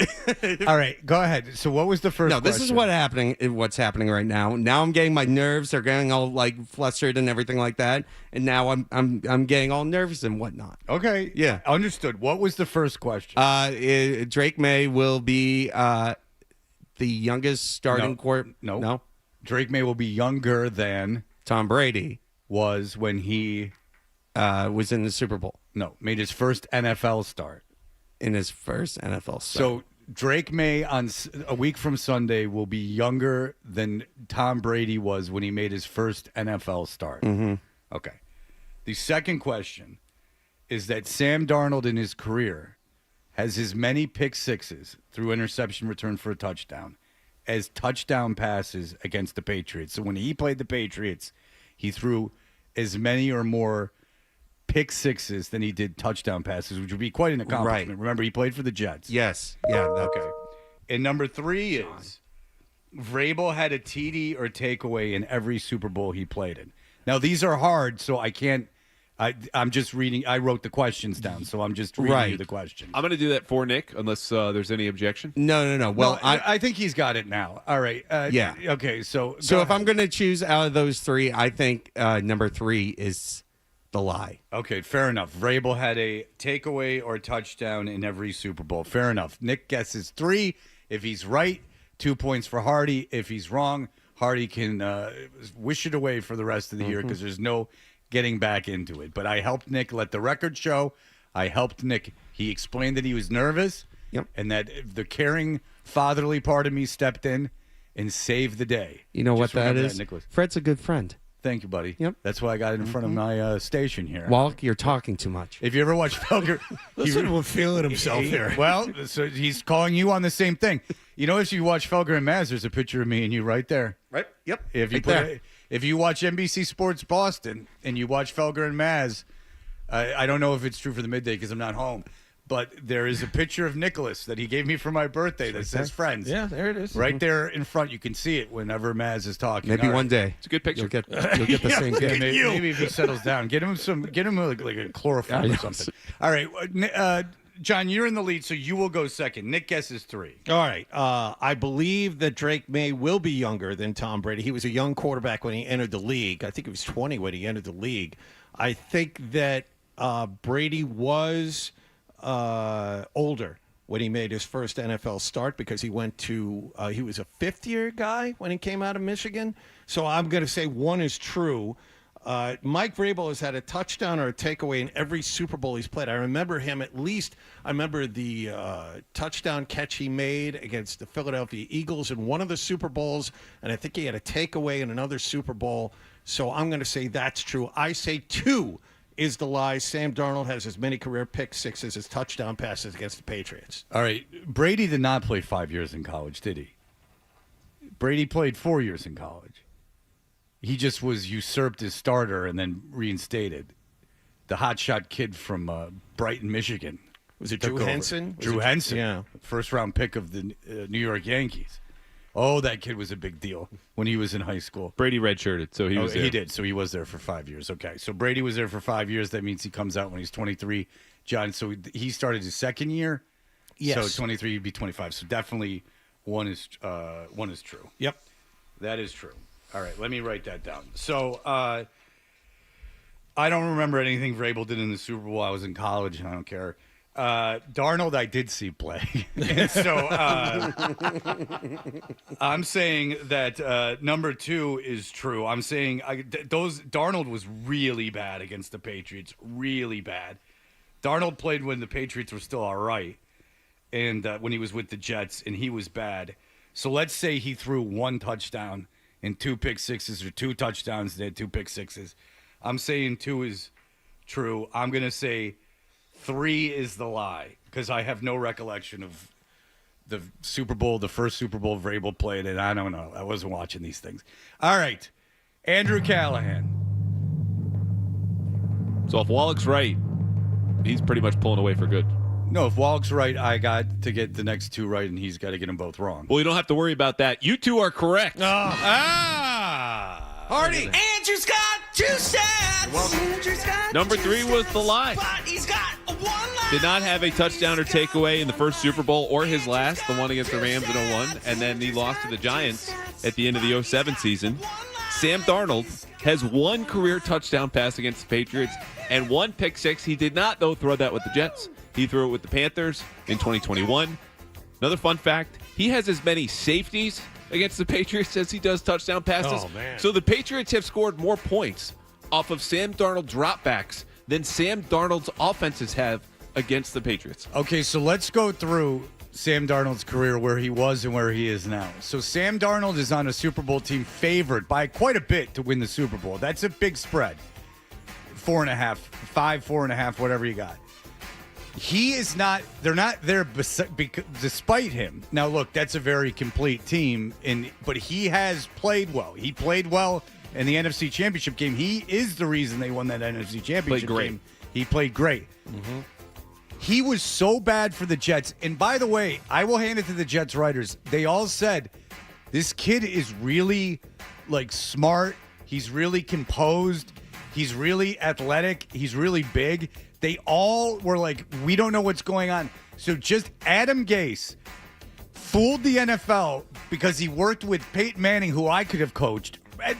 All right, go ahead. So, what was the first? No, this question? is what's happening right now. Now I'm getting my nerves. They're getting all like flustered and everything like that. And now I'm getting all nervous and whatnot. Okay. Yeah. Understood. What was the first question? Drake May will be the youngest starting quarterback. No. Drake May will be younger than Tom Brady was when he was in the Super Bowl. No, made his first NFL start. In his first NFL start. So Drake May on a week from Sunday will be younger than Tom Brady was when he made his first NFL start. Mm-hmm. Okay. The second question is that Sam Darnold in his career has as many pick sixes through interception return for a touchdown as touchdown passes against the Patriots. So when he played the Patriots, he threw as many or more pick sixes than he did touchdown passes, which would be quite an accomplishment. Right. Remember, he played for the Jets. Yes. Yeah. Okay. And number 3 is Vrabel had a TD or takeaway in every Super Bowl he played in. Now, these are hard, so I can't. I'm just reading. I wrote the questions down, so I'm just reading you the questions. I'm going to do that for Nick, unless there's any objection. No. Well, I think he's got it now. All right. Yeah. Okay. So if I'm going to choose out of those 3, I think number 3 is the lie. Okay, fair enough. Vrabel had a takeaway or touchdown in every Super Bowl. Fair enough. Nick guesses 3. If he's right, 2 points for Hardy. If he's wrong, Hardy can wish it away for the rest of the year because there's no getting back into it. But I helped Nick let the record show. I helped Nick. He explained that he was nervous and that the caring, fatherly part of me stepped in and saved the day. You know Just what that remember is? Nicholas. Fred's a good friend. Thank you, buddy. Yep. That's why I got it in front of my station here. Walt, you're talking too much. If you ever watch Felger, Listen to him feeling himself here. Well, so he's calling you on the same thing. You know, if you watch Felger and Maz, there's a picture of me and you right there. Right. Yep. If you if you watch NBC Sports Boston and you watch Felger and Maz, I don't know if it's true for the midday because I'm not home, but there is a picture of Nicholas that he gave me for my birthday that says "Friends." Yeah, there it is. Right there in front. You can see it whenever Maz is talking. Maybe All one day. It's a good picture. You'll get the same gift. Maybe if he settles down, get him like a chloroform or something. All right, John, you're in the lead, so you will go second. Nick guesses 3. All right. I believe that Drake May will be younger than Tom Brady. He was a young quarterback when he entered the league. I think he was 20 when he entered the league. I think that Brady was older when he made his first NFL start because he went to he was a fifth-year guy when he came out of Michigan. So I'm going to say 1 is true. Mike Vrabel has had a touchdown or a takeaway in every Super Bowl he's played. I remember him at least. I remember the touchdown catch he made against the Philadelphia Eagles in one of the Super Bowls, and I think he had a takeaway in another Super Bowl. So I'm going to say that's true. I say 2 is the lie. Sam Darnold has as many career pick sixes as touchdown passes against the Patriots. All right. Brady did not play 5 years in college, did he? Brady played 4 years in college. He just was usurped as starter and then reinstated. The hotshot kid from Brighton, Michigan. Was it Drew Henson? Drew Henson. Yeah. First-round pick of the New York Yankees. Oh, that kid was a big deal when he was in high school. Brady redshirted, so he was there. He did, so he was there for 5 years. Okay, so Brady was there for 5 years. That means he comes out when he's 23. John, so he started his second year? Yes. So 23 would be 25. So definitely one is true. Yep. That is true. All right, let me write that down. So I don't remember anything Vrabel did in the Super Bowl. I was in college, and I don't care. Darnold, I did see play. And so I'm saying that number 2 is true. I'm saying Darnold was really bad against the Patriots, really bad. Darnold played when the Patriots were still all right, and when he was with the Jets, and he was bad. So let's say he threw 1 touchdown and 2 pick sixes, or 2 touchdowns and 2 pick sixes. I'm saying 2 is true. I'm going to say 3 is the lie, because I have no recollection of the Super Bowl, the first Super Bowl Vrabel played, and I don't know. I wasn't watching these things. All right, Andrew Callahan. So if Wallach's right, he's pretty much pulling away for good. No, if Wallach's right, I got to get the next 2 right, and he's got to get them both wrong. Well, you don't have to worry about that. You 2 are correct. Hardy. Andrew's got 2 stats. Andrew's got Number 3 was the lie. But he's got 1 lie. Did not have a touchdown or takeaway in the first Super Bowl or his last, the one against the Rams in 01, and then he lost to the Giants at the end of the 07 season. Sam Darnold has 1 career touchdown pass against the Patriots and 1 pick six. He did not, though, throw that with the Jets. He threw it with the Panthers in 2021. Another fun fact, he has as many safeties against the Patriots as he does touchdown passes. Oh, man. So the Patriots have scored more points off of Sam Darnold dropbacks than Sam Darnold's offenses have against the Patriots. Okay, so let's go through Sam Darnold's career, where he was and where he is now. So Sam Darnold is on a Super Bowl team favored by quite a bit to win the Super Bowl. That's a big spread. 4.5, 5, 4.5, whatever you got. He is not, they're not there despite him. Now, look, that's a very complete team, but he has played well. He played well in the NFC Championship game. He is the reason they won that NFC Championship game. He played great. Mm-hmm. He was so bad for the Jets. And by the way, I will hand it to the Jets writers. They all said, this kid is really, smart. He's really composed. He's really athletic. He's really big. They all were like, we don't know what's going on. So just Adam Gase fooled the NFL because he worked with Peyton Manning, who I could have coached.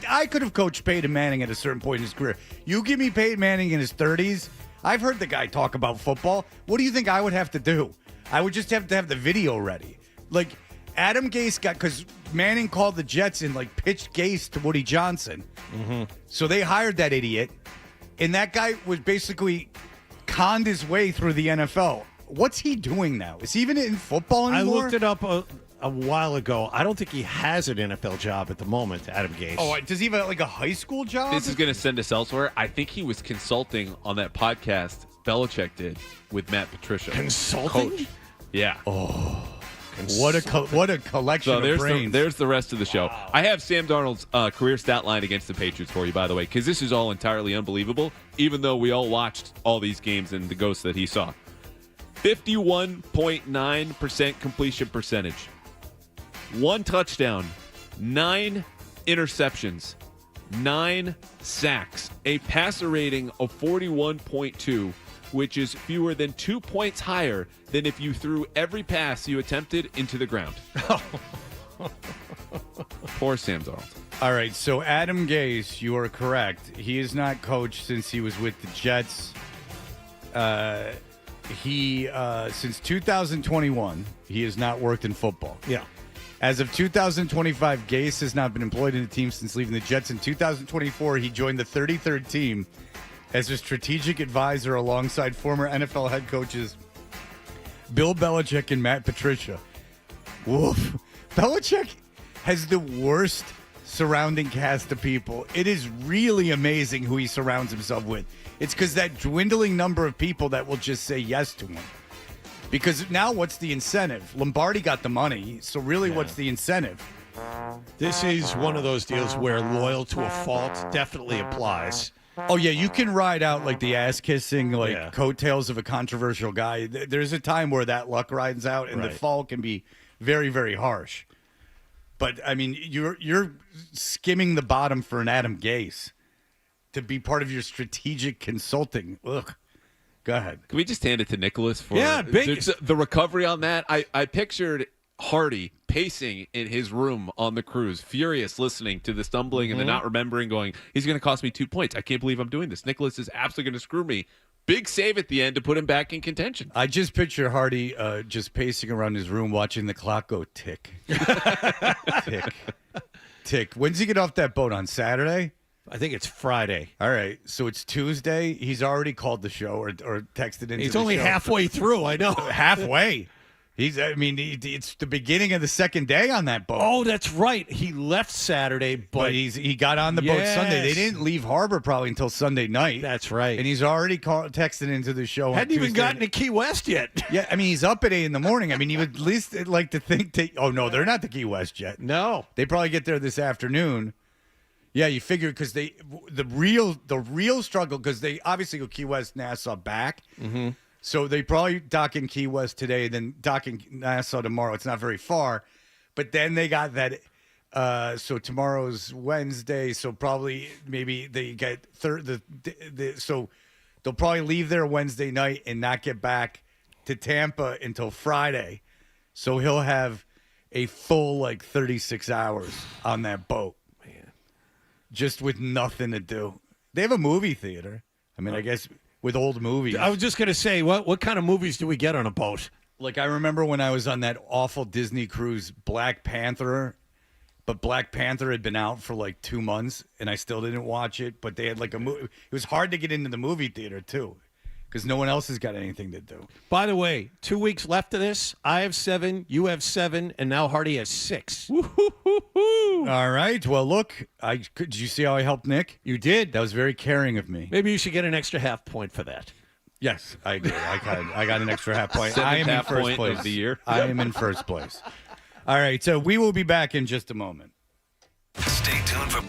I could have coached Peyton Manning at a certain point in his career. You give me Peyton Manning in his 30s. I've heard the guy talk about football. What do you think I would have to do? I would just have to have the video ready. Adam Gase because Manning called the Jets and pitched Gase to Woody Johnson. Mm-hmm. So they hired that idiot. And that guy was basically conned his way through the NFL. What's he doing now? Is he even in football anymore? I looked it up a while ago. I don't think he has an NFL job at the moment, Adam Gase. Oh, does he have a high school job? This is going to send us elsewhere. I think he was consulting on that podcast Belichick did with Matt Patricia. Consulting? Coach. Yeah. Oh. What a collection of brains. There's the rest of the show. Wow. I have Sam Darnold's career stat line against the Patriots for you, by the way, because this is all entirely unbelievable, even though we all watched all these games and the ghosts that he saw. 51.9% completion percentage. 1 touchdown. 9 interceptions. 9 sacks. A passer rating of 41.2, which is fewer than 2 points higher than if you threw every pass you attempted into the ground. Poor Sam Darnold. All right, so Adam Gase, you are correct. He is not coached since he was with the Jets. Since 2021, he has not worked in football. Yeah. As of 2025, Gase has not been employed in the team since leaving the Jets. In 2024, he joined the 33rd team as a strategic advisor alongside former NFL head coaches Bill Belichick and Matt Patricia. Woof. Belichick has the worst surrounding cast of people. It is really amazing who he surrounds himself with. It's because that dwindling number of people that will just say yes to him. Because now what's the incentive? Lombardi got the money, so really what's the incentive? This is one of those deals where loyal to a fault definitely applies. Oh, yeah, you can ride out the ass-kissing, coattails of a controversial guy. There's a time where that luck rides out, and the fall can be very, very harsh. But, I mean, you're skimming the bottom for an Adam Gase to be part of your strategic consulting. Ugh. Go ahead. Can we just hand it to Nicholas for big. the recovery on that? I pictured Hardy pacing in his room on the cruise, furious, listening to the stumbling and the not remembering, going, he's going to cost me 2 points. I can't believe I'm doing this. Nicholas is absolutely going to screw me. Big save at the end to put him back in contention. I just picture Hardy just pacing around his room watching the clock go tick. Tick. Tick. When's he get off that boat? On Saturday? I think it's Friday. All right. So it's Tuesday. He's already called the show or texted into He's the only show. halfway through, I know. Halfway. It's the beginning of the second day on that boat. Oh, that's right. He left Saturday, but he got on the boat Sunday. They didn't leave harbor probably until Sunday night. That's right. And he's already texted into the show. Hadn't on even Tuesday. gotten to Key West yet. Yeah, I mean, he's up at 8 in the morning. I mean, he would at least like to think. Oh no, they're not the Key West yet. No, they probably get there this afternoon. Yeah, you figure because the real struggle because they obviously go Key West, Nassau back. Mm-hmm. So they probably dock in Key West today, then dock in Nassau tomorrow. It's not very far, but then they got that. So tomorrow's Wednesday, so probably maybe they get so they'll probably leave there Wednesday night and not get back to Tampa until Friday. So he'll have a full 36 hours on that boat. Just with nothing to do. They have a movie theater. I mean, I guess with old movies. I was just going to say, what kind of movies do we get on a boat? Like, I remember when I was on that awful Disney cruise, Black Panther, but Black Panther had been out for 2 months, and I still didn't watch it, but they had a movie. It was hard to get into the movie theater, too, because no one else has got anything to do. By the way, 2 weeks left of this. I have 7, you have 7, and now Hardy has 6. All right. Well, look, did you see how I helped Nick? You did. That was very caring of me. Maybe you should get an extra half point for that. Yes, I agree. I got an extra half point. Seventh I am in half first point place of the year. I am in first place. All right. So we will be back in just a moment. Stay tuned for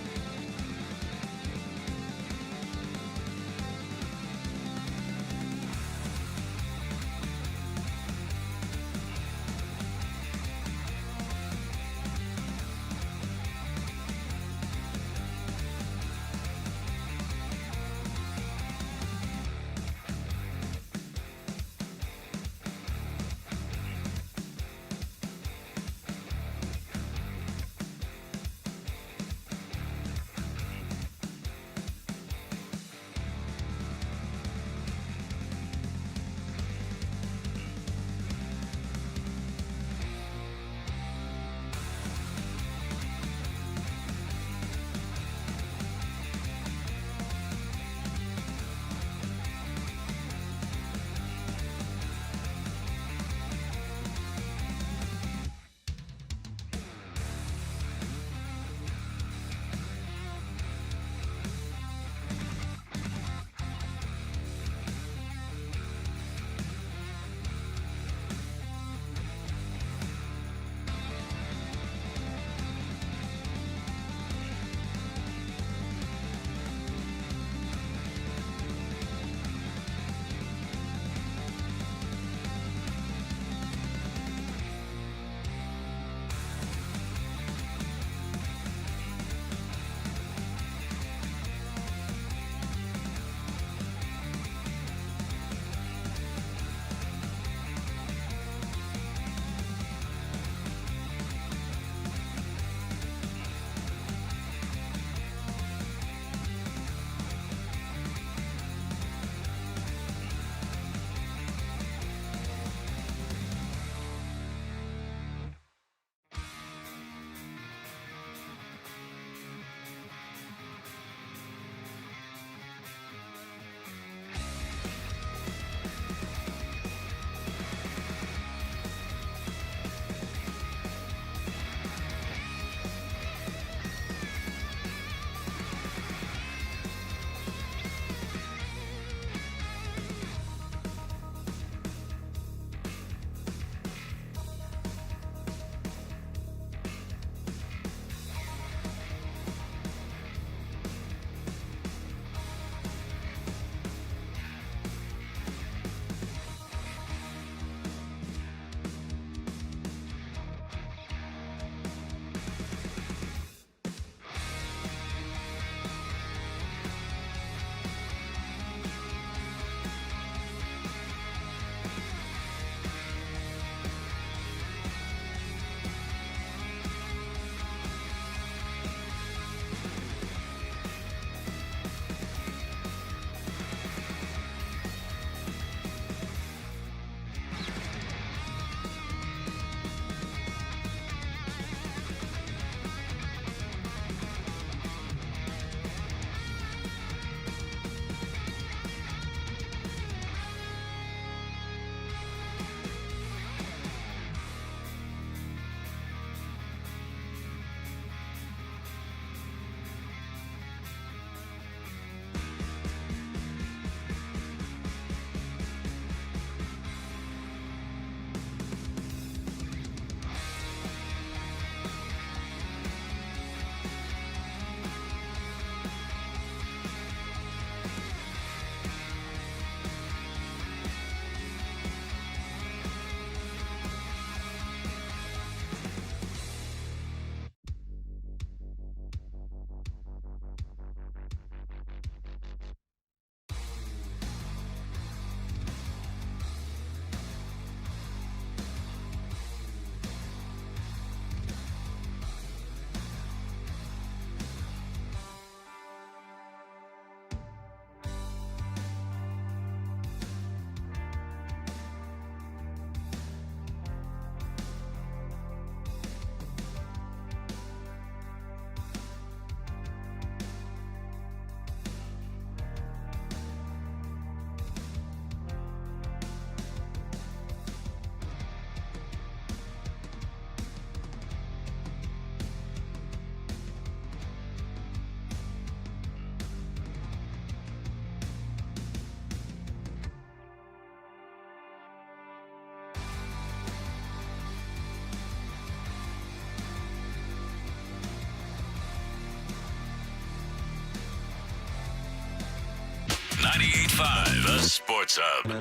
98.5, the Sports Hub.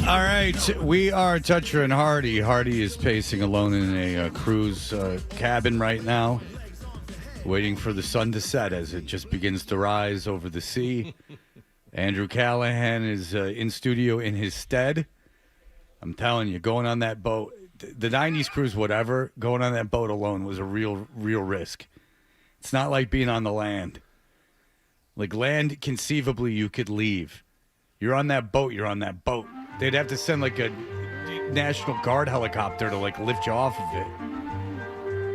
All right, we are Toucher and Hardy. Hardy is pacing alone in a cruise cabin right now, waiting for the sun to set as it just begins to rise over the sea. Andrew Callahan is in studio in his stead. I'm telling you, going on that boat, the 90s cruise, whatever, going on that boat alone was a real risk. It's not like being on the land. Like land, conceivably, you could leave. You're on that boat, you're on that boat. They'd have to send like a National Guard helicopter to like lift you off of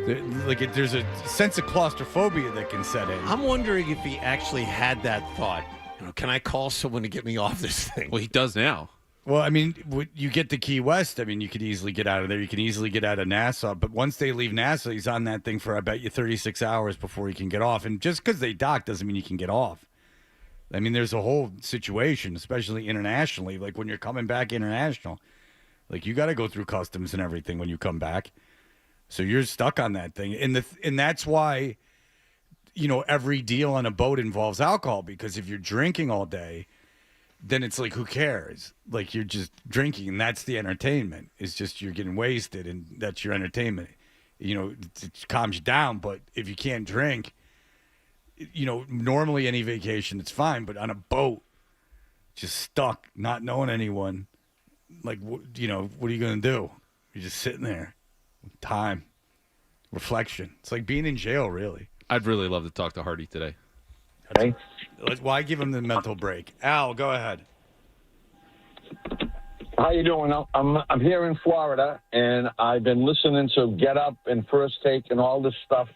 it. There's a sense of claustrophobia that can set in. I'm wondering if he actually had that thought. Can I call someone to get me off this thing? Well, he does now. Well, I mean, you get to Key West, I mean, you could easily get out of there. You can easily get out of Nassau. But once they leave Nassau, he's on that thing for, I bet you, 36 hours before he can get off. And just because they dock doesn't mean you can get off. I mean, there's a whole situation, especially internationally. Like when you're coming back international, like you got to go through customs and everything when you come back. So you're stuck on that thing. And that's why, every deal on a boat involves alcohol, because if you're drinking all day, then it's like, who cares? Like you're just drinking and that's the entertainment. It's just you're getting wasted and that's your entertainment. It calms you down. But if you can't drink, normally any vacation, it's fine. But on a boat, just stuck, not knowing anyone, like, what are you going to do? You're just sitting there. Time. Reflection. It's like being in jail, really. I'd really love to talk to Hardy today. Okay. Why give him the mental break? Al, go ahead. How you doing? I'm here in Florida, and I've been listening to Get Up and First Take and all this stuff.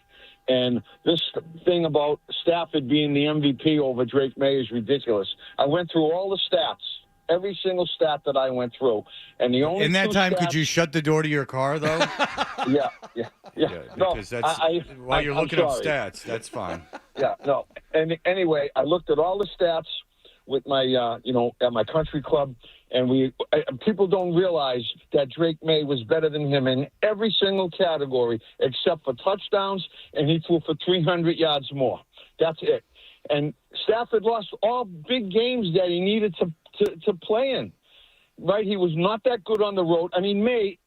And this thing about Stafford being the MVP over Drake May is ridiculous. I went through all the stats, every single stat that I went through, and the only in that time, could you shut the door to your car though? Yeah. Because that's while you're looking up stats, that's fine. Yeah, no. And anyway, I looked at all the stats with my, at my country club, and people don't realize that Drake May was better than him in every single category except for touchdowns, and he threw for 300 yards more. That's it. And Stafford lost all big games that he needed to play in. Right? He was not that good on the road. I mean, May,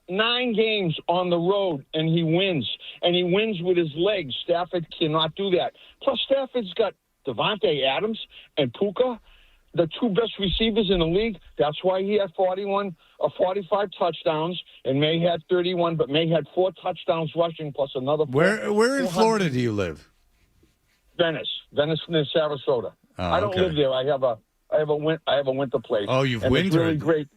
9 games on the road, and he wins. And he wins with his legs. Stafford cannot do that. Plus, Stafford's got Devontae Adams and Puka, the 2 best receivers in the league. That's why he had 45 touchdowns, and May had 31, but May had 4 touchdowns rushing plus another 4. Where in Florida do you live? Venice near Sarasota. Oh, I don't live there. I have a winter place. Oh, you've and wintered. It's really great.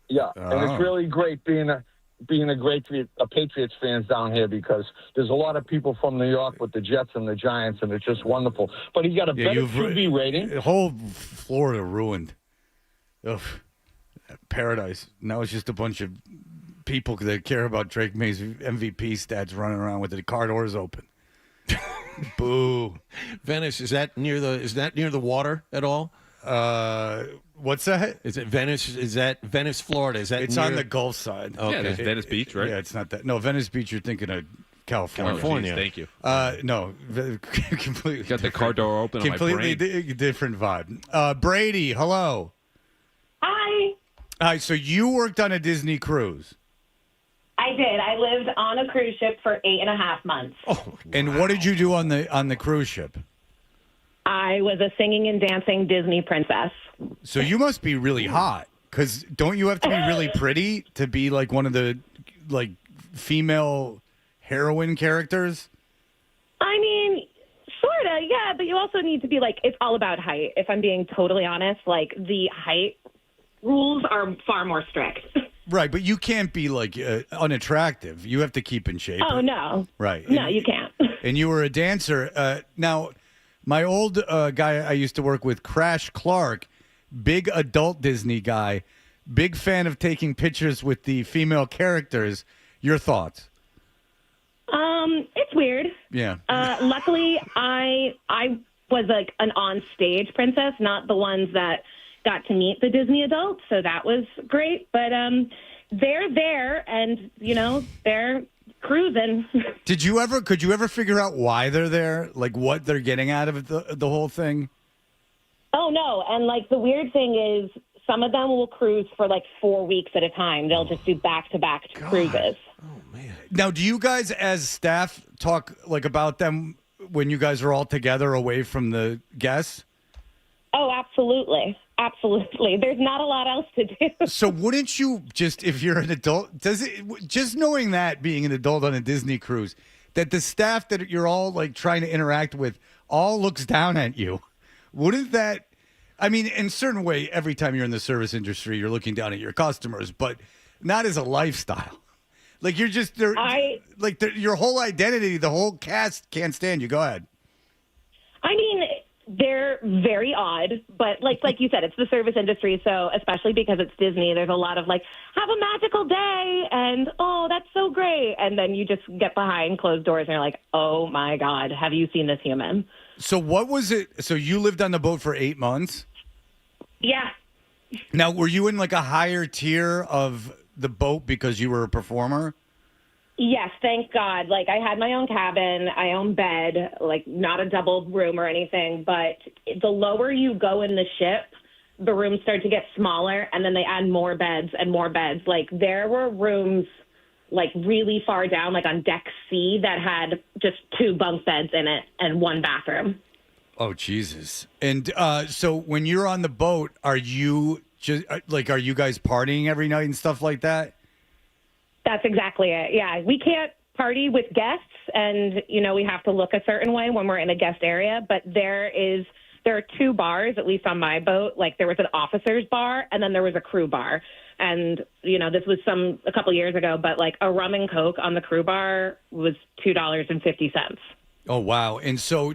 Yeah, and it's really great being a Patriots fans down here, because there's a lot of people from New York with the Jets and the Giants, and it's just wonderful. But he got a better QB rating. The whole Florida ruined. Ugh, paradise. Now it's just a bunch of people that care about Drake May's MVP stats running around with the car doors open. Boo. Venice, is that near the water at all? What's that? Is it Venice? Is that Venice, Florida? Is that It's on the Gulf side. Okay. Yeah, there's Venice Beach, right? Yeah, it's not that. No, Venice Beach, you're thinking of California. Thank you. No, completely. Got the car door open on my completely brain. Different vibe. Brady, hello. Hi. So you worked on a Disney cruise. I did. I lived on a cruise ship for 8.5 months. And what did you do on the cruise ship? I was a singing and dancing Disney princess. So you must be really hot, because don't you have to be really pretty to be like one of the female heroine characters? I mean, sort of, yeah, but you also need to be it's all about height. If I'm being totally honest, the height rules are far more strict. Right, but you can't be unattractive. You have to keep in shape. Oh, no. Right. No, you can't. And you were a dancer. Now, my old guy I used to work with, Crash Clark, big adult Disney guy, big fan of taking pictures with the female characters. Your thoughts? It's weird. Yeah. Luckily, I was an on-stage princess, not the ones that got to meet the Disney adults, so that was great. But they're there, and, they're cruising. Could you ever figure out why they're there? Like what they're getting out of the whole thing? Oh, no. And, like, the weird thing is some of them will cruise for, like, 4 weeks at a time. They'll just do back-to-back cruises. Now, do you guys as staff talk, like, about them when you guys are all together away from the guests? Oh, absolutely. Absolutely. There's not a lot else to do. So wouldn't you just, if you're an adult, just knowing that, being an adult on a Disney cruise, that the staff that you're all, like, trying to interact with all looks down at you, wouldn't that, I mean, in a certain way, every time you're in the service industry, you're looking down at your customers, but not as a lifestyle. Like, you're just, your whole identity, the whole cast can't stand you. Go ahead. I mean, they're very odd, but like you said, it's the service industry, so especially because it's Disney, there's a lot of, like, have a magical day, and, oh, that's so great. And then you just get behind closed doors, and you're like, oh, my God, have you seen this human? So what was it? So you lived on the boat for 8 months? Yeah. Now, were you in, like, a higher tier of the boat because you were a performer? Yes, thank God. Like, I had my own cabin, I own bed, like, not a double room or anything, but the lower you go in the ship, the rooms start to get smaller, and then they add more beds and more beds. Like, there were rooms, like, really far down, like on deck C, that had just 2 bunk beds in it and 1 bathroom. Oh, Jesus. And so when you're on the boat, are you just, like, are you guys partying every night and stuff like that? That's exactly it. Yeah, we can't party with guests, and, you know, we have to look a certain way when we're in a guest area, but there are 2 bars, at least on my boat. Like, there was an officer's bar, and then there was a crew bar. And, you know, this was a couple years ago, but, like, a rum and Coke on the crew bar was $2.50. Oh, wow. And so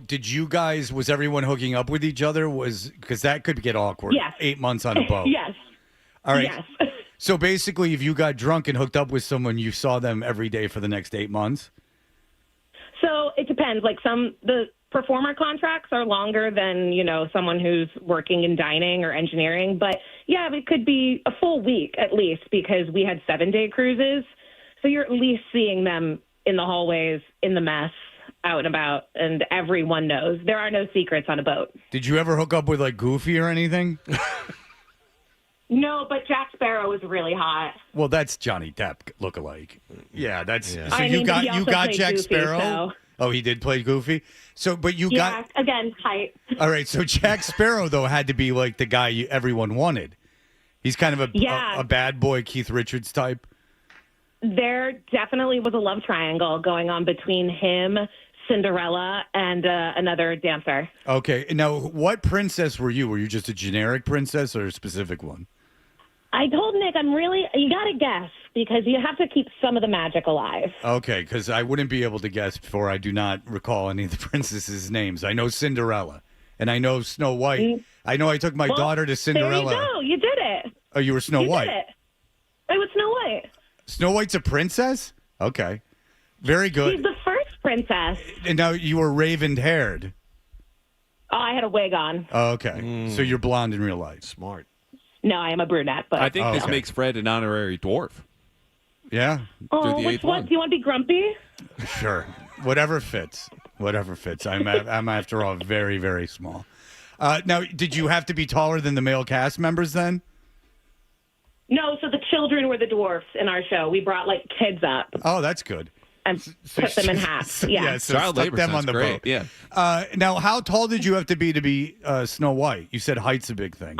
was everyone hooking up with each other? Because that could get awkward. Yes. 8 months on a boat. Yes. All right. Yes. So basically, if you got drunk and hooked up with someone, you saw them every day for the next 8 months? So it depends. Like, the performer contracts are longer than, you know, someone who's working in dining or engineering. But, yeah, it could be a full week at least, because we had 7-day cruises. So you're at least seeing them in the hallways, in the mess, out and about, and everyone knows. There are no secrets on a boat. Did you ever hook up with, like, Goofy or anything? No, but Jack Sparrow was really hot. Well, that's Johnny Depp lookalike. Yeah, that's. Yeah. So I you mean, got he also Jack played Goofy, Sparrow. so- Oh, he did play Goofy. So, but you got. Again, tight. All right, so Jack Sparrow though had to be like the guy everyone wanted. He's kind of a bad boy Keith Richards type. There definitely was a love triangle going on between him, Cinderella, and another dancer. Okay, now what princess were you? Were you just a generic princess or a specific one? I told Nick, you got to guess, because you have to keep some of the magic alive. Okay, because I wouldn't be able to guess before. I do not recall any of the princesses' names. I know Cinderella, and I know Snow White. I know I took my daughter to Cinderella. There you go. You did it. Oh, you were Snow White. Did it. It was Snow White. Snow White's a princess? Okay. Very good. She's the first princess. And now you were raven-haired. Oh, I had a wig on. Oh, okay. So you're blonde in real life. Smart. No, I am a brunette. But I think this makes Fred an honorary dwarf. Yeah. Oh, which one? Do you want to be grumpy? Sure. Whatever fits. Whatever fits. I'm after all very, very small. Now, did you have to be taller than the male cast members then? No, so the children were the dwarfs in our show. We brought, like, kids up. Oh, that's good. And put them in half. Yeah. So child labor them sounds on the great. boat. Yeah. Now, how tall did you have to be Snow White? You said height's a big thing.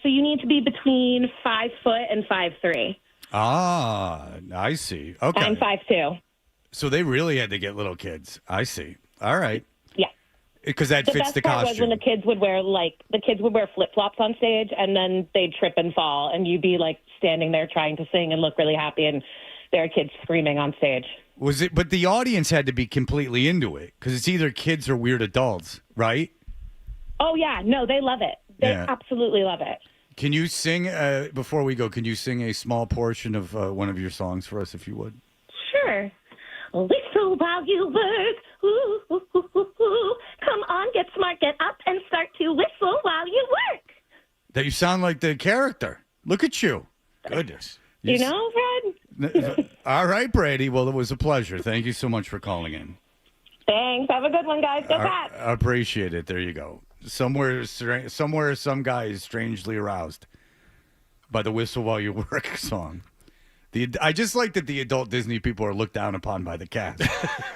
So you need to be between 5 foot and 5'3". Ah, I see. Okay. I'm 5'2". So they really had to get little kids. I see. All right. Yeah. Because that fits the best part was costume. when the kids would wear flip-flops on stage, and then they'd trip and fall, and you'd be, like, standing there trying to sing and look really happy, and there are kids screaming on stage. But the audience had to be completely into it, because it's either kids or weird adults, right? Oh, yeah. No, they love it. They absolutely love it. Can you sing, before we go, can you sing a small portion of one of your songs for us, if you would? Sure. Whistle while you work. Ooh, ooh, ooh, ooh, ooh. Come on, get smart, get up, and start to whistle while you work. That you sound like the character. Look at you. Goodness. You know, Fred? All right, Brady. Well, it was a pleasure. Thank you so much for calling in. Thanks. Have a good one, guys. Go Pats. I appreciate it. There you go. Somewhere, some guy is strangely aroused by the "Whistle While You Work" song. I just like that the adult Disney people are looked down upon by the cast.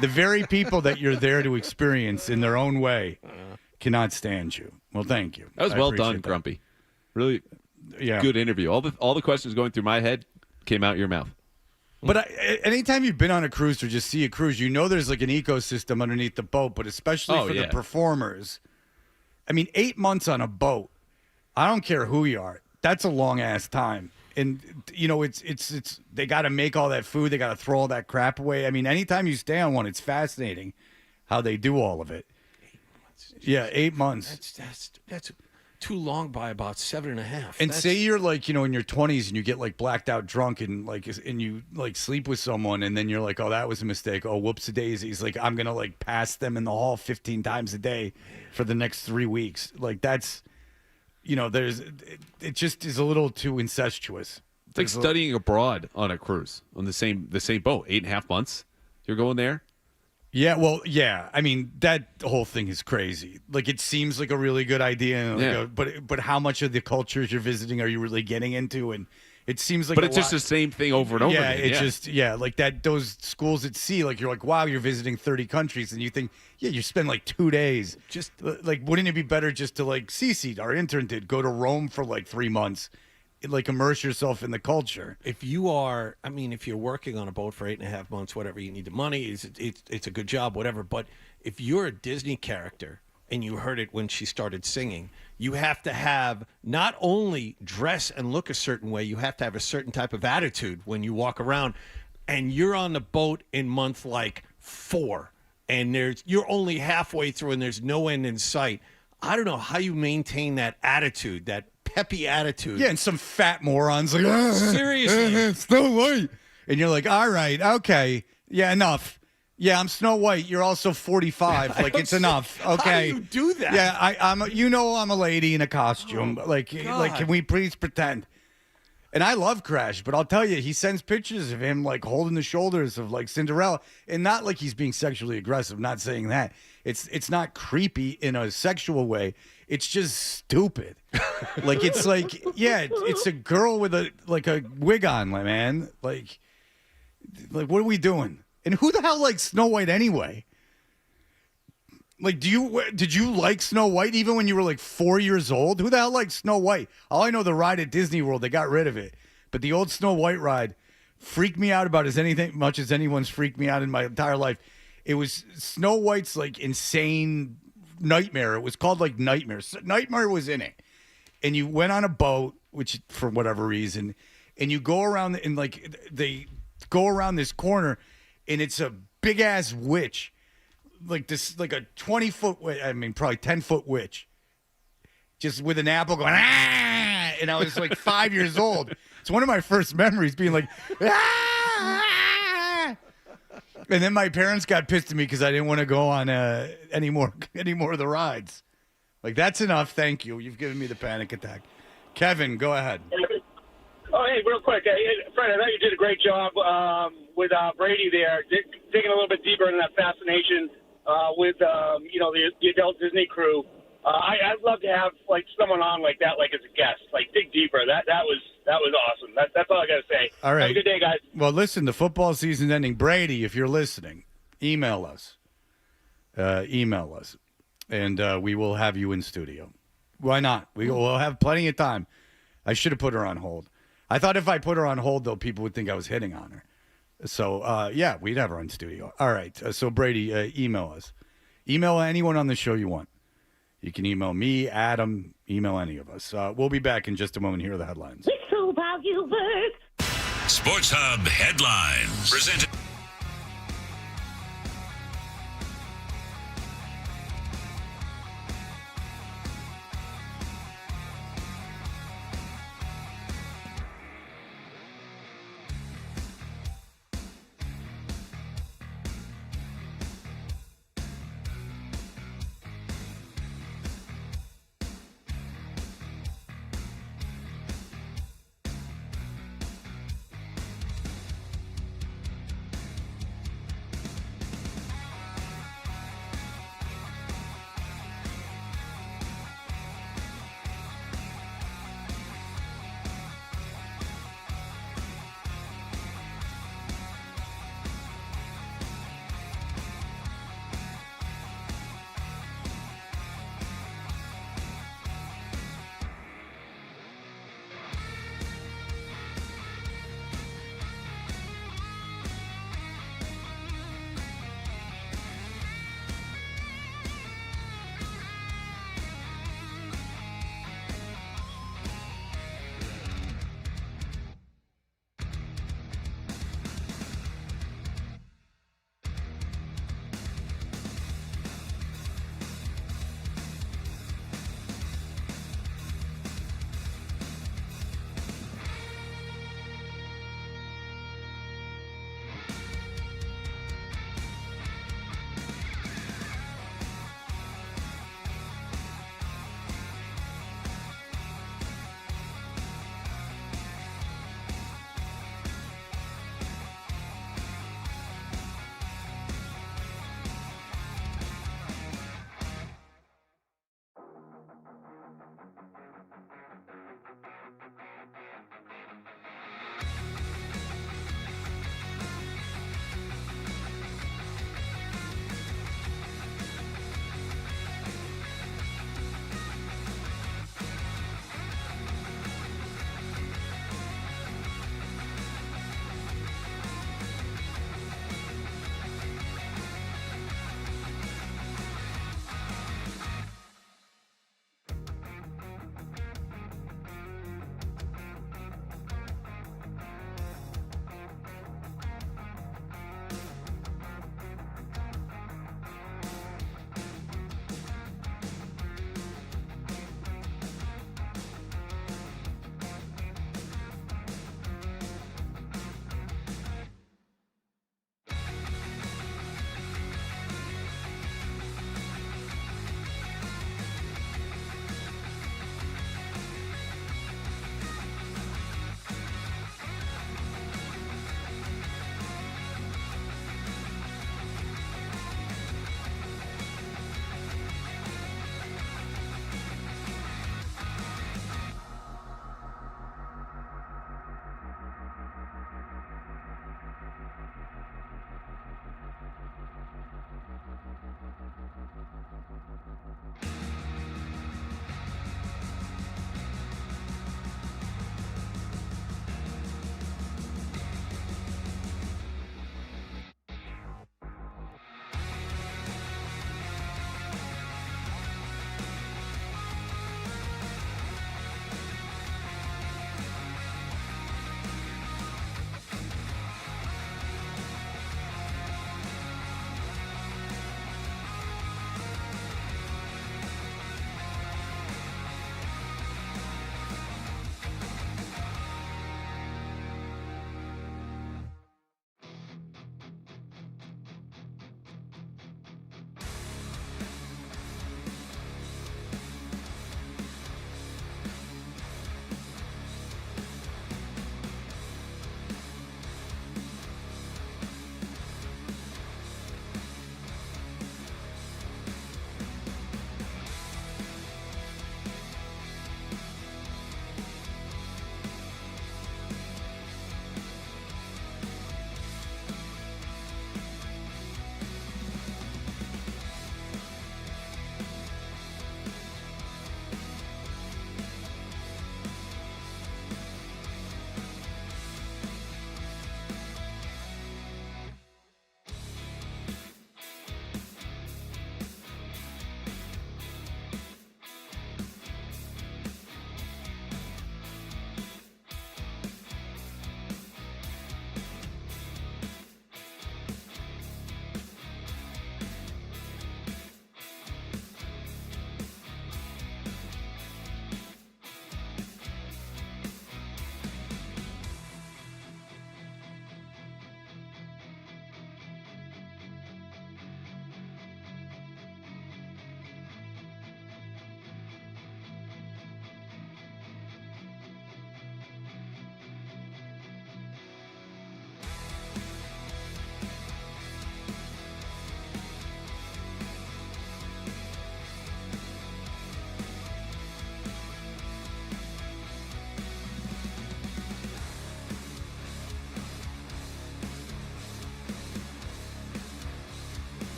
The very people that you're there to experience in their own way cannot stand you. Well, thank you. That was well done, Grumpy. Really good interview. All the questions going through my head came out your mouth. But anytime you've been on a cruise or just see a cruise, you know there's like an ecosystem underneath the boat, but especially for the performers. I mean, 8 months on a boat, I don't care who you are. That's a long-ass time. And, you know, it's they got to make all that food. They got to throw all that crap away. I mean, anytime you stay on one, it's fascinating how they do all of it. 8 months. Yeah, 8 months. That's too long by about 7.5. And say you're like, you know, in your 20s and you get like blacked out drunk and you like sleep with someone and then you're like, oh, that was a mistake. Oh, whoops-a-daisies. Like, I'm going to like pass them in the hall 15 times a day for the next 3 weeks. Like, that's, you know, it just is a little too incestuous. It's like studying abroad on a cruise on the same boat. 8.5 months you're going there. Yeah, well, yeah. I mean, that whole thing is crazy. Like, it seems like a really good idea, but how much of the cultures you're visiting are you really getting into? And it seems like, but it's just the same thing over and over again. It's just like that. Those schools at sea, like you're like, wow, you're visiting 30 countries, and you think, yeah, you spend like 2 days. Just like, wouldn't it be better just to like Cece, our intern, did go to Rome for like 3 months? Like immerse yourself in the culture. If you're working on a boat for 8.5 months, whatever, you need the money. It's a good job, whatever. But if you're a Disney character and you heard it when she started singing, you have to have not only dress and look a certain way, you have to have a certain type of attitude when you walk around. And you're on the boat in month like 4, and you're only halfway through, and there's no end in sight. I don't know how you maintain that attitude, that peppy attitude. Yeah, and some fat morons like, seriously, Snow White. And you're like, all right, okay. Yeah, enough. Yeah, I'm Snow White. You're also 45. Like, it's enough. Okay. How do you do that? Yeah, I'm a lady in a costume. Like, can we please pretend? And I love Crash, but I'll tell you, he sends pictures of him like holding the shoulders of like Cinderella, and not like he's being sexually aggressive. Not saying that. It's not creepy in a sexual way. It's just stupid. Like, it's like, yeah, it's a girl with a wig on, man. Like what are we doing? And who the hell likes Snow White anyway? Like, did you like Snow White even when you were like 4 years old? Who the hell likes Snow White? All I know, the ride at Disney World, they got rid of it. But the old Snow White ride freaked me out about much as anyone's freaked me out in my entire life. It was Snow White's like insane nightmare. It was called like Nightmare. Nightmare was in it. And you went on a boat, which for whatever reason, and you go around and like they go around this corner, and it's a big ass witch. Like this, like a 20-foot, probably 10-foot witch, just with an apple going, ah! And I was like 5 years old. It's one of my first memories being like, ah! And then my parents got pissed at me because I didn't want to go on any more of the rides. Like, that's enough. Thank you. You've given me the panic attack. Kevin, go ahead. Oh, hey, real quick. Fred, I thought you did a great job with Brady there, digging a little bit deeper into that fascination with the adult Disney crew. I'd love to have like someone on like that, like as a guest, like dig deeper. That was awesome. That's all I got to say. All right. Have a good day, guys. Well, listen, the football season's ending. Brady, if you're listening, email us. And we will have you in studio. Why not? We'll have plenty of time. I should have put her on hold. I thought if I put her on hold, though, people would think I was hitting on her. So, yeah, we'd have her in studio. All right. So, Brady, email us. Email anyone on the show you want. You can email me, Adam, email any of us. We'll be back in just a moment. Here are the headlines. Sports Hub headlines. Presented.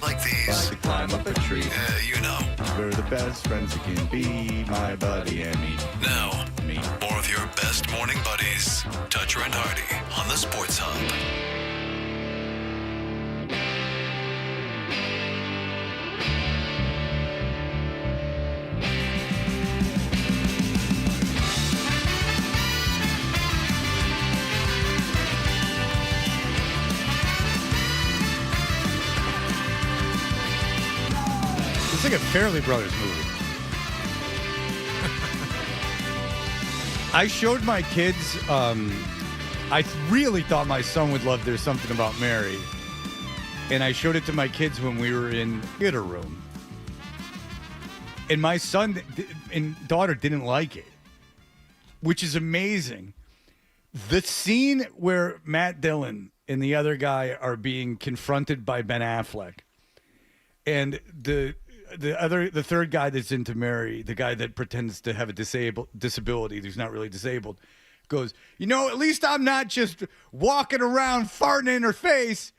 like these. To climb up a tree. You know. We're the best friends you can be, my buddy and me. Now, more of your best morning buddies. Toucher and Hardy on the Sports Hub. It's like a Fairley Brothers movie. I showed my kids. I really thought my son would love There's Something About Mary. And I showed it to my kids when we were in theater room. And my son and daughter didn't like it, which is amazing. The scene where Matt Dillon and the other guy are being confronted by Ben Affleck, and the third guy that's into Mary, the guy that pretends to have a disability, who's not really disabled, goes, at least I'm not just walking around farting in her face.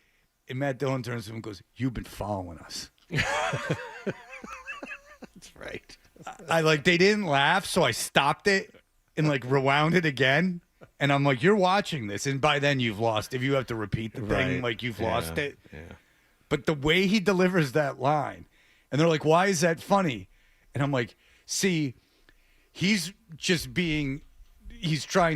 And Matt Dillon turns to him and goes, "You've been following us." That's right. They didn't laugh, so I stopped it and rewound it again. And I'm like, "You're watching this, and by then you've lost. If you have to repeat the thing, you've lost it." Yeah. But the way he delivers that line, and they're like, "Why is that funny?" And I'm like, "See, he's trying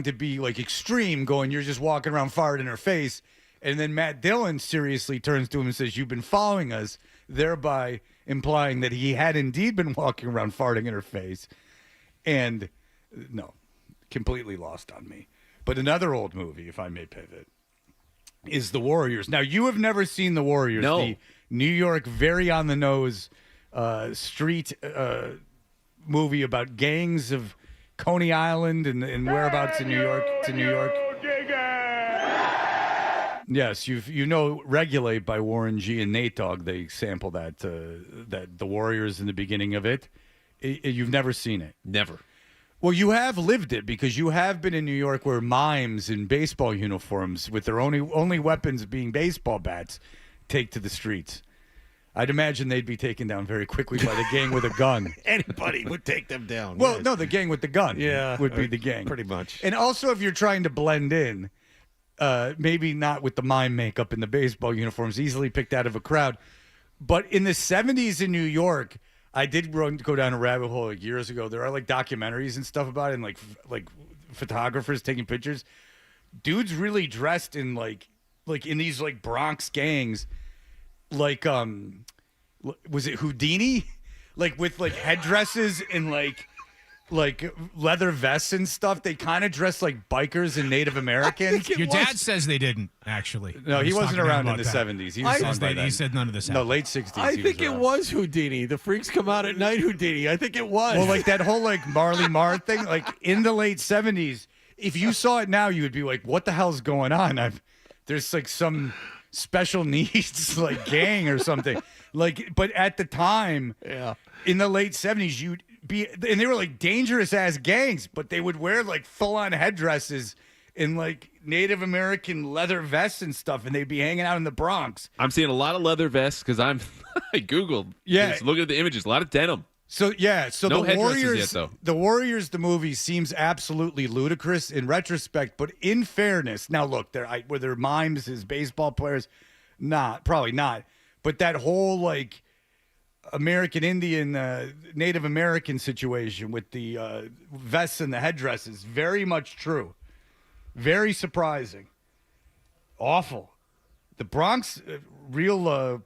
to be extreme, going, you're just walking around farting in her face." And then Matt Dillon seriously turns to him and says, "You've been following us," thereby implying that he had indeed been walking around farting in her face. And no, completely lost on me. But another old movie, if I may pivot, is The Warriors. Now, you have never seen The Warriors. No. The New York, very on-the-nose street movie about gangs of Coney Island and whereabouts in New York to New York. Yes, Regulate by Warren G. and Nate Dogg. They sample that The Warriors in the beginning of it. You've never seen it? Never. Well, you have lived it because you have been in New York where mimes in baseball uniforms with their only weapons being baseball bats take to the streets. I'd imagine they'd be taken down very quickly by the gang with a gun. Anybody would take them down. Well, yes. no, the gang with the gun would be the gang. Pretty much. And also, if you're trying to blend in, maybe not with the mime makeup and the baseball uniforms, easily picked out of a crowd. But in the 70s in New York, I did go down a rabbit hole years ago. There are documentaries and stuff about it, and like photographers taking pictures. Dudes really dressed in in these Bronx gangs, was it Houdini? With headdresses and leather vests and stuff. They kind of dress like bikers and Native Americans. Your dad says they didn't, actually. No, he wasn't around in the that. 70s. He was He said none of this No, happened. late 60s. I think it was Houdini. The freaks come out at night, Houdini. I think it was. Well, that whole Marley Marr thing, in the late 70s, if you saw it now, you would be like, what the hell's going on? There's some special needs gang or something. But at the time, in the late 70s, you'd be, and they were dangerous ass gangs, but they would wear full on headdresses and Native American leather vests and stuff, and they'd be hanging out in the Bronx. I'm seeing a lot of leather vests because I Googled. Yeah. Just looking at the images, a lot of denim. So No the headdresses Warriors, yet, though. the Warriors, the movie seems absolutely ludicrous in retrospect, but in fairness, now look, were there mimes as baseball players? Probably not. But that whole American Indian, Native American situation with the vests and the headdresses, very much true. Very surprising. Awful. The Bronx, real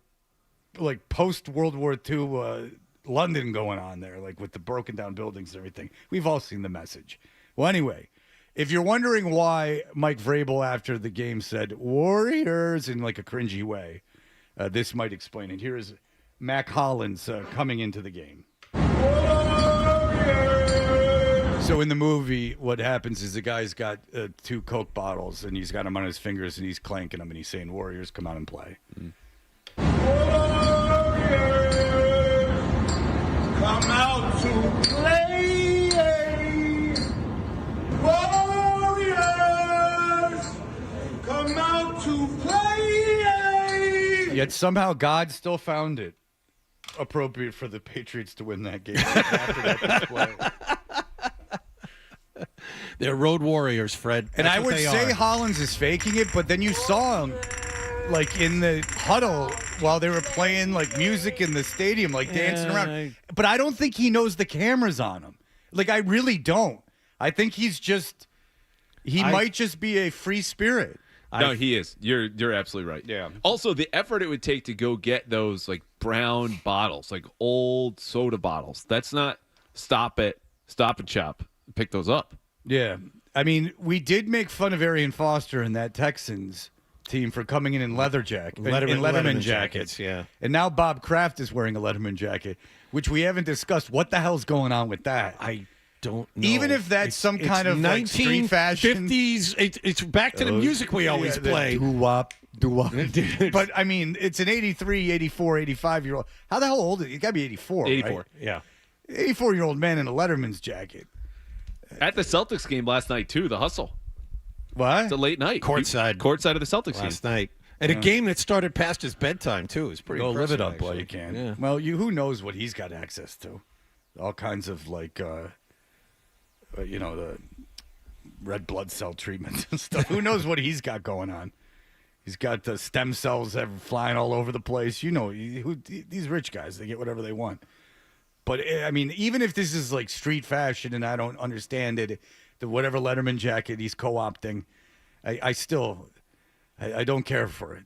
post World War II London going on there, with the broken down buildings and everything. We've all seen the message. Well, anyway, if you're wondering why Mike Vrabel after the game said Warriors in a cringy way, this might explain it. Here is Mac Hollins coming into the game. So in the movie, what happens is the guy's got 2 Coke bottles, and he's got them on his fingers, and he's clanking them, and he's saying, "Warriors, come out and play." Come out to play, Warriors. Come out to play. Yet somehow God still found it appropriate for the Patriots to win that game after that display. They're road warriors, Fred. And That's I what would they say are. Hollins is faking it, but then you saw him like in the huddle while they were playing like music in the stadium, like dancing around. But I don't think he knows the cameras on him. Like, I really don't. I think he's just he might just be a free spirit. No, he is. You're absolutely right. Yeah. Also, the effort it would take to go get those like brown bottles, like old soda bottles. That's not stop and shop, pick those up. Yeah. I mean, we did make fun of Arian Foster and that Texans team for coming in Letterman jackets. Yeah. And now Bob Kraft is wearing a Letterman jacket, which we haven't discussed. What the hell's going on with that? I don't know. Even if that's some kind of like street fashion. 1950s, it's back to the music we always play. Doo-wop, doo-wop. But, I mean, it's an 83, 84, 85-year-old. How the hell old is he? You got to be 84, 84. right? Yeah. 84-year-old man in a Letterman's jacket. At the Celtics game last night, too, the hustle. What? It's a late night. Courtside of the Celtics last game. night. And a game that started past his bedtime, too. It's pretty Go live impressive, it up while actually. you can. Yeah. Well, who knows what he's got access to? All kinds of, like, the red blood cell treatments and stuff. Who knows what he's got going on? He's got the stem cells flying all over the place. You know, these rich guys, they get whatever they want. But, I mean, even if this is like street fashion and I don't understand it, the whatever Letterman jacket he's co-opting, I still don't care for it.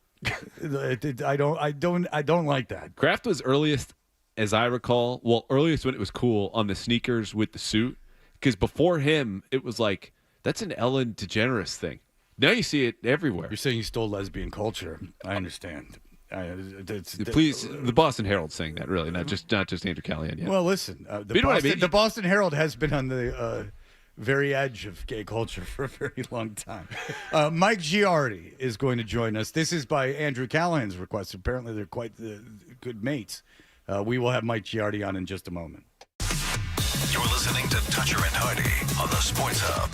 I don't like that. Kraft was earliest, as I recall, earliest when it was cool on the sneakers with the suit. Because before him, it was like, that's an Ellen DeGeneres thing. Now you see it everywhere. You're saying you stole lesbian culture. I understand. Please, the Boston Herald's saying that, really, not just Andrew Callahan. Yeah. Well, listen, the Boston Herald has been on the very edge of gay culture for a very long time. Mike Giardi is going to join us. This is by Andrew Callahan's request. Apparently, they're quite good mates. We will have Mike Giardi on in just a moment. You're listening to Toucher and Hardy on the Sports Hub.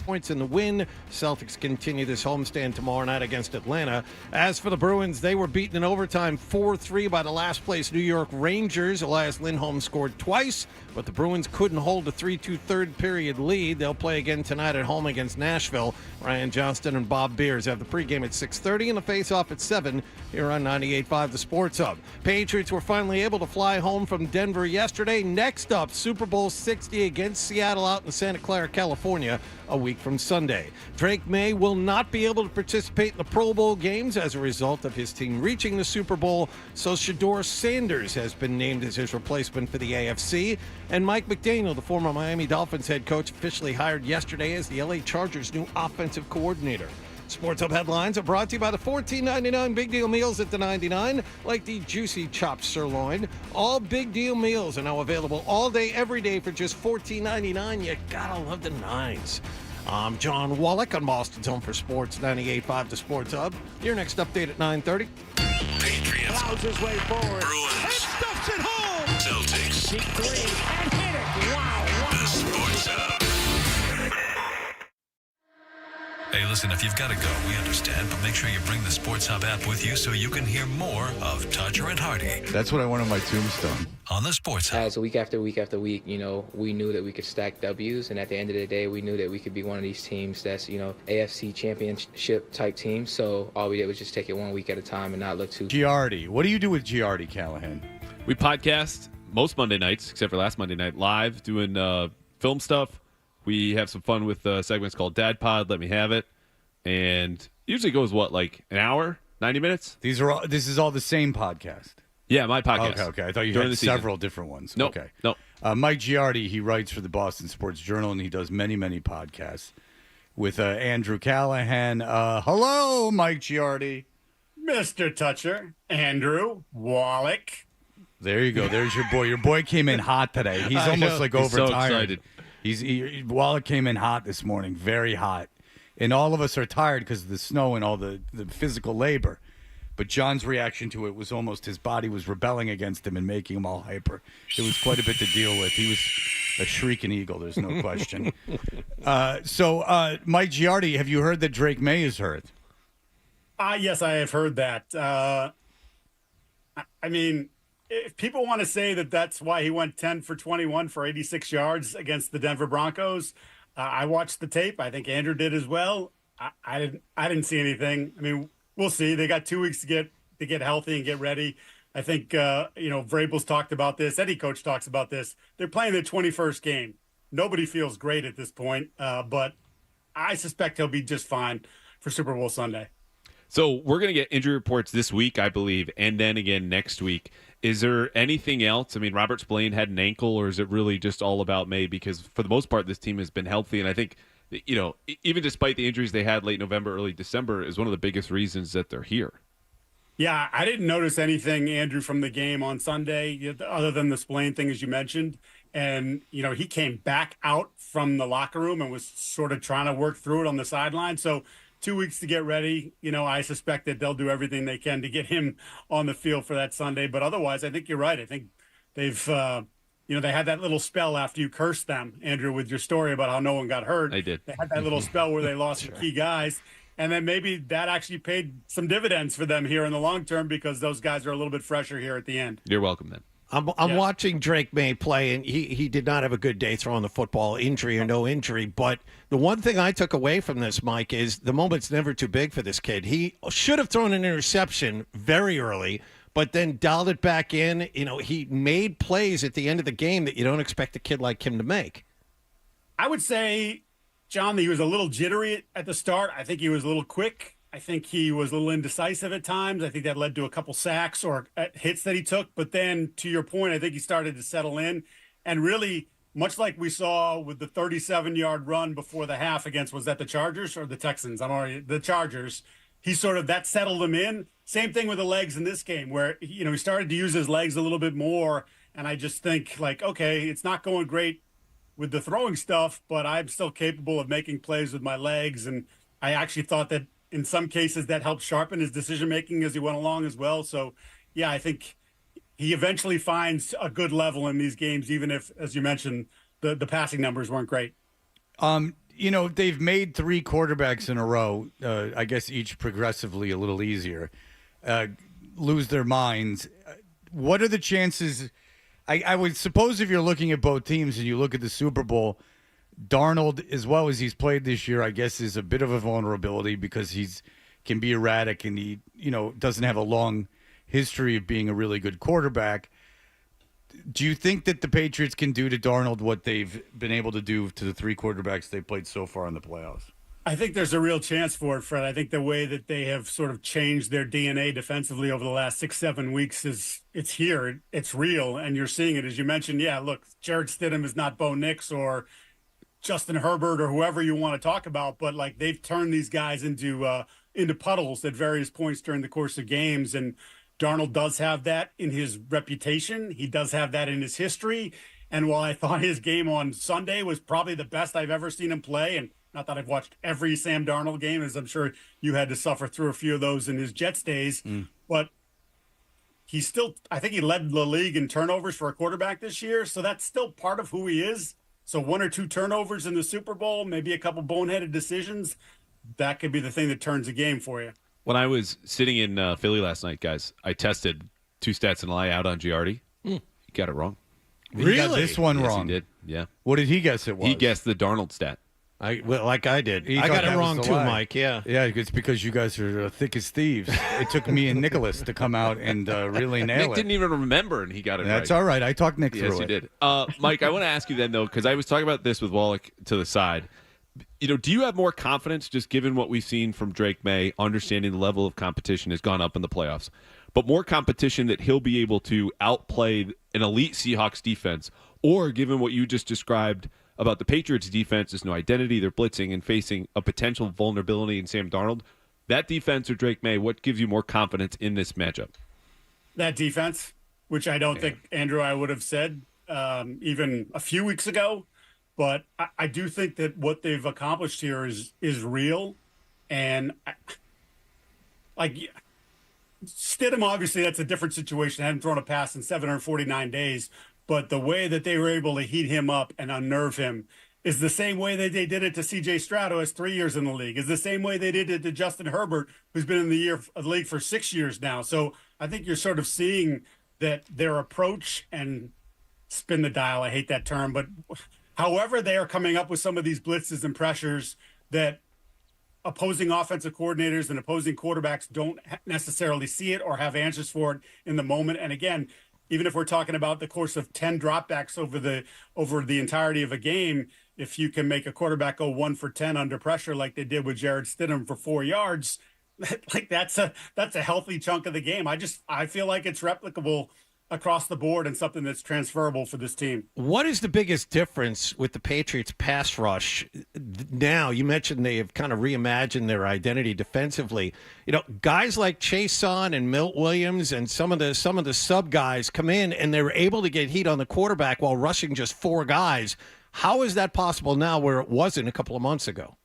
points in the win. Celtics continue this homestand tomorrow night against Atlanta. As for the Bruins, they were beaten in overtime 4-3 by the last-place New York Rangers. Elias Lindholm scored twice, but the Bruins couldn't hold a 3-2 third-period lead. They'll play again tonight at home against Nashville. Ryan Johnston and Bob Beers have the pregame at 6:30 and the face-off at 7 here on 98.5 The Sports Hub. Patriots were finally able to fly home from Denver yesterday. Next up, Super Bowl 60 against Seattle out in Santa Clara, California, a week from Sunday. Drake May will not be able to participate in the Pro Bowl games as a result of his team reaching the Super Bowl, so Shedeur Sanders has been named as his replacement for the AFC. And Mike McDaniel, the former Miami Dolphins head coach, officially hired yesterday as the LA Chargers' new offensive coordinator. Sports Hub headlines are brought to you by the $14.99 Big Deal Meals at the 99, like the juicy chopped sirloin. All Big Deal Meals are now available all day, every day for just $14.99. You gotta love the nines. I'm John Wallach on Boston's Home for Sports, 98.5 The Sports Hub. Your next update at 9:30. Patriots. Plows his way forward. Bruins. And stuffs it home. Celtics. Deep three. And hit it. Wow. The Sports Hub. Hey, listen, if you've got to go, we understand, but make sure you bring the Sports Hub app with you so you can hear more of Todger and Hardy. That's what I want on my tombstone. On the Sports Hub. As week after week after week, we knew that we could stack W's, and at the end of the day, we knew that we could be one of these teams that's, AFC championship type team. So all we did was just take it 1 week at a time and not look too. Giardi. What do you do with Giardi, Callahan? We podcast most Monday nights, except for last Monday night, live, doing film stuff. We have some fun with segments called Dad Pod, Let Me Have It. And usually goes, like an hour, 90 minutes? This is all the same podcast. Yeah, my podcast. Okay. I thought you During had the season. several different ones. Nope. Okay. No. Mike Giardi, he writes for the Boston Sports Journal, and he does many, many podcasts with Andrew Callahan. Hello, Mike Giardi. Mr. Toucher, Andrew Wallach. There you go. There's your boy. Your boy came in hot today. He's almost like He's so overtired. excited. Wallach came in hot this morning, very hot. And all of us are tired because of the snow and all the physical labor. But John's reaction to it was almost his body was rebelling against him and making him all hyper. It was quite a bit to deal with. He was a shrieking eagle, there's no question. So, Mike Giardi, have you heard that Drake May is hurt? Yes, I have heard that. I mean, if people want to say that that's why he went 10 for 21 for 86 yards against the Denver Broncos, I watched the tape. I think Andrew did as well. I didn't see anything. I mean, we'll see. They got 2 weeks to get healthy and get ready. I think Vrabel's talked about this. Eddie Coach talks about this. They're playing their 21st game. Nobody feels great at this point, but I suspect he'll be just fine for Super Bowl Sunday. So we're going to get injury reports this week, I believe, and then again next week. Is there anything else? I mean, Robert Spillane had an ankle, or is it really just all about May? Because for the most part, this team has been healthy, and I think, even despite the injuries they had late November, early December, is one of the biggest reasons that they're here. Yeah, I didn't notice anything, Andrew, from the game on Sunday, other than the Spillane thing, as you mentioned. And, he came back out from the locker room and was sort of trying to work through it on the sideline. So 2 weeks to get ready. I suspect that they'll do everything they can to get him on the field for that Sunday. But otherwise, I think you're right. I think they've, they had that little spell after you cursed them, Andrew, with your story about how no one got hurt. They did. They had that little spell where they lost some key guys. And then maybe that actually paid some dividends for them here in the long term because those guys are a little bit fresher here at the end. You're welcome, then. I'm watching Drake May play, and he did not have a good day throwing the football, injury or no injury. But the one thing I took away from this, Mike, is the moment's never too big for this kid. He should have thrown an interception very early, but then dialed it back in. He made plays at the end of the game that you don't expect a kid like him to make. I would say, John, that he was a little jittery at the start. I think he was a little quick. I think he was a little indecisive at times. I think that led to a couple sacks or hits that he took. But then, to your point, I think he started to settle in. And really, much like we saw with the 37-yard run before the half against, was that the Chargers or the Texans? The Chargers. He that settled him in. Same thing with the legs in this game where, he started to use his legs a little bit more. And I just think, okay, it's not going great with the throwing stuff, but I'm still capable of making plays with my legs. And I actually thought that in some cases that helped sharpen his decision-making as he went along as well. So, yeah, I think he eventually finds a good level in these games, even if, as you mentioned, the passing numbers weren't great. they've made 3 quarterbacks in a row, I guess each progressively a little easier, lose their minds. What are the chances? I would suppose if you're looking at both teams and you look at the Super Bowl, Darnold, as well as he's played this year, I guess is a bit of a vulnerability because can be erratic and he, doesn't have a long history of being a really good quarterback. Do you think that the Patriots can do to Darnold what they've been able to do to the 3 quarterbacks they've played so far in the playoffs? I think there's a real chance for it, Fred. I think the way that they have sort of changed their DNA defensively over the last 6-7 weeks it's here. It's real, and you're seeing it. As you mentioned, look, Jared Stidham is not Bo Nix or Justin Herbert or whoever you want to talk about, but like they've turned these guys into puddles at various points during the course of games, and Darnold does have that in his reputation. He does have that in his history. And while I thought his game on Sunday was probably the best I've ever seen him play, and not that I've watched every Sam Darnold game, as I'm sure you had to suffer through a few of those in his Jets days, but he's still, I think he led the league in turnovers for a quarterback this year. So that's still part of who he is. So 1 or 2 turnovers in the Super Bowl, maybe a couple boneheaded decisions, that could be the thing that turns a game for you. When I was sitting in Philly last night, guys, I tested 2 stats and a lie out on Giardi. He got it wrong. Really? He got this one wrong. He did. Yeah. What did he guess it was? He guessed the Darnold stat. Like I did. He I thought got it that wrong was the too, lie. Mike. Yeah. Yeah, it's because you guys are thick as thieves. It took me and Nicholas to come out and really nail Nick it. didn't even remember, and he got it right. That's all right. I talked Nick through Yes, it. you did. Mike, I want to ask you then, though, because I was talking about this with Wallach to the side. Do you have more confidence, just given what we've seen from Drake May, understanding the level of competition has gone up in the playoffs, but more competition that he'll be able to outplay an elite Seahawks defense, or given what you just described about the Patriots defense, there's no identity, they're blitzing and facing a potential vulnerability in Sam Darnold, that defense or Drake May, what gives you more confidence in this matchup? That defense, which I don't think, Andrew, I would have said even a few weeks ago. But I do think that what they've accomplished here is real. And Stidham, obviously, that's a different situation. I hadn't thrown a pass in 749 days. But the way that they were able to heat him up and unnerve him is the same way that they did it to C.J. Stroud, who has 3 years in the league, is the same way they did it to Justin Herbert, who's been in the league for 6 years now. So I think you're sort of seeing that their approach and spin the dial, I hate that term, but however they are coming up with some of these blitzes and pressures that opposing offensive coordinators and opposing quarterbacks don't necessarily see it or have answers for it in the moment. And again, even if we're talking about the course of 10 dropbacks over the entirety of a game, if you can make a quarterback go 1 for 10 under pressure like they did with Jared Stidham for 4 yards, that's a healthy chunk of the game. I feel like it's replicable across the board and something that's transferable for this team. What is the biggest difference with the Patriots pass rush now? You mentioned they have kind of reimagined their identity defensively. Guys like Chason and Milt Williams and some of the sub guys come in and they're able to get heat on the quarterback while rushing just 4 guys. How is that possible now where it wasn't a couple of months ago?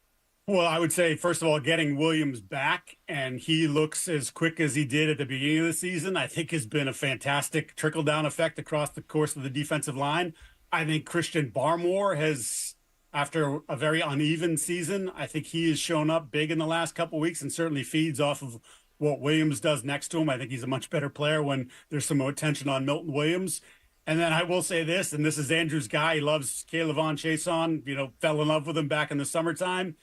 Well, I would say, first of all, getting Williams back and he looks as quick as he did at the beginning of the season, I think has been a fantastic trickle-down effect across the course of the defensive line. I think Christian Barmore has, after a very uneven season, I think he has shown up big in the last couple of weeks and certainly feeds off of what Williams does next to him. I think he's a much better player when there's some more attention on Milton Williams. And then I will say this, and this is Andrew's guy. He loves K'Lavon Chason, fell in love with him back in the summertime.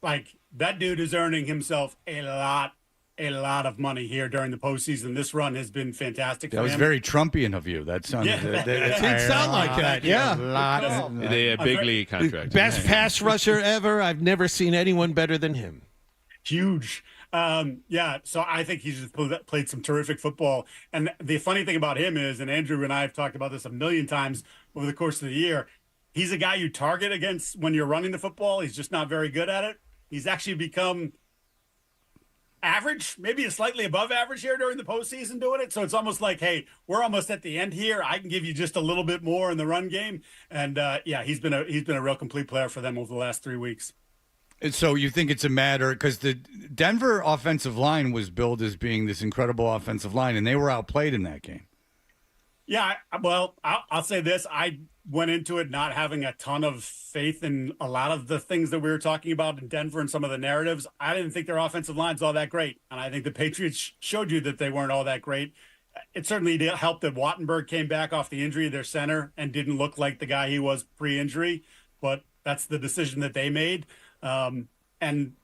Like, that dude is earning himself a lot of money here during the postseason. This run has been fantastic for him. That was very Trumpian of you. That sounded. It did sound like that, yeah. They have big league contract. Best pass rusher ever. I've never seen anyone better than him. Huge. So I think he's just played some terrific football. And the funny thing about him is, and Andrew and I have talked about this a million times over the course of the year, he's a guy you target against when you're running the football. He's just not very good at it. He's actually become average, maybe slightly above average here during the postseason doing it. So it's almost like, hey, we're almost at the end here. I can give you just a little bit more in the run game. And he's been a real complete player for them over the last 3 weeks. And so you think it's a matter because the Denver offensive line was billed as being this incredible offensive line, and they were outplayed in that game. Yeah, well, I'll say this. I went into it not having a ton of faith in a lot of the things that we were talking about in Denver and some of the narratives. I didn't think their offensive line's all that great. And I think the Patriots showed you that they weren't all that great. It certainly did help that Wattenberg came back off the injury, their center, and didn't look like the guy he was pre-injury. But that's the decision that they made. And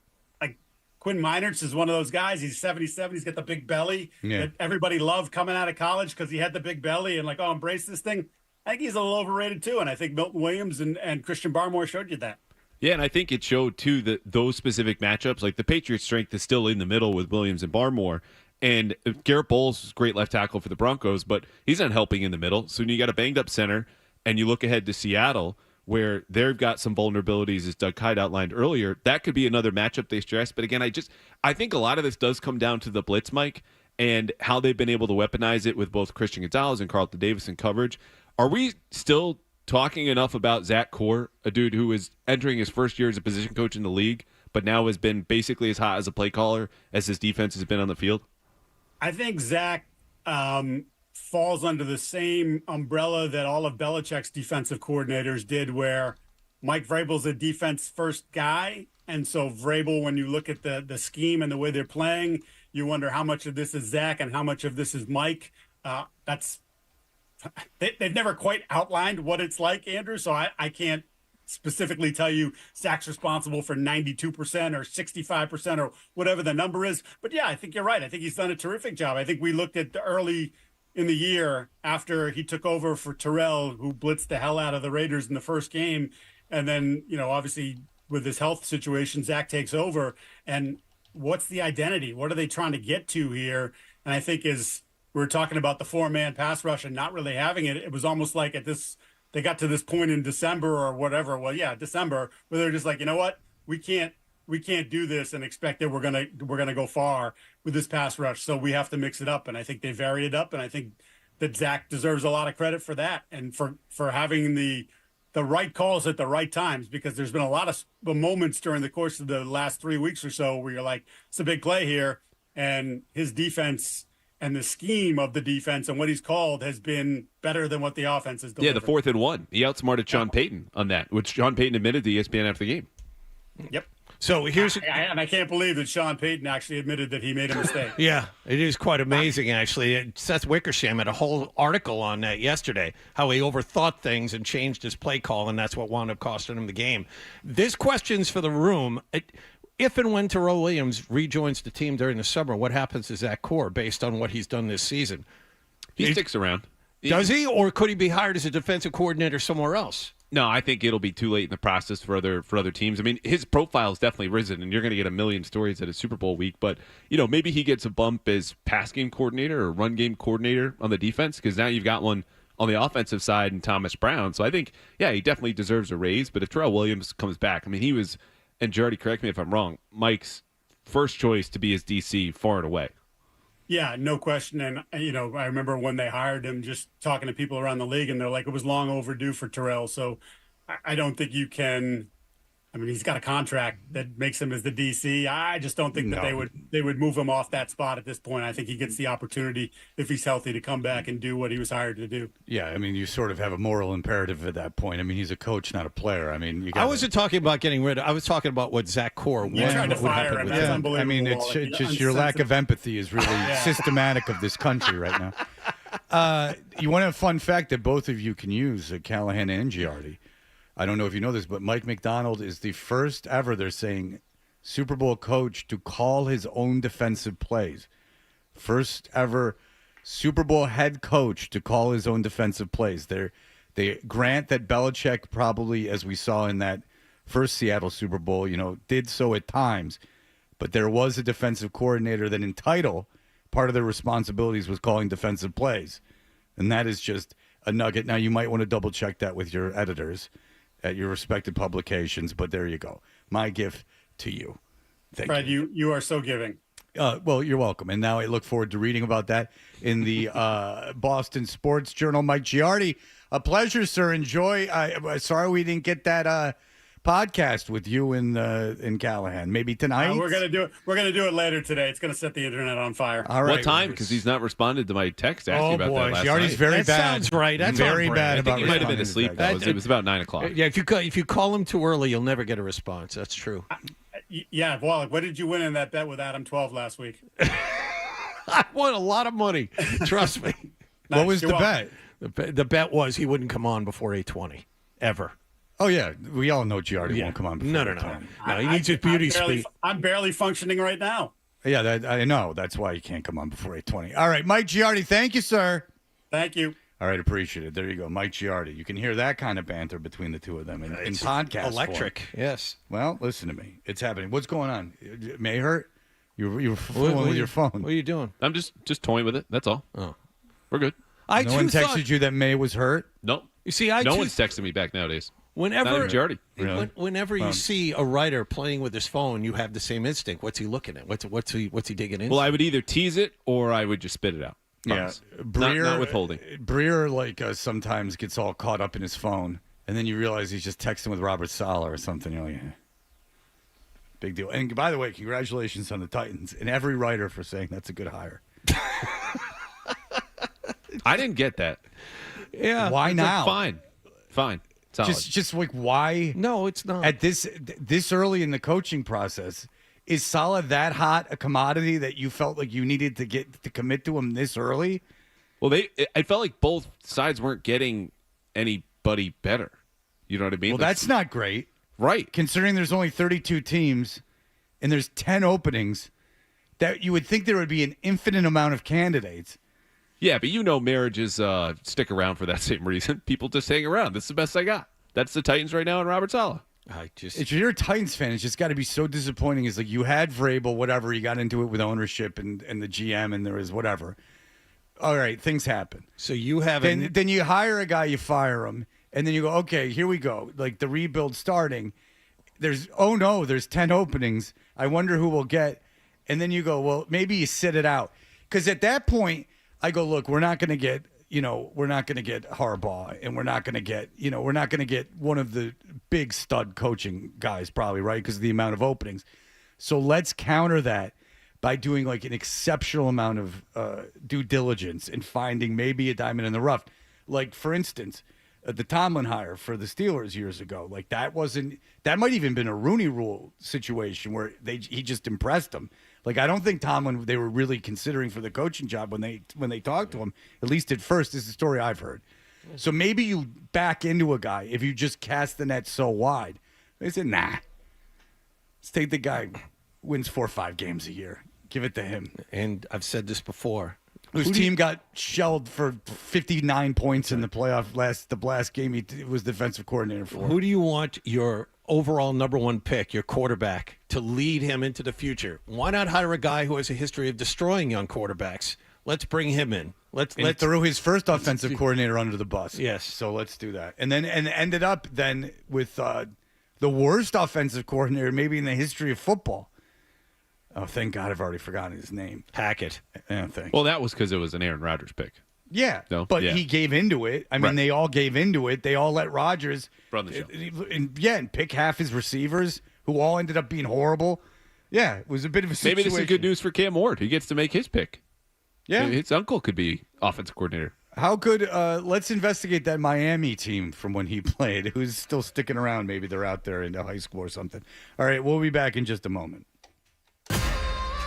like Quinn Meinerz is one of those guys. He's 77. He's got the big belly that everybody loved coming out of college because he had the big belly and like, oh, embrace this thing. I think he's a little overrated too. And I think Milton Williams and Christian Barmore showed you that. Yeah, and I think it showed too that those specific matchups, like the Patriots' strength is still in the middle with Williams and Barmore. And Garrett Bowles is a great left tackle for the Broncos, but he's not helping in the middle. So when you got a banged up center and you look ahead to Seattle, where they've got some vulnerabilities, as Doug Hyde outlined earlier, that could be another matchup they stress. But again, I think a lot of this does come down to the blitz, Mike, and how they've been able to weaponize it with both Christian Gonzalez and Carlton Davis in coverage. Are we still talking enough about Zach Core, a dude who is entering his first year as a position coach in the league, but now has been basically as hot as a play caller as his defense has been on the field? I think Zach falls under the same umbrella that all of Belichick's defensive coordinators did, where Mike Vrabel's a defense-first guy. And so Vrabel, when you look at the scheme and the way they're playing, you wonder how much of this is Zach and how much of this is Mike. They've never quite outlined what it's like, Andrew, so I can't specifically tell you Zach's responsible for 92% or 65% or whatever the number is. But yeah, I think you're right. I think he's done a terrific job. I think we looked at the early in the year after he took over for Terrell, who blitzed the hell out of the Raiders in the first game. And then, obviously with his health situation, Zach takes over. And what's the identity? What are they trying to get to here? And I think as we were talking about the 4-man pass rush and not really having it, it was almost like they got to this point in December or whatever. Well, yeah, December, where they're just like, you know what? We can't do this and expect that we're gonna go far with this pass rush. So we have to mix it up. And I think they varied it up. And I think that Zach deserves a lot of credit for that and for having the right calls at the right times, because there's been a lot of moments during the course of the last 3 weeks or so where you're like, it's a big play here, and his defense and the scheme of the defense and what he's called has been better than what the offense has delivered. Yeah, the 4th and 1. He outsmarted Sean Payton on that, which Sean Payton admitted to ESPN after the game. Yep. So here's and I can't believe that Sean Payton actually admitted that he made a mistake. Yeah, it is quite amazing, actually. Seth Wickersham had a whole article on that yesterday, how he overthought things and changed his play call, and that's what wound up costing him the game. This question's for the room. If and when Terrell Williams rejoins the team during the summer, what happens to Zach Core based on what he's done this season? He sticks around. Does he, or could he be hired as a defensive coordinator somewhere else? No, I think it'll be too late in the process for other teams. I mean, his profile's definitely risen, and you're going to get a million stories at a Super Bowl week. But, maybe he gets a bump as pass game coordinator or run game coordinator on the defense, because now you've got one on the offensive side in Thomas Brown. So I think, yeah, he definitely deserves a raise. But if Terrell Williams comes back, I mean, he was, and Jardy, correct me if I'm wrong, Mike's first choice to be his DC far and away. Yeah, no question. And, I remember when they hired him, just talking to people around the league, and they're like, it was long overdue for Terrell. So I don't think you can. I mean, he's got a contract that makes him as the DC. I just don't think that they would move him off that spot at this point. I think he gets the opportunity, if he's healthy, to come back and do what he was hired to do. Yeah, I mean, you sort of have a moral imperative at that point. I mean, he's a coach, not a player. I mean, I wasn't talking about getting rid of. I was talking about what Zach Core would happen with him. I mean, it's just your lack of empathy is really systematic of this country right now. You want a fun fact that both of you can use, Callahan and Giardi. I don't know if you know this, but Mike McDonald is the first ever, they're saying, Super Bowl coach to call his own defensive plays. First ever Super Bowl head coach to call his own defensive plays. They grant that Belichick probably, as we saw in that first Seattle Super Bowl, did so at times. But there was a defensive coordinator that in title, part of their responsibilities was calling defensive plays. And that is just a nugget. Now, you might want to double check that with your editors at your respected publications, but there you go. My gift to you. Thank Fred, you. You are so giving. Well, you're welcome. And now I look forward to reading about that in the Boston Sports Journal. Mike Giardi, a pleasure, sir. Enjoy. Sorry we didn't get that podcast with you and Callahan. Maybe tonight. We're gonna do it. We're gonna do it later today. It's gonna set the internet on fire. All right. What time? Because he's not responded to my text asking about that last Giardi's night. very That bad. sounds right. That's very on bad brand. about He might have been responding asleep. to Though. text. It was about 9 o'clock. Yeah, if you call him too early, you'll never get a response. That's true. Yeah, Wallach, what did you win in that bet with Adam 12 last week? I won a lot of money. Trust me. What was the bet? The bet was he wouldn't come on before 8:20 ever. Oh yeah, we all know Giardi won't come on. Before No. No, he needs his beauty speech. I'm barely functioning right now. Yeah, I know. That's why you can't come on before 8:20. All right, Mike Giardi, thank you, sir. Thank you. All right, appreciate it. There you go, Mike Giardi. You can hear that kind of banter between the two of them in podcast Electric, form. yes. Well, listen to me. It's happening. What's going on? May hurt? You're fooling with your phone. What are you doing? I'm just toying with it. That's all. Oh, we're good. No one texted you that May was hurt? Nope. You see, no one's texting me back nowadays. Whenever Not even Giardi. Really? Whenever you see a writer playing with his phone, you have the same instinct. What's he looking at? What's he digging into? Well, I would either tease it or I would just spit it out. Promise. Yeah, not withholding. Breer sometimes gets all caught up in his phone, and then you realize he's just texting with Robert Saleh or something. You're like, big deal. And by the way, congratulations on the Titans and every writer for saying that's a good hire. I didn't get that. Yeah. Why It's now? Like, fine. Solid. Just like why? No, it's not. At this early in the coaching process, is Saleh that hot a commodity that you felt like you needed to commit to him this early? Well, I felt like both sides weren't getting anybody better. You know what I mean? Well, Like, that's not great. right. Considering there's only 32 teams and there's 10 openings, that you would think there would be an infinite amount of candidates. Yeah, but marriages stick around for that same reason. People just hang around. This is the best I got. That's the Titans right now and Robert Saleh. If you're a Titans fan, it's just got to be so disappointing. It's like you had Vrabel, whatever, you got into it with ownership and the GM, and there was whatever. All right, things happen. So you have then you hire a guy, you fire him, and then you go, okay, here we go. Like the rebuild starting. There's 10 openings. I wonder who we'll get. And then you go, well, maybe you sit it out. Because at that point, I go, look, we're not going to get Harbaugh, and we're not going to get one of the big stud coaching guys, probably, right? Because of the amount of openings. So let's counter that by doing like an exceptional amount of due diligence and finding maybe a diamond in the rough. Like, for instance, the Tomlin hire for the Steelers years ago. Like that might even been a Rooney Rule situation where he just impressed them. Like, I don't think Tomlin, they were really considering for the coaching job when they talked to him, at least at first. This is the story I've heard. So maybe you back into a guy if you just cast the net so wide. They said, nah. Let's take the guy who wins 4 or 5 games a year. Give it to him. And I've said this before. Whose team got shelled for 59 points in the playoff the last game he was defensive coordinator for. Who do you want your overall number one pick, your quarterback, to lead him into the future? Why not hire a guy who has a history of destroying young quarterbacks? Let's bring him in. Let's throw his first offensive coordinator under the bus. Yes. So let's do that. And ended up then with the worst offensive coordinator maybe in the history of football. Oh, thank God I've already forgotten his name. Hackett. Yeah, thanks. Well, that was because it was an Aaron Rodgers pick. Yeah, No? but Yeah. he gave into it. I mean, Right. they all gave into it. They all let Rodgers Run the show. and pick half his receivers, who all ended up being horrible. Yeah, it was a bit of a situation. Maybe this is good news for Cam Ward. He gets to make his pick. Yeah. Maybe his uncle could be offensive coordinator. How could let's investigate that Miami team from when he played, who's still sticking around. Maybe they're out there in high school or something. All right, we'll be back in just a moment.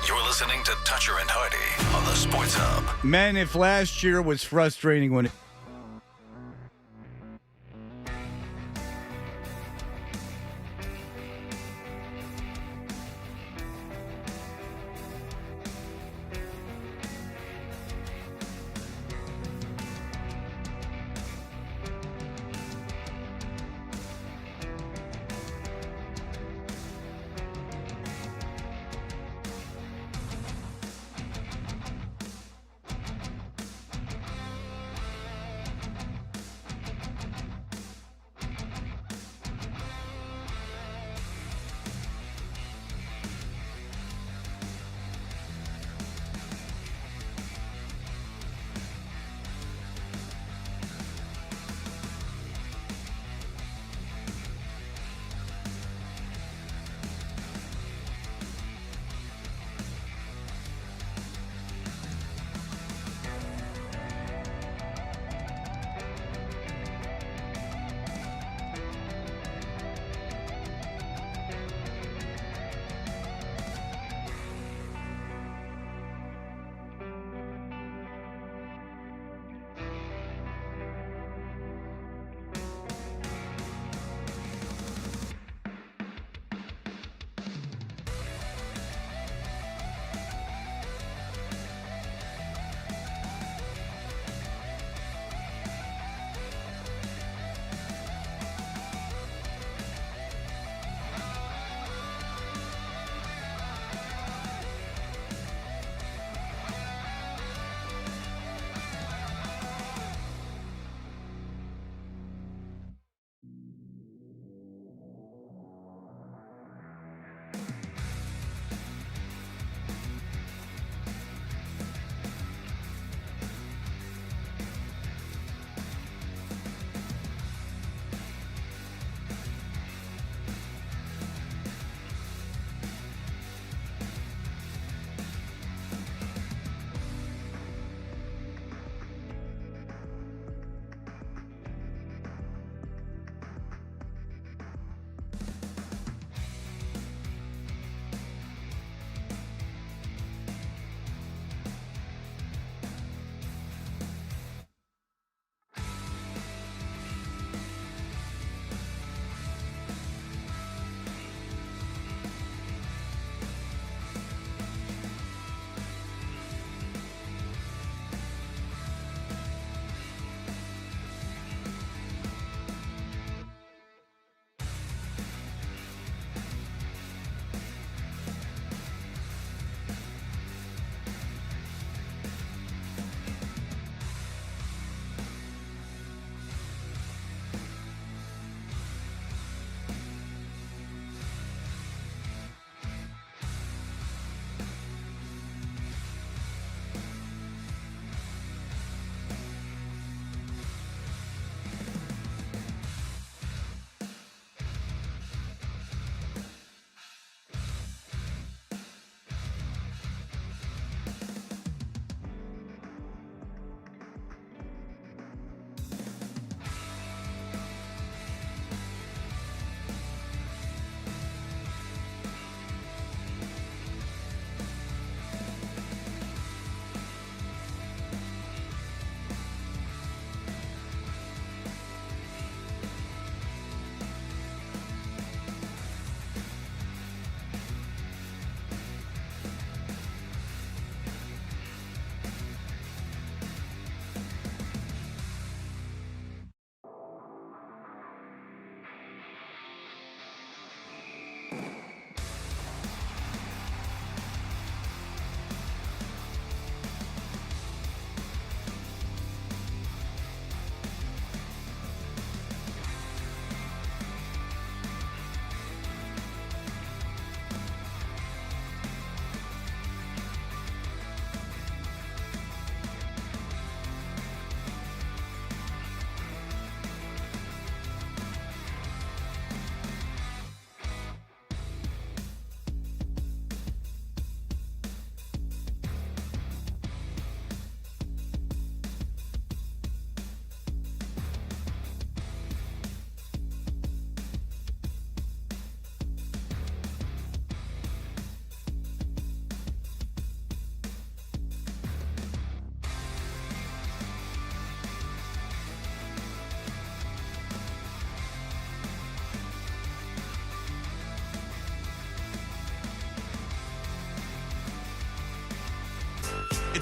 You're listening to Toucher and Hardy on the Sports Hub. Men, if last year was frustrating when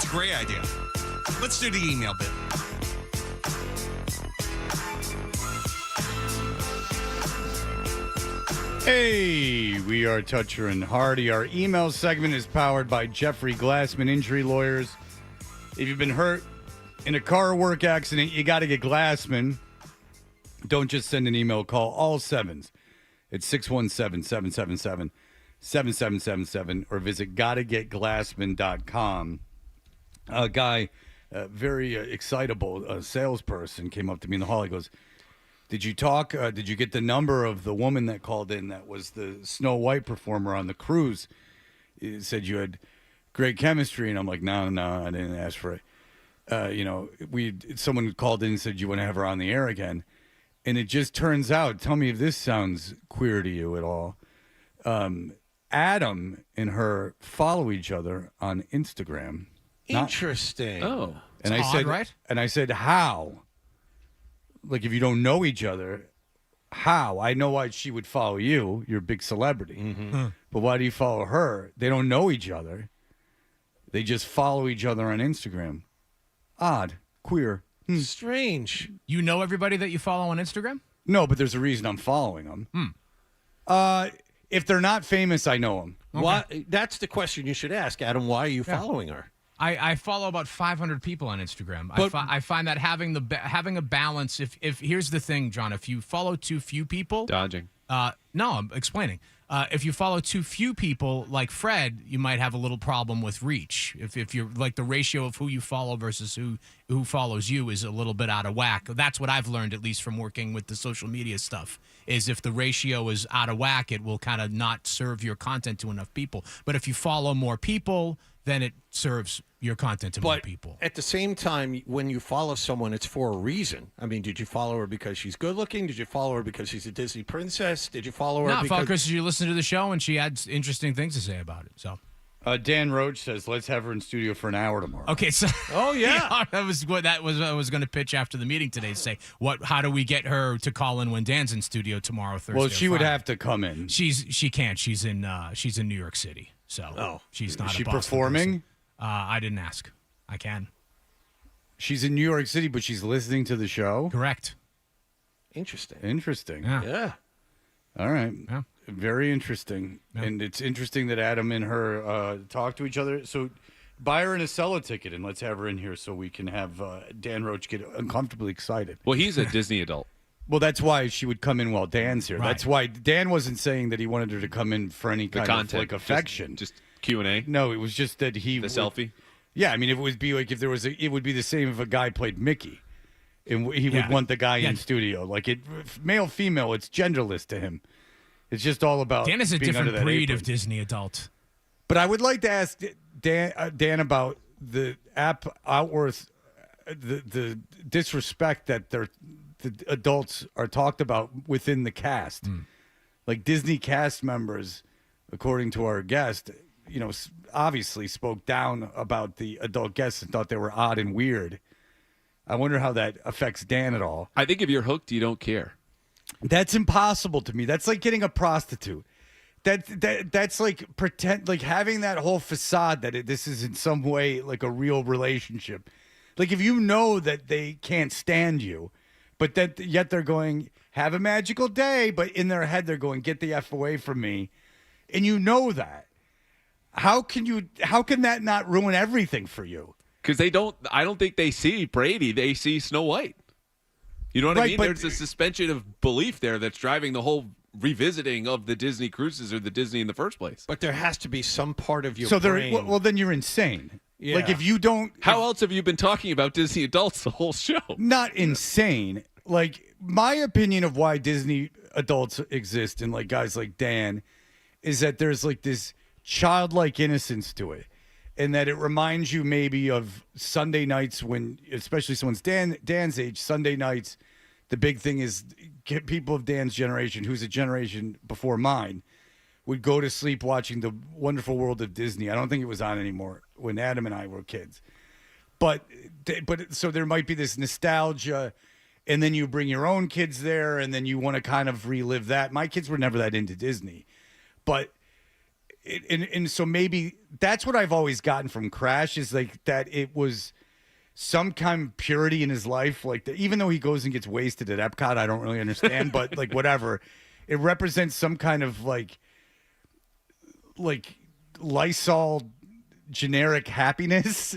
That's a great idea. Let's do the email bit. Hey, we are Toucher and Hardy. Our email segment is powered by Jeffrey Glassman Injury Lawyers. If you've been hurt in a car or work accident, you got to get Glassman. Don't just send an email. Call all sevens at 617-777-7777 or visit gottagetglassman.com. A guy, very excitable salesperson, came up to me in the hall. He goes, did you talk? Did you get the number of the woman that called in that was the Snow White performer on the cruise? He said you had great chemistry. And I'm like, no, I didn't ask for it. Someone called in and said you want to have her on the air again. And it just turns out, tell me if this sounds queer to you at all. Adam and her follow each other on Instagram. Interesting. And I said, right? And I said, how? Like, if you don't know each other, how? I know why she would follow you. You're a big celebrity. Mm-hmm. But why do you follow her? They don't know each other. They just follow each other on Instagram. Odd. Queer. Strange. You know everybody that you follow on Instagram? No, but there's a reason I'm following them. If they're not famous, I know them. Why? That's the question you should ask, Adam. Why are you following her? I follow about 500 people on Instagram. I find that having a balance. If here's the thing, John, if you follow too few people, dodging. No, I'm explaining. If you follow too few people, like Fred, you might have a little problem with reach. If you're like the ratio of who you follow versus who follows you is a little bit out of whack. That's what I've learned, at least from working with the social media stuff, is if the ratio is out of whack, it will kind of not serve your content to enough people. But if you follow more people, then it serves your content to more people. At the same time, when you follow someone, it's for a reason. I mean, did you follow her because she's good looking? Did you follow her because she's a Disney princess? Did you follow her because you listen to the show and she had interesting things to say about it. So, Dan Roach says, let's have her in studio for an hour tomorrow. Okay, so oh yeah, that was what I was going to pitch after the meeting today. To say how do we get her to call in when Dan's in studio tomorrow, Thursday? Well, she would have to come in. She can't. She's in New York City, so she's not. Is she a Boston performing? Person. I didn't ask. I can. She's in New York City, but she's listening to the show? Correct. Interesting. Yeah. All right. Yeah. Very interesting. Yeah. And it's interesting that Adam and her talk to each other. So buy her in a Acela ticket and let's have her in here so we can have Dan Roach get uncomfortably excited. Well, he's a Disney adult. Well, that's why she would come in while Dan's here. Right. That's why Dan wasn't saying that he wanted her to come in for any kind of like affection. Just Q&A? No, it was just that he... The selfie? Yeah, I mean, it would be like if there was it would be the same if a guy played Mickey. And he would want the guy in studio. Like, male, female, it's genderless to him. It's just all about Dan is a being different under that breed apron. of Disney adult. But I would like to ask Dan about the app Outworth, the disrespect that the adults are talked about within the cast. Like Disney cast members, according to our guest, obviously spoke down about the adult guests and thought they were odd and weird. I wonder how that affects Dan at all. I think if you're hooked, you don't care. That's impossible to me. That's like getting a prostitute. That's like pretend, like having that whole facade that this is in some way like a real relationship. Like if you know that they can't stand you, but that yet they're going, have a magical day, but in their head they're going, get the F away from me. And you know that. How can that not ruin everything for you? Because I don't think they see Brady. They see Snow White. You know what I mean? There's a suspension of belief there that's driving the whole revisiting of the Disney cruises or the Disney in the first place. But there has to be some part of your brain. Well, then you're insane. Yeah. Like if you don't. How else have you been talking about Disney adults the whole show? Not insane. Like my opinion of why Disney adults exist and like guys like Dan is that there's like this childlike innocence to it. And that it reminds you maybe of Sunday nights when, especially someone's Dan's age, Sunday nights, the big thing is people of Dan's generation, who's a generation before mine, would go to sleep watching The Wonderful World of Disney. I don't think it was on anymore when Adam and I were kids. But so there might be this nostalgia, and then you bring your own kids there, and then you want to kind of relive that. My kids were never that into Disney. But and so maybe that's what I've always gotten from Crash is like that it was some kind of purity in his life. Like even though he goes and gets wasted at Epcot, I don't really understand, but like whatever, it represents some kind of like Lysol generic happiness.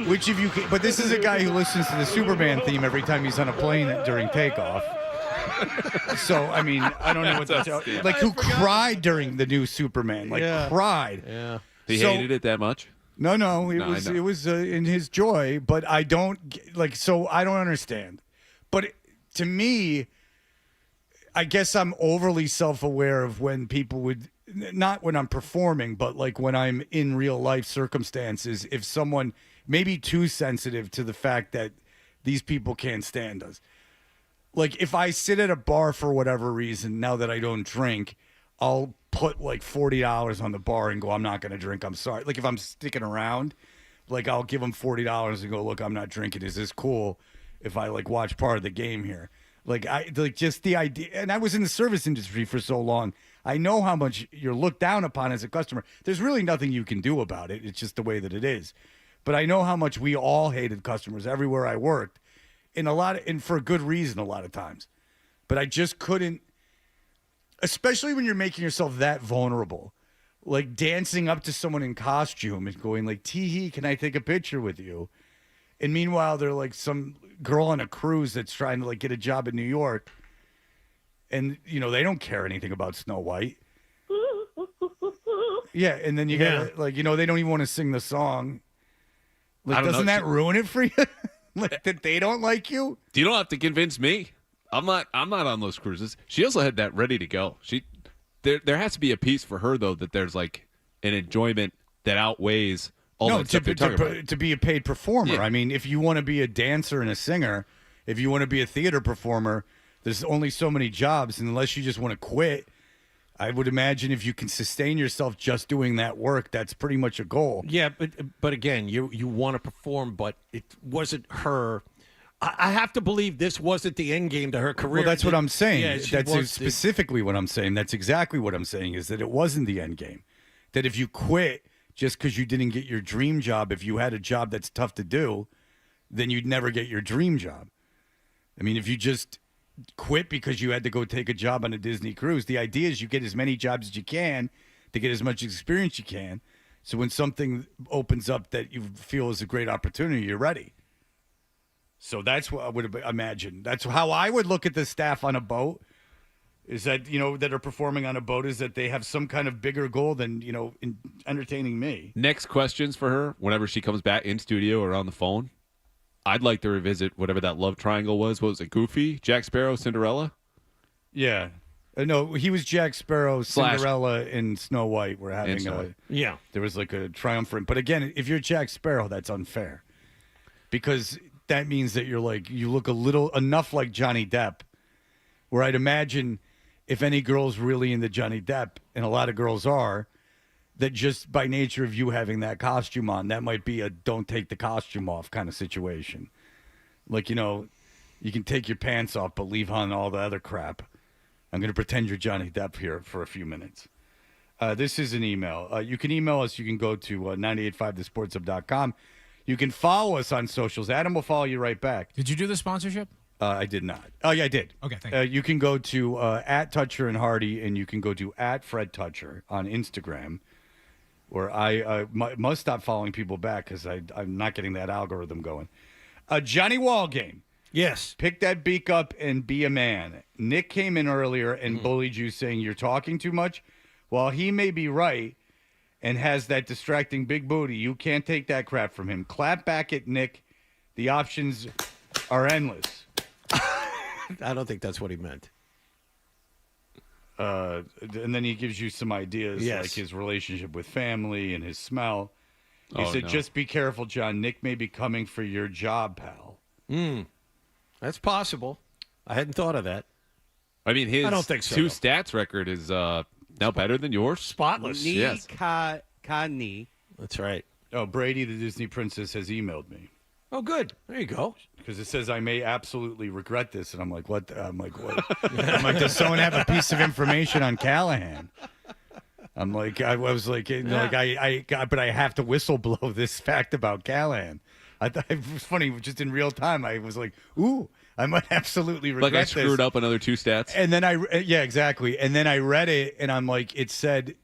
Which if you can, but this is a guy who listens to the Superman theme every time he's on a plane during takeoff. So I mean, I don't know what to tell. Like who cried during the new Superman? Like cried. Yeah. He hated it that much? No, it was in his joy, but I don't so I don't understand. But to me, I guess I'm overly self-aware of when people would, not when I'm performing, but like when I'm in real life circumstances, if someone maybe too sensitive to the fact that these people can't stand us. Like if I sit at a bar for whatever reason, now that I don't drink, I'll put like $40 on the bar and go, I'm not going to drink. I'm sorry. Like if I'm sticking around, like I'll give them $40 and go, look, I'm not drinking. Is this cool if I like watch part of the game here? Like just the idea. And I was in the service industry for so long. I know how much you're looked down upon as a customer. There's really nothing you can do about it. It's just the way that it is. But I know how much we all hated customers everywhere I worked, and for a good reason a lot of times. But I just couldn't, especially when you're making yourself that vulnerable, like dancing up to someone in costume and going like, "Tee-hee, can I take a picture with you?" And meanwhile, they're like some girl on a cruise that's trying to like get a job in New York, and they don't care anything about Snow White. Yeah, and then you gotta they don't even want to sing the song. Like, doesn't that ruin it for you? Like that they don't like you? You don't have to convince me. I'm not on those cruises. She also had that ready to go. There has to be a piece for her though that there's like an enjoyment that outweighs all that stuff you're talking about. To be a paid performer. Yeah. I mean, if you want to be a dancer and a singer, if you want to be a theater performer, there's only so many jobs, and unless you just want to quit, I would imagine if you can sustain yourself just doing that work, that's pretty much a goal. Yeah, but again, you want to perform, but it wasn't her. I have to believe this wasn't the end game to her career. Well, that's what I'm saying. Yeah, that's specifically what I'm saying. That's exactly what I'm saying, is that it wasn't the end game. That if you quit just because you didn't get your dream job, if you had a job that's tough to do, then you'd never get your dream job. I mean, if you just quit because you had to go take a job on a Disney cruise, the idea is you get as many jobs as you can to get as much experience you can, so when something opens up that you feel is a great opportunity, you're ready. So that's what I would imagine. That's how I would look at the staff on a boat, is that that are performing on a boat, is that they have some kind of bigger goal than in entertaining me. Next questions for her whenever she comes back in studio or on the phone. I'd like to revisit whatever that love triangle was. What was it? Goofy, Jack Sparrow, Cinderella? Yeah. No, he was Jack Sparrow, Cinderella, and Snow White were having there was like a triumvirate. But again, if you're Jack Sparrow, that's unfair. Because that means that you look enough like Johnny Depp, where I'd imagine if any girl's really into Johnny Depp, and a lot of girls are, that just by nature of you having that costume on, that might be a don't take the costume off kind of situation. Like, you can take your pants off, but leave on all the other crap. I'm going to pretend you're Johnny Depp here for a few minutes. This is an email. You can email us. You can go to 985thesportshub.com. You can follow us on socials. Adam will follow you right back. Did you do the sponsorship? I did not. Oh, yeah, I did. Okay, thank you. You can go to at Toucher and Hardy, and you can go to at Fred Toucher on Instagram, where I must stop following people back because I'm not getting that algorithm going. Johnny Wallgame. Yes. Pick that beak up and be a man. Nick came in earlier and bullied you, saying you're talking too much. While he may be right and has that distracting big booty, you can't take that crap from him. Clap back at Nick. The options are endless. I don't think that's what he meant. And then he gives you some ideas, like his relationship with family and his smell. He said, just be careful, John. Nick may be coming for your job, pal. That's possible. I hadn't thought of that. I mean, his I don't think so, two stats record is now better than yours. Spotless. Yes. That's right. Oh, Brady, the Disney princess, has emailed me. Oh, good. There you go. Because it says I may absolutely regret this, and I'm like, what? I'm like, what? I'm like, does someone have a piece of information on Callahan? I'm like, I was like, you know, but I have to whistleblow this fact about Callahan. I thought it was funny, just in real time. I was like, ooh, I might absolutely regret Like I this. screwed up another 2 stats. And then yeah, exactly. And then I read it, and I'm like, it said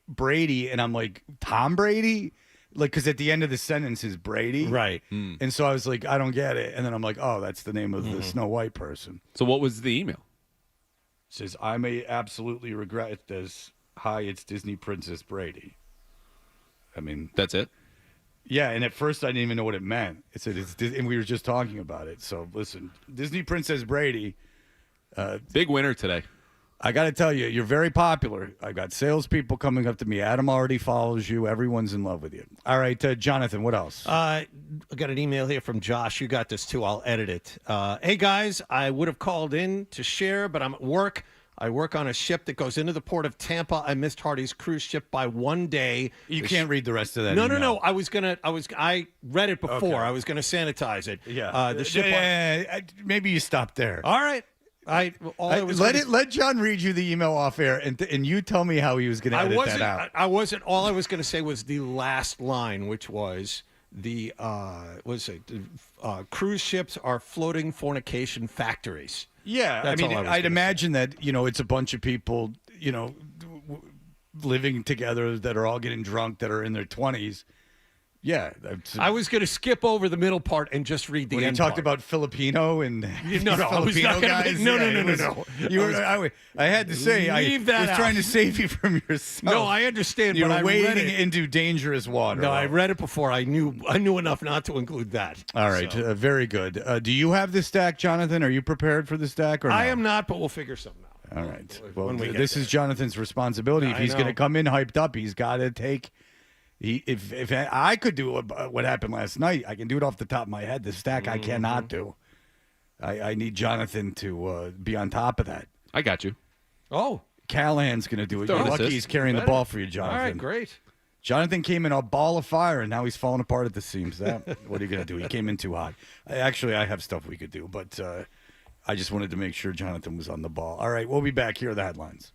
Brady, and I'm like, Tom Brady? Like, because at the end of the sentence is Brady. Right. And so I was like, I don't get it. And then I'm like, oh, that's the name of the Snow White person. So what was the email? It says, I may absolutely regret this. Hi, it's Disney Princess Brady. I mean, that's it? Yeah, and at first I didn't even know what it meant. It said, and we were just talking about it. So listen, Disney Princess Brady. Big winner today. I got to tell you, you're very popular. I got salespeople coming up to me. Adam already follows you. Everyone's in love with you. All right, Jonathan, what else? I got an email here from Josh. You got this too. I'll edit it. Hey, guys, I would have called in to share, but I'm at work. I work on a ship that goes into the port of Tampa. I missed Hardy's cruise ship by 1 day. You can't read the rest of that. No, email. no. I read it before. Okay. I was gonna sanitize it. Yeah. The ship. Maybe you stop there. All right. Let John read you the email off air, and you tell me how he was going to edit that out. I wasn't. All I was going to say was the last line, which was the cruise ships are floating fornication factories. Yeah, That's I mean, all I'd imagine that it's a bunch of people, living together that are all getting drunk that are in their 20s. Yeah, I was going to skip over the middle part and just read the when end you talked part. about Filipino and No, I was not gonna guys. No. I had to say, I was trying to save you from yourself. No, I understand. You but were I read wading it. into dangerous water. No, I read it before. I knew enough not to include that. All right, So. very good. Do you have the stack, Jonathan? Are you prepared for the stack? Or no? I am not, but we'll figure something out. All right. Well, When we get this there. is Jonathan's responsibility. If I he's going to know. come in hyped up, he's got to take. If I could do what happened last night, I can do it off the top of my head. The stack I cannot do. I need Jonathan to be on top of that. I got you. Oh, Callahan's going to do it. Throw You're an lucky assist. he's carrying the Better. ball for you, Jonathan. All right, great. Jonathan came in a ball of fire, and now he's falling apart at the seams. What are you going to do? He came in too hot. Actually, I have stuff we could do, but I just wanted to make sure Jonathan was on the ball. All right, we'll be back. Here are the headlines.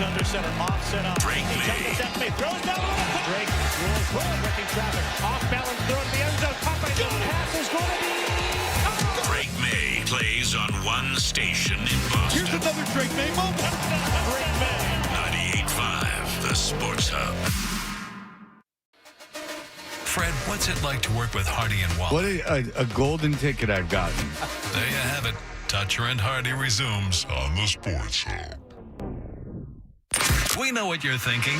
He's under center. Moff set up. Drake May. Throws down. Drake rolls well, wrecking traffic. Off balance, throw to the end zone. Caught by Jones. Pass is going to be. Drake May plays on one station in Boston. Here's another Drake May moment. Drake May. 98.5, the Sports Hub. Fred, what's it like to work with Hardy and Wallace? What a golden ticket I've gotten. There you have it. Toucher and Hardy resumes on the Sports Hub. We know what you're thinking.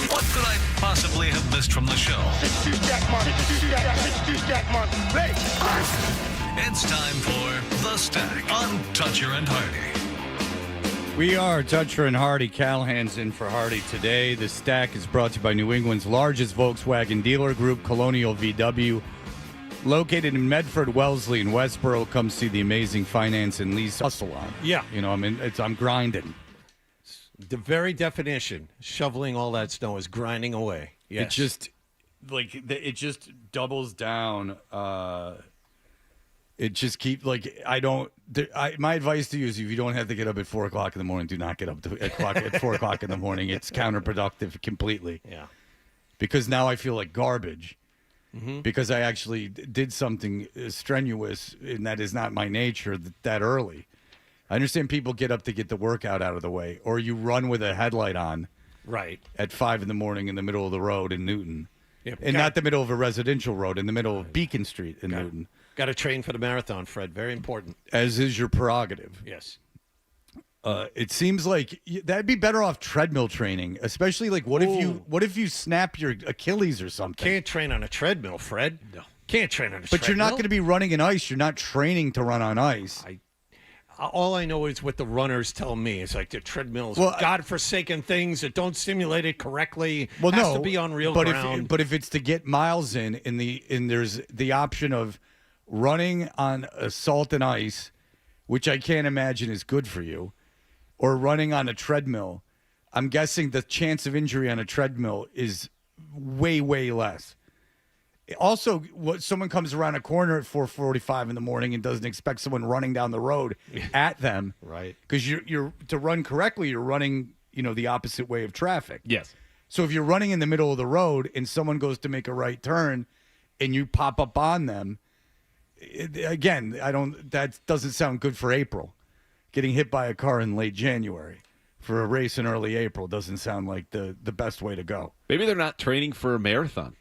What could I possibly have missed from the show? It's time for The Stack on Toucher and Hardy. We are Toucher and Hardy. Callahan's in for Hardy today. The Stack is brought to you by New England's largest Volkswagen dealer group, Colonial VW. Located in Medford, Wellesley, and Westboro. Come see the amazing finance and lease hustle on. Yeah. You know, I'm grinding. The very definition, shoveling all that snow, is grinding away. Yes. It just, it just doubles down. It just keeps, my advice to you is if you don't have to get up at 4 o'clock in the morning, do not get up at 4 o'clock in the morning. It's counterproductive completely. Yeah. Because now I feel like garbage. Mm-hmm. Because I actually did something strenuous, and that is not my nature that early. I understand people get up to get the workout out of the way, or you run with a headlight on Right. at 5 in the morning in the middle of the road in Newton. Yep. And not the middle of a residential road, in the middle of Beacon Street in Newton. Got to train for the marathon, Fred. Very important. As is your prerogative. Yes. It seems like that'd be better off treadmill training, especially what if you snap your Achilles or something? Can't train on a treadmill, Fred. No. Can't train on a treadmill. But you're not going to be running in ice. You're not training to run on ice. All I know is what the runners tell me. It's like the treadmills, godforsaken things that don't stimulate it correctly. Well, has no, to be on real but ground. But if it's to get miles in, there's the option of running on salt and ice, which I can't imagine is good for you, or running on a treadmill. I'm guessing the chance of injury on a treadmill is way, way less. Also, someone comes around a corner at 4:45 in the morning and doesn't expect someone running down the road at them, right? Because you're to run correctly, you're running the opposite way of traffic. Yes. So if you're running in the middle of the road and someone goes to make a right turn, and you pop up on them, that doesn't sound good for April. Getting hit by a car in late January for a race in early April doesn't sound like the best way to go. Maybe they're not training for a marathon.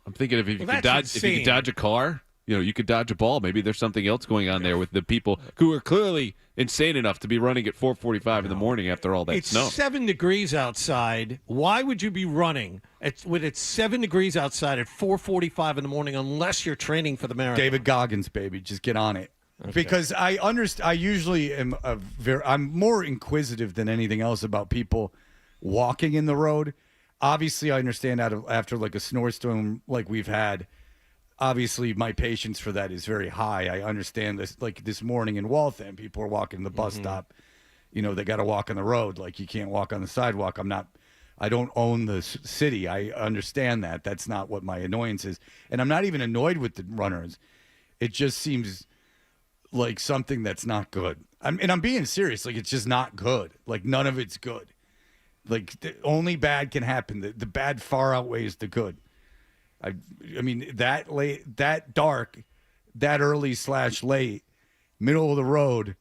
I'm thinking if you could dodge a car, you could dodge a ball. Maybe there's something else going on there with the people who are clearly insane enough to be running at 4:45 in the morning after all that snow. It's 7 degrees outside. Why would you be running when it's 7 degrees outside at 4:45 in the morning unless you're training for the marathon? David Goggins, baby, just get on it. Okay. Because I understand. I usually am I'm more inquisitive than anything else about people walking in the road. Obviously, I understand after a snowstorm like we've had. Obviously, my patience for that is very high. I understand this. Like this morning in Waltham, people are walking the bus stop. They got to walk on the road. Like you can't walk on the sidewalk. I don't own the city. I understand that. That's not what my annoyance is. And I'm not even annoyed with the runners. It just seems like something that's not good. I'm being serious. Like it's just not good. Like none of it's good. Like the only bad can happen. The bad far outweighs the good. I mean that late, that dark, that early / late, middle of the road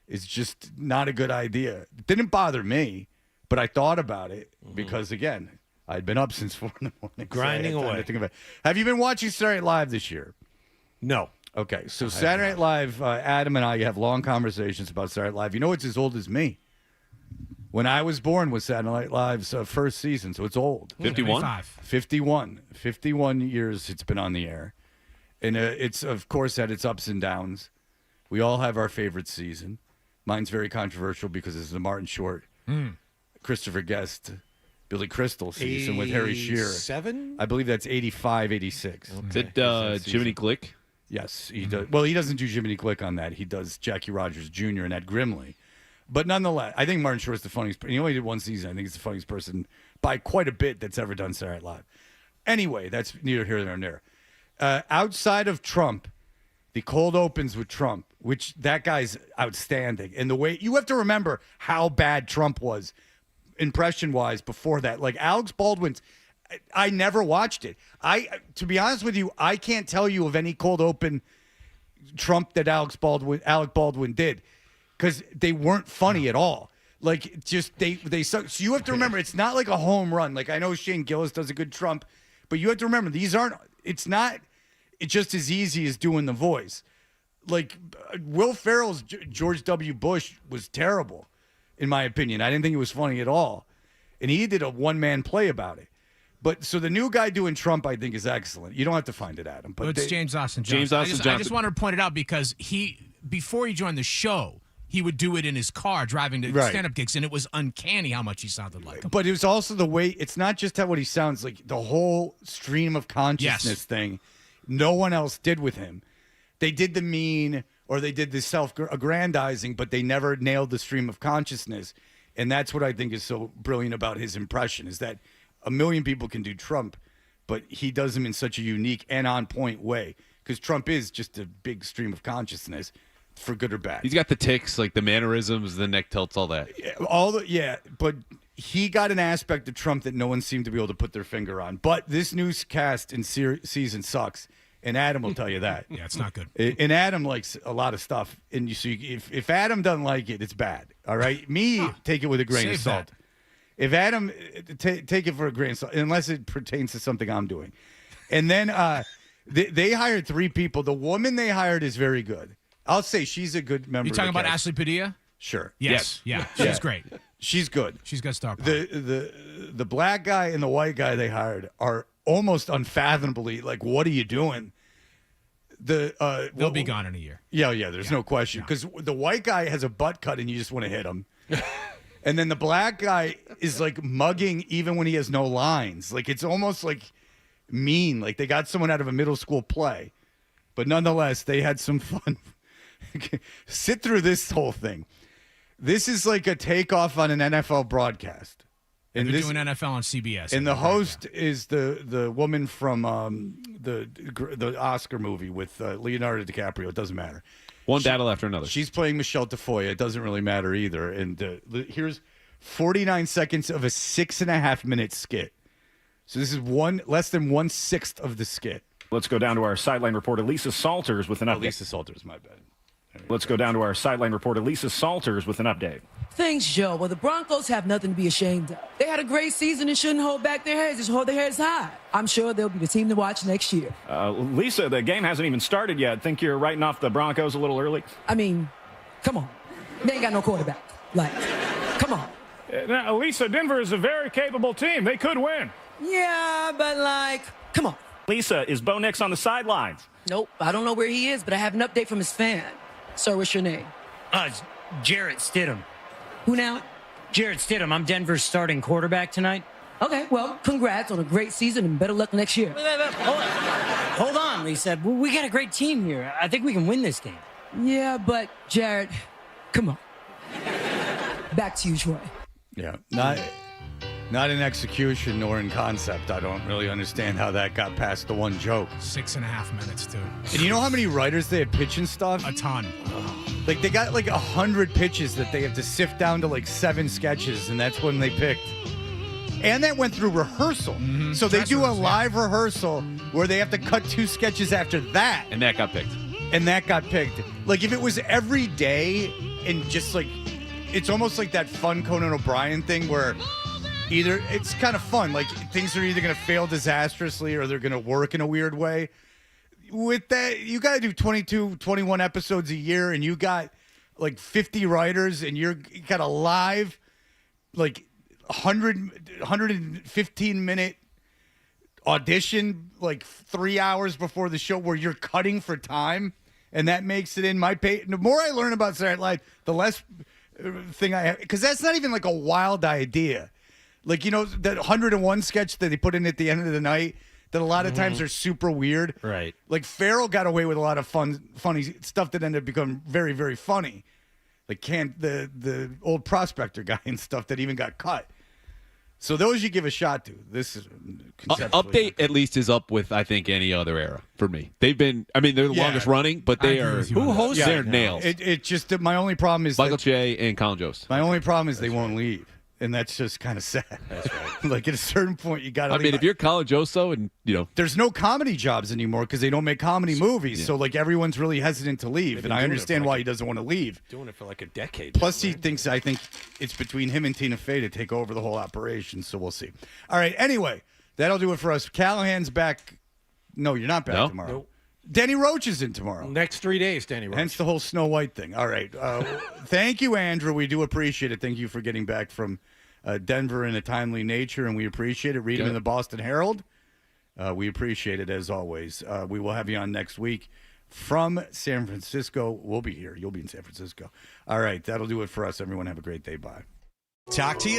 is just not a good idea. It didn't bother me, but I thought about it because again, I'd been up since 4 in the morning, grinding away. To think about it. Have you been watching Saturday Night Live this year? No. Okay, so Saturday Night Live, Adam and I have long conversations about Saturday Night Live. You know it's as old as me. When I was born was Saturday Night Live's first season, so it's old. 51? 51 years it's been on the air. And it's, of course, had its ups and downs. We all have our favorite season. Mine's very controversial because it's the Martin Short, Christopher Guest, Billy Crystal season with Harry Shearer. 87? I believe that's 85, 86. Okay. Is it Jiminy Glick? Yes, he does. Well, he doesn't do Jiminy Glick on that. He does Jackie Rogers Jr. and Ed Grimley. But nonetheless, I think Martin Short's the funniest. He only did one season. I think he's the funniest person by quite a bit that's ever done Saturday Night Live. Anyway, that's neither here nor there. Outside of Trump, the cold opens with Trump, which that guy's outstanding. And the way you have to remember how bad Trump was impression-wise before that. Like Alex Baldwin's, I never watched it. To be honest with you, I can't tell you of any cold open Trump that Alec Baldwin did because they weren't funny at all. Like just they suck. So you have to remember, it's not like a home run. Like I know Shane Gillis does a good Trump, but you have to remember it's just as easy as doing the voice. Like Will Ferrell's George W. Bush was terrible, in my opinion. I didn't think it was funny at all, and he did a one-man play about it. But so the new guy doing Trump, I think, is excellent. You don't have to find it, Adam. But it's James Austin Johnson. I just wanted to point it out because before he joined the show, he would do it in his car driving to stand-up gigs, and it was uncanny how much he sounded like him. But it was also the way, it's not just what he sounds like, the whole stream of consciousness thing, no one else did with him. They did the mean or they did the self-aggrandizing, but they never nailed the stream of consciousness. And that's what I think is so brilliant about his impression, is that a million people can do Trump, but he does them in such a unique and on-point way, because Trump is just a big stream of consciousness, for good or bad. He's got the tics, like the mannerisms, the neck tilts, all that. But he got an aspect of Trump that no one seemed to be able to put their finger on. But this new cast in season sucks, and Adam will tell you that. Yeah, it's not good. And Adam likes a lot of stuff, and if Adam doesn't like it, it's bad. All right, take it with a grain of salt. That. If Adam, take it for a grain of salt, unless it pertains to something I'm doing. And then they hired 3 people. The woman they hired is very good. I'll say she's a good member. You talking of the about cast. Ashley Padilla? Sure. Yes. Yeah. She's great. She's good. She's got star power. The black guy and the white guy they hired are almost unfathomably like, what are you doing? They'll be gone in a year. Yeah. There's no question, because the white guy has a butt cut and you just want to hit him. And then the black guy is like mugging even when he has no lines. Like it's almost like mean. Like they got someone out of a middle school play. But nonetheless, they had some fun. Sit through this whole thing. This is like a takeoff on an NFL broadcast. And they're doing NFL on CBS. And the host is the woman from the Oscar movie with Leonardo DiCaprio. It doesn't matter. One battle after another. She's playing Michelle Tafoya. It doesn't really matter either. And here's 49 seconds of a 6.5-minute skit. So this is less than 1/6 of the skit. Let's go down to our sideline reporter, Lisa Salters, with an update. Lisa Salters, my bad. Let's go down to our sideline reporter, Lisa Salters, with an update. Thanks, Joe. Well, the Broncos have nothing to be ashamed of. They had a great season and shouldn't hold back their heads. Just hold their heads high. I'm sure they'll be the team to watch next year. Lisa, the game hasn't even started yet. Think you're writing off the Broncos a little early? I mean, come on. They ain't got no quarterback. Like, come on. Now, Lisa, Denver is a very capable team. They could win. Yeah, but like, come on. Lisa, is Bo Nix on the sidelines? Nope, I don't know where he is, but I have an update from his fan. Sir, what's your name? It's Jarrett Stidham. Who now? Jarrett Stidham. I'm Denver's starting quarterback tonight. Okay, well, congrats on a great season and better luck next year. Hold on, Lisa. We got a great team here. I think we can win this game. Yeah, but Jarrett, come on. Back to you, Troy. Yeah, not in execution nor in concept. I don't really understand how that got past the one joke. 6.5 minutes, too. And you know how many writers they had pitching stuff? A ton. Like, they got like 100 pitches that they have to sift down to like 7 sketches, and that's when they picked. And that went through rehearsal. Mm-hmm. So they do a live rehearsal where they have to cut 2 sketches after that. And that got picked. Like, if it was every day and just like, it's almost like that fun Conan O'Brien thing where either it's kind of fun, like things are either going to fail disastrously or they're going to work in a weird way. With that, you got to do 22, 21 episodes a year, and you got like 50 writers, and you got a live, like 115-minute audition, like 3 hours before the show, where you're cutting for time, and that makes it in my pay. The more I learn about Saturday Night Live, the less thing I have, because that's not even like a wild idea. Like, you know, that 101 sketch that they put in at the end of the night that a lot of times are super weird. Right. Like, Farrell got away with a lot of funny stuff that ended up becoming very, very funny. Like the old prospector guy and stuff that even got cut. So those you give a shot to. This is Update at least is up with, I think, any other era for me. They've been, I mean, they're the longest running, but they are. Who hosts their nails? It just, my only problem is Michael Che and Colin Jost. My only problem is they won't leave. And that's just kind of sad. That's right. Like at a certain point, you got to. I mean, if you're College Oso and there's no comedy jobs anymore because they don't make comedy movies. Yeah. So like everyone's really hesitant to leave, and I understand why he doesn't want to leave. Doing it for like a decade. Plus, I think it's between him and Tina Fey to take over the whole operation. So we'll see. All right. Anyway, that'll do it for us. Callahan's back. No, you're not back tomorrow. Nope. Danny Roach is in tomorrow. Next 3 days, Danny Roach. Hence the whole Snow White thing. All right. Thank you, Andrew. We do appreciate it. Thank you for getting back from Denver in a timely nature, and we appreciate it. Read him in the Boston Herald. We appreciate it, as always. We will have you on next week from San Francisco. We'll be here. You'll be in San Francisco. All right. That'll do it for us. Everyone have a great day. Bye. Talk to you